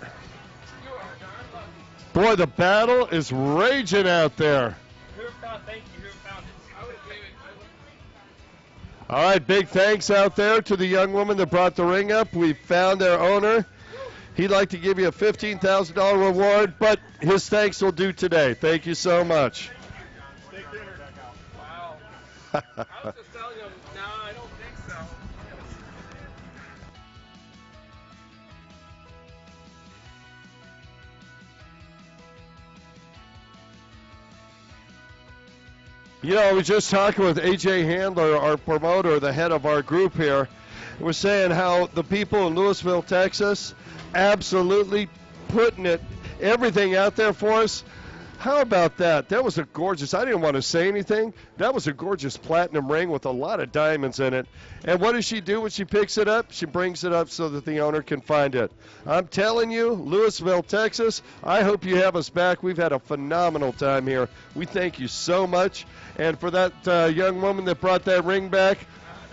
Boy, the battle is raging out there. All right, big thanks out there to the young woman that brought the ring up. We found their owner. He'd like to give you a $15,000 reward, but his thanks will do today. Thank you so much. Wow. I was just telling him, no, I don't think so. You know, I was just talking with A.J. Handler, our promoter, the head of our group here. We're saying how the people in Lewisville, Texas, absolutely putting everything out there for us. How about that? That was a gorgeous, I didn't want to say anything. That was a gorgeous platinum ring with a lot of diamonds in it. And what does she do when she picks it up? She brings it up so that the owner can find it. I'm telling you, Lewisville, Texas, I hope you have us back. We've had a phenomenal time here. We thank you so much. And for that young woman that brought that ring back,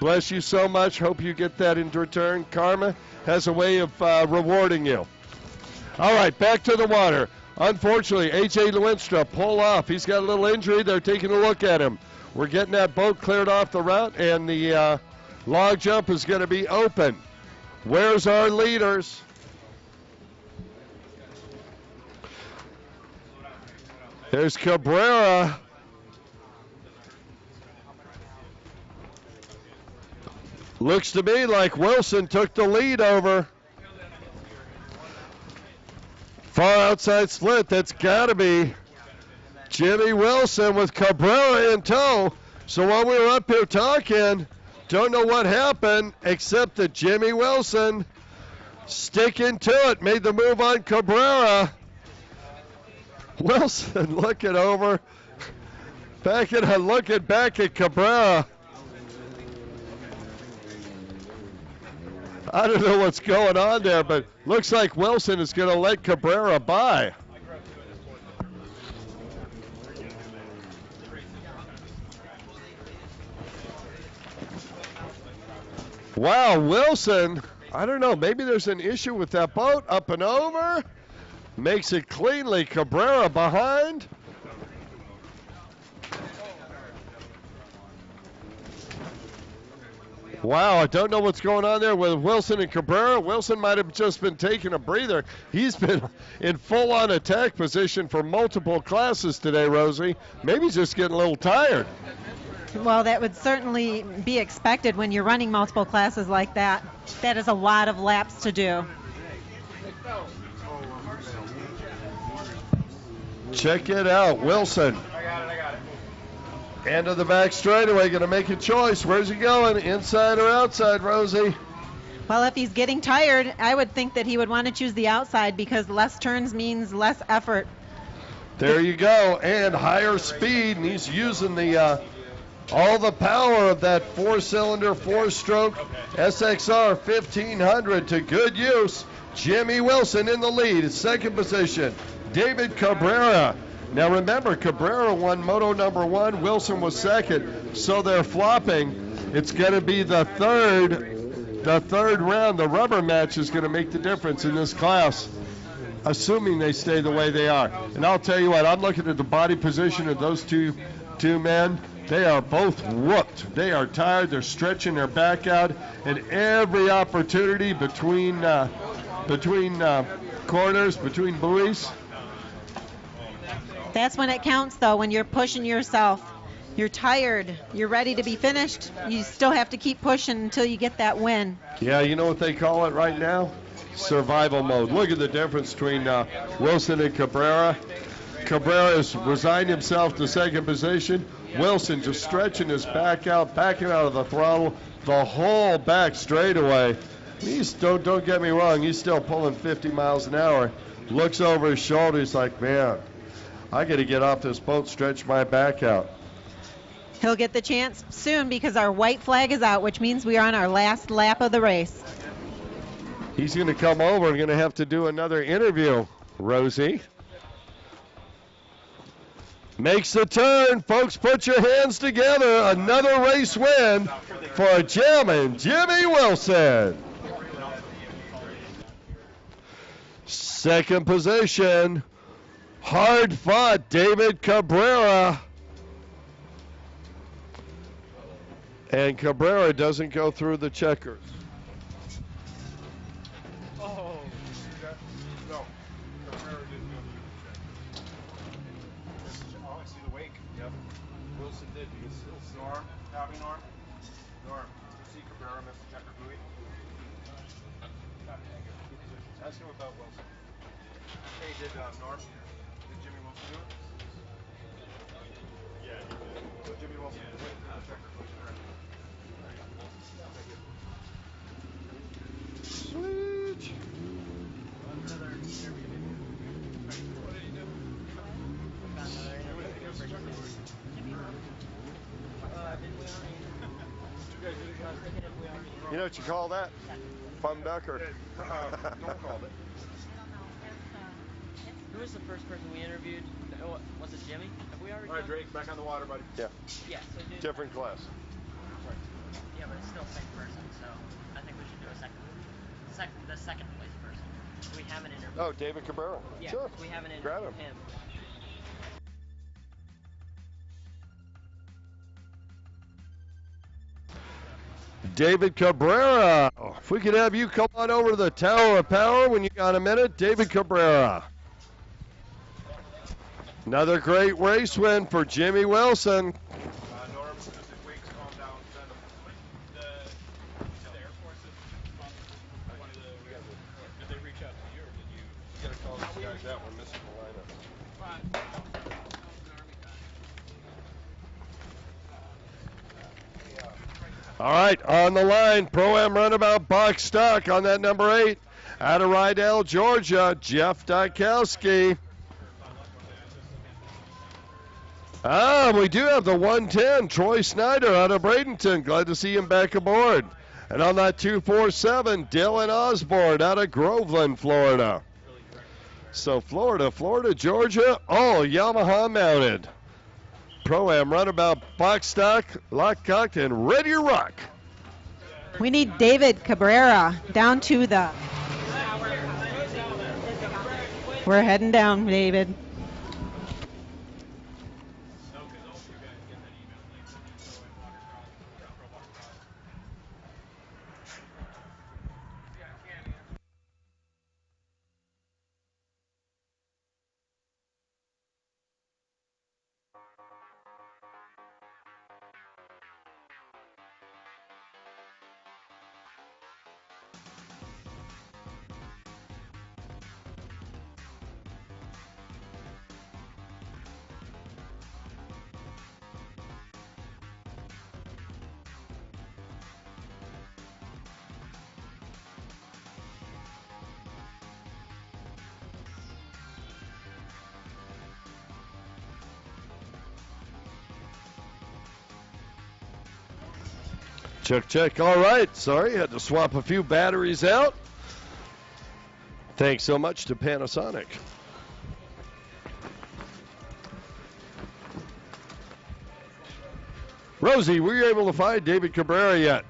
bless you so much. Hope you get that in return. Karma has a way of rewarding you. All right, back to the water. Unfortunately, A.J. Lewinstra pull off. He's got a little injury. They're taking a look at him. We're getting that boat cleared off the route, and the log jump is going to be open. Where's our leaders? There's Cabrera. Looks to me like Wilson took the lead over. Far outside split, that's got to be Jimmy Wilson with Cabrera in tow. So while we were up here talking, don't know what happened, except that Jimmy Wilson sticking to it, made the move on Cabrera. Wilson looking over, looking back at Cabrera. I don't know what's going on there, but looks like Wilson is going to let Cabrera by. Wow, Wilson, I don't know, maybe there's an issue with that boat. Up and over, makes it cleanly. Cabrera behind. Wow, I don't know what's going on there with Wilson and Cabrera. Wilson might have just been taking a breather. He's been in full-on attack position for multiple classes today, Rosie. Maybe he's just getting a little tired. Well, that would certainly be expected when you're running multiple classes like that. That is a lot of laps to do. Check it out, Wilson. End of the back straightaway, going to make a choice. Where's he going, inside or outside, Rosie? Well, if he's getting tired, I would think that he would want to choose the outside because less turns means less effort. There you go, and higher speed, and he's using the all the power of that four-cylinder, four-stroke SXR 1500 to good use. Jimmy Wilson in the lead, second position. David Cabrera. Now remember, Cabrera won Moto number 1, Wilson was second, so they're flopping. It's going to be the third round. The rubber match is going to make the difference in this class, assuming they stay the way they are. And I'll tell you what, I'm looking at the body position of those two men. They are both whooped. They are tired. They're stretching their back out, and every opportunity between corners, between buoys. That's when it counts, though, when you're pushing yourself. You're tired. You're ready to be finished. You still have to keep pushing until you get that win. Yeah, you know what they call it right now? Survival mode. Look at the difference between Wilson and Cabrera. Cabrera has resigned himself to second position. Wilson just stretching his back out, backing out of the throttle, the whole back straightaway. Don't get me wrong, he's still pulling 50 miles an hour. Looks over his shoulder, he's like, man, I got to get off this boat, stretch my back out. He'll get the chance soon because our white flag is out, which means we are on our last lap of the race. He's going to come over and going to have to do another interview, Rosie. Makes the turn. Folks, put your hands together. Another race win for Jimmy Wilson. Second position. Hard fought David Cabrera. And Cabrera doesn't go through the checkers. Oh, no. Cabrera didn't go through the checkers. Oh, I see the wake. Yep. Wilson did because Norm, having Norm. Norm, see Cabrera missed the checker buoy. Ask him about Wilson. Hey, did Norm? Did Jimmy Wilson do it? Yeah, he did. You know what you call that? Fun ducker. Don't call it. Who was the first person we interviewed? Oh, was it Jimmy? Have we already? All right, Drake, back on the water, buddy. Yeah. Yeah. So dude, Different class. Yeah, but it's still the same person. So I think we should do a the second place person. We haven't interviewed. Oh, David Cabrera. Yeah, Sure. we haven't Grab interviewed him. David Cabrera. If we could have you come on over to the Tower of Power when you got a minute, David Cabrera. Another great race win for Jimmy Wilson. Norm, as the quakes calm down, send them to the Air Force. Did they reach out to you, or did you? You gotta call these guys out. We're missing the lineup. All right, on the line, Pro-Am Runabout box stock on that number 8. Out of Rydell, Georgia, Jeff Dykowski. We do have the 110, Troy Snyder out of Bradenton. Glad to see him back aboard. And on that 247, Dylan Osborne out of Groveland, Florida. So Florida, Georgia, all Yamaha mounted. Pro-Am Runabout box stock, lock, cocked, and ready to rock. We need David Cabrera down to the. We're heading down, David. Check. All right. Sorry, had to swap a few batteries out. Thanks so much to Panasonic. Rosie, were you able to find David Cabrera yet?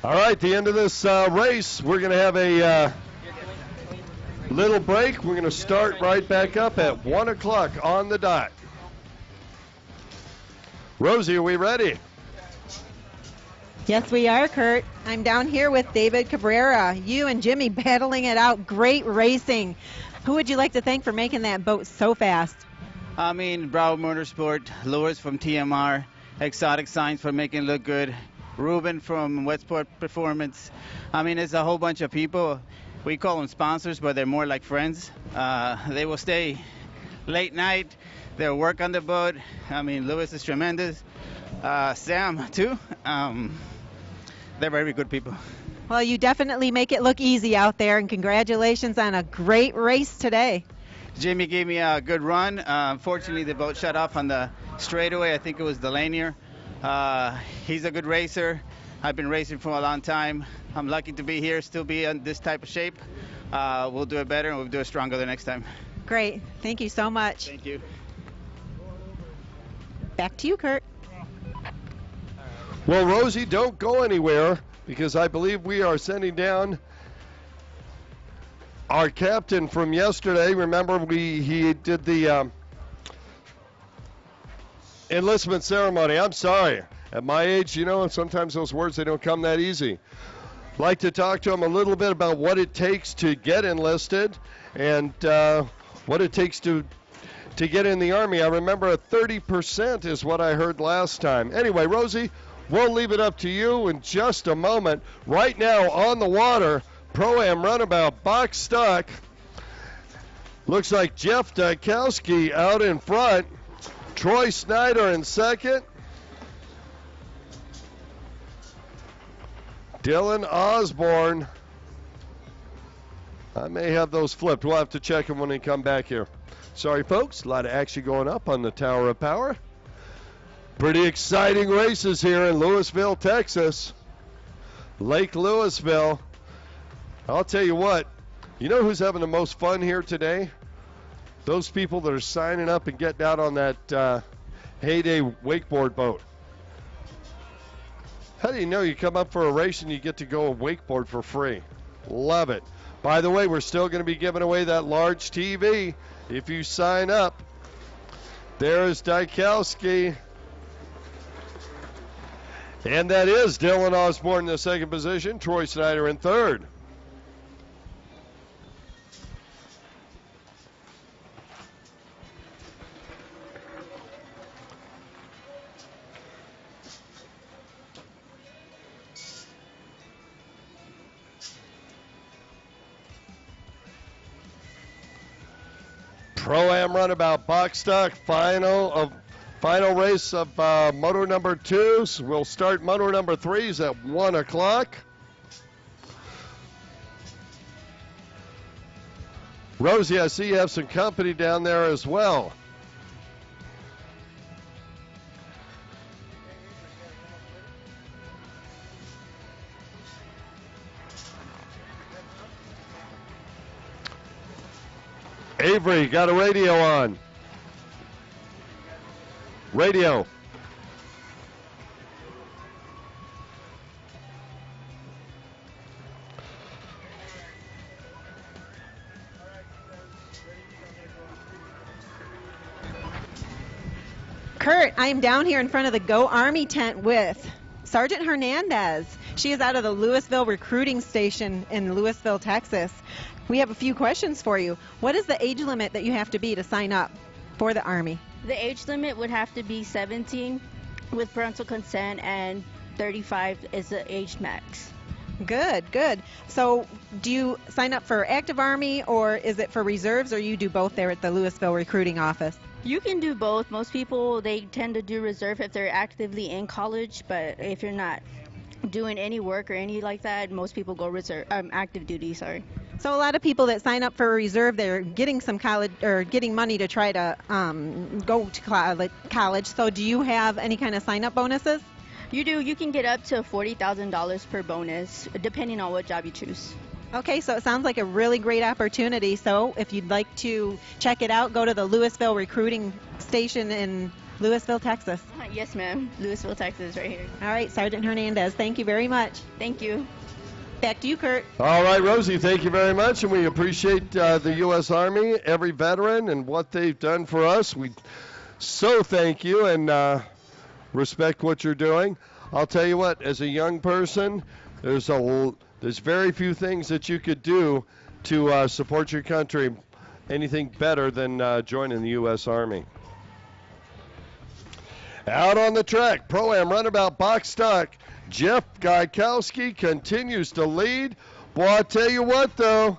All right, the end of this race, we're going to have a little break. We're going to start right back up at 1 o'clock on the dot. Rosie, are we ready? Yes, we are, Kurt. I'm down here with David Cabrera. You and Jimmy battling it out. Great racing. Who would you like to thank for making that boat so fast? Bravo Motorsport, Lewis from TMR, Exotic Signs for making it look good, Ruben from Westport Performance. It's a whole bunch of people. We call them sponsors, but they're more like friends. They will stay late night. They'll work on the boat. Lewis is tremendous. Sam, too. They're very good people. Well, you definitely make it look easy out there, and congratulations on a great race today. Jimmy gave me a good run. Unfortunately, the boat shut off on the straightaway. I think it was the lanier. He's a good racer. I've been racing for a long time. I'm lucky to be here, still be in this type of shape. We'll do it better, and we'll do it stronger the next time. Great. Thank you so much. Thank you. Back to you, Kurt. Well, Rosie, don't go anywhere, because I believe we are sending down our captain from yesterday. Remember, he did the enlistment ceremony. I'm sorry. At my age, sometimes those words, they don't come that easy. like to talk to him a little bit about what it takes to get enlisted and what it takes to get in the Army. I remember 30% is what I heard last time. Anyway, Rosie, we'll leave it up to you in just a moment. Right now on the water, Pro-Am runabout box stock. Looks like Jeff Dykowski out in front. Troy Snyder in second. Dylan Osborne. I may have those flipped. We'll have to check them when they come back here. Sorry, folks. A lot of action going up on the Tower of Power. Pretty exciting races here in Lewisville, Texas. Lake Lewisville. I'll tell you what. You know who's having the most fun here today? Those people that are signing up and getting out on that Heyday wakeboard boat. How do you know you come up for a race and you get to go wakeboard for free? Love it. By the way, we're still going to be giving away that large TV if you sign up. There's Dykowski. And that is Dylan Osborne in the second position, Troy Snyder in third. Pro-Am runabout box stock, final race of motor number 2. So we'll start motor number 3s at 1 o'clock. Rosie, I see you have some company down there as well. Avery, got a radio on. Radio. Kurt, I'm down here in front of the Go Army tent with Sergeant Hernandez. She is out of the Lewisville recruiting station in Lewisville, Texas. We have a few questions for you. What is the age limit that you have to be to sign up for the Army? The age limit would have to be 17 with parental consent, and 35 is the age max. Good, good. So do you sign up for active Army, or is it for reserves, or you do both there at the Lewisville recruiting office? You can do both. Most people, they tend to do reserve if they're actively in college, but if you're not doing any work or any like that, most people go reserve, active duty, sorry. So a lot of people that sign up for a reserve, they're getting some college or getting money to try to go to college. So do you have any kind of sign-up bonuses? You do. You can get up to $40,000 per bonus, depending on what job you choose. Okay, so it sounds like a really great opportunity. So if you'd like to check it out, go to the Lewisville recruiting station in Lewisville, Texas. Yes, ma'am. Lewisville, Texas, right here. All right, Sergeant Hernandez, thank you very much. Thank you. Back to you, Kurt. All right, Rosie, thank you very much, and we appreciate the U.S. Army, every veteran, and what they've done for us. We so thank you and respect what you're doing. I'll tell you what, as a young person, there's very few things that you could do to support your country, anything better than joining the U.S. Army. Out on the track, Pro-Am runabout box stock. Jeff Dykowski continues to lead. Boy, I tell you what, though,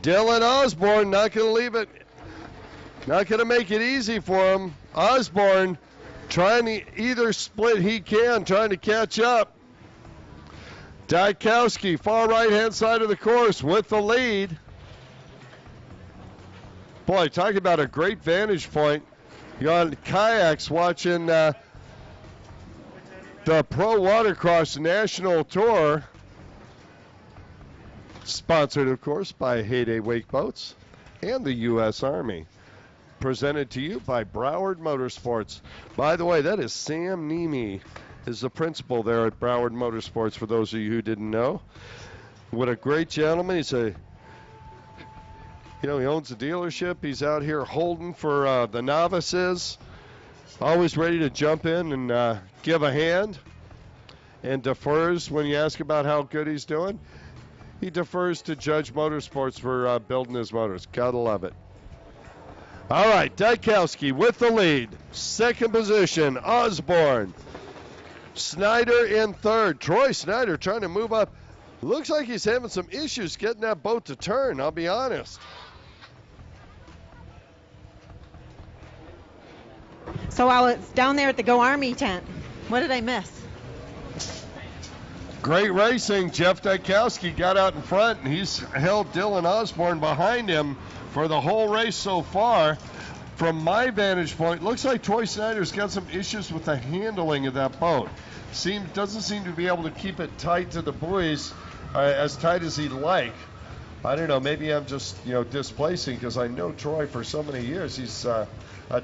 Dylan Osborne not going to leave it, not going to make it easy for him. Osborne trying to either split he can, trying to catch up. Dykowski, far right-hand side of the course with the lead. Boy, talk about a great vantage point. You're on kayaks watching the Pro Watercross National Tour, sponsored, of course, by Heyday Wake Boats and the U.S. Army. Presented to you by Broward Motorsports. By the way, that is Sam Nemi, is the principal there at Broward Motorsports, for those of you who didn't know. What a great gentleman. He's he owns a dealership. He's out here holding for the novices. Always ready to jump in and give a hand. and defers when you ask about how good he's doing. He defers to Judge Motorsports for building his motors. Gotta love it. All right, Dykowski with the lead. Second position, Osborne. Snyder in third. Troy Snyder trying to move up. Looks like he's having some issues getting that boat to turn, I'll be honest. So while it's down there at the Go Army tent, what did I miss? Great racing. Jeff Dykowski got out in front, and he's held Dylan Osborne behind him for the whole race so far. From my vantage point, looks like Troy Snyder's got some issues with the handling of that boat. Doesn't seem to be able to keep it tight to the buoys as tight as he'd like. I don't know, maybe I'm just displacing, because I know Troy for so many years. He's a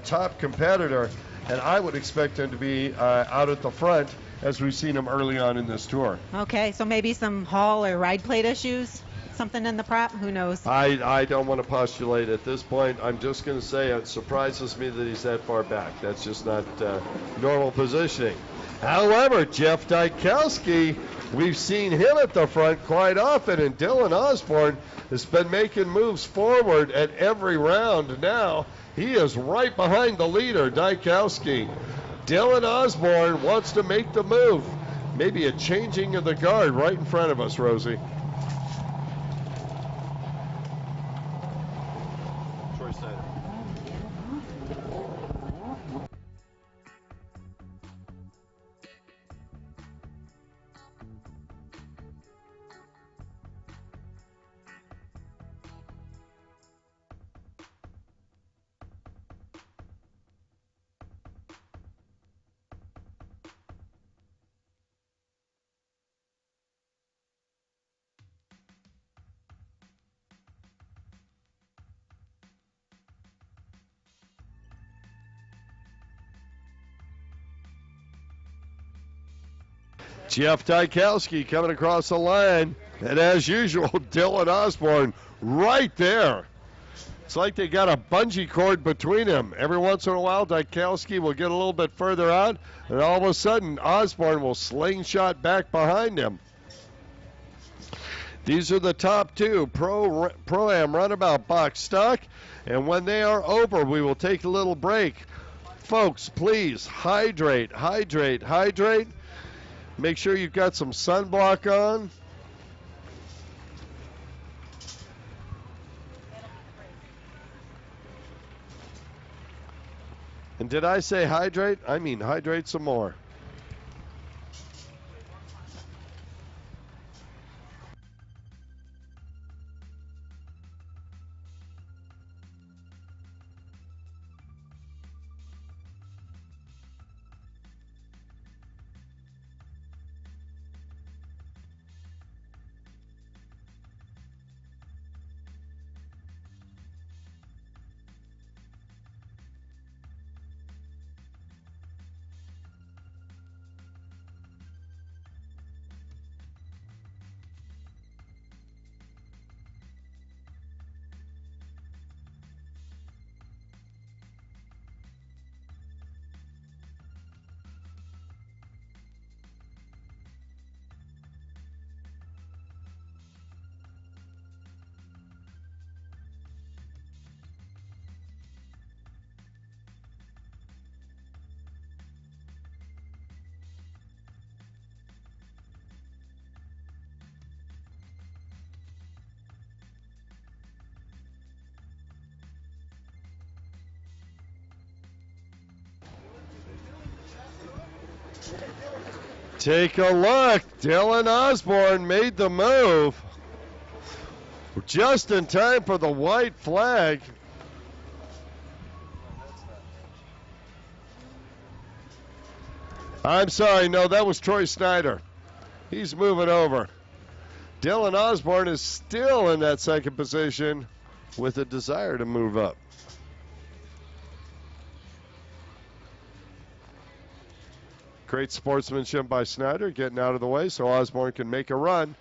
top competitor, and I would expect him to be out at the front as we've seen him early on in this tour. Okay, so maybe some hull or ride plate issues? Something in the prop? Who knows? I don't want to postulate at this point. I'm just going to say it surprises me that he's that far back. That's just not normal positioning. However, Jeff Dykowski, we've seen him at the front quite often, and Dylan Osborne has been making moves forward at every round now. He is right behind the leader, Dykowski. Dylan Osborne wants to make the move. Maybe a changing of the guard right in front of us, Rosie. Troy Snyder. Jeff Dykowski coming across the line. And as usual, Dylan Osborne right there. It's like they got a bungee cord between them. Every once in a while, Dykowski will get a little bit further out, and all of a sudden, Osborne will slingshot back behind him. These are the top two Pro-Am runabout box stock, and when they are over, we will take a little break. Folks, please hydrate, hydrate, hydrate. Make sure you've got some sunblock on. And did I say hydrate? I mean hydrate some more. Take a look. Dylan Osborne made the move just in time for the white flag. I'm sorry, no, that was Troy Snyder. He's moving over. Dylan Osborne is still in that second position with a desire to move up. Great sportsmanship by Snyder, getting out of the way so Osborne can make a run.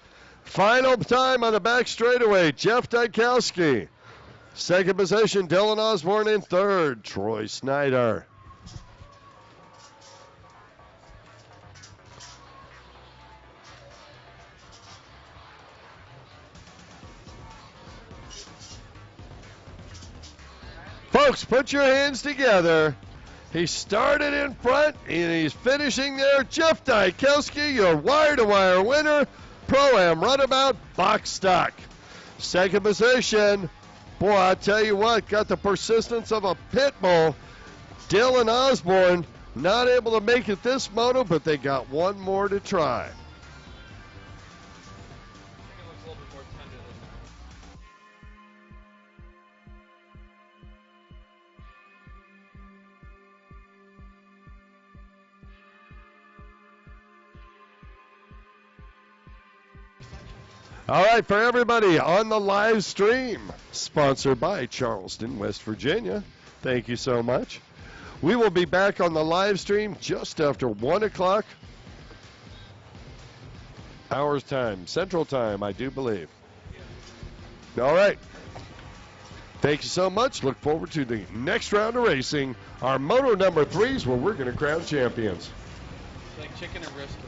Final time on the back straightaway, Jeff Dykowski. Second position, Dylan Osborne in third, Troy Snyder. Folks, put your hands together. He started in front, and he's finishing there. Jeff Dykowski, your wire-to-wire winner, Pro-Am Runabout Box Stock. Second position, boy, I tell you what, got the persistence of a pit bull. Dylan Osborne, not able to make it this moto, but they got one more to try. All right, for everybody on the live stream, sponsored by Charleston, West Virginia. Thank you so much. We will be back on the live stream just after 1 o'clock. Hours time, Central Time, I do believe. All right. Thank you so much. Look forward to the next round of racing. Our moto number 3s where we're going to crown champions. It's like chicken and brisket.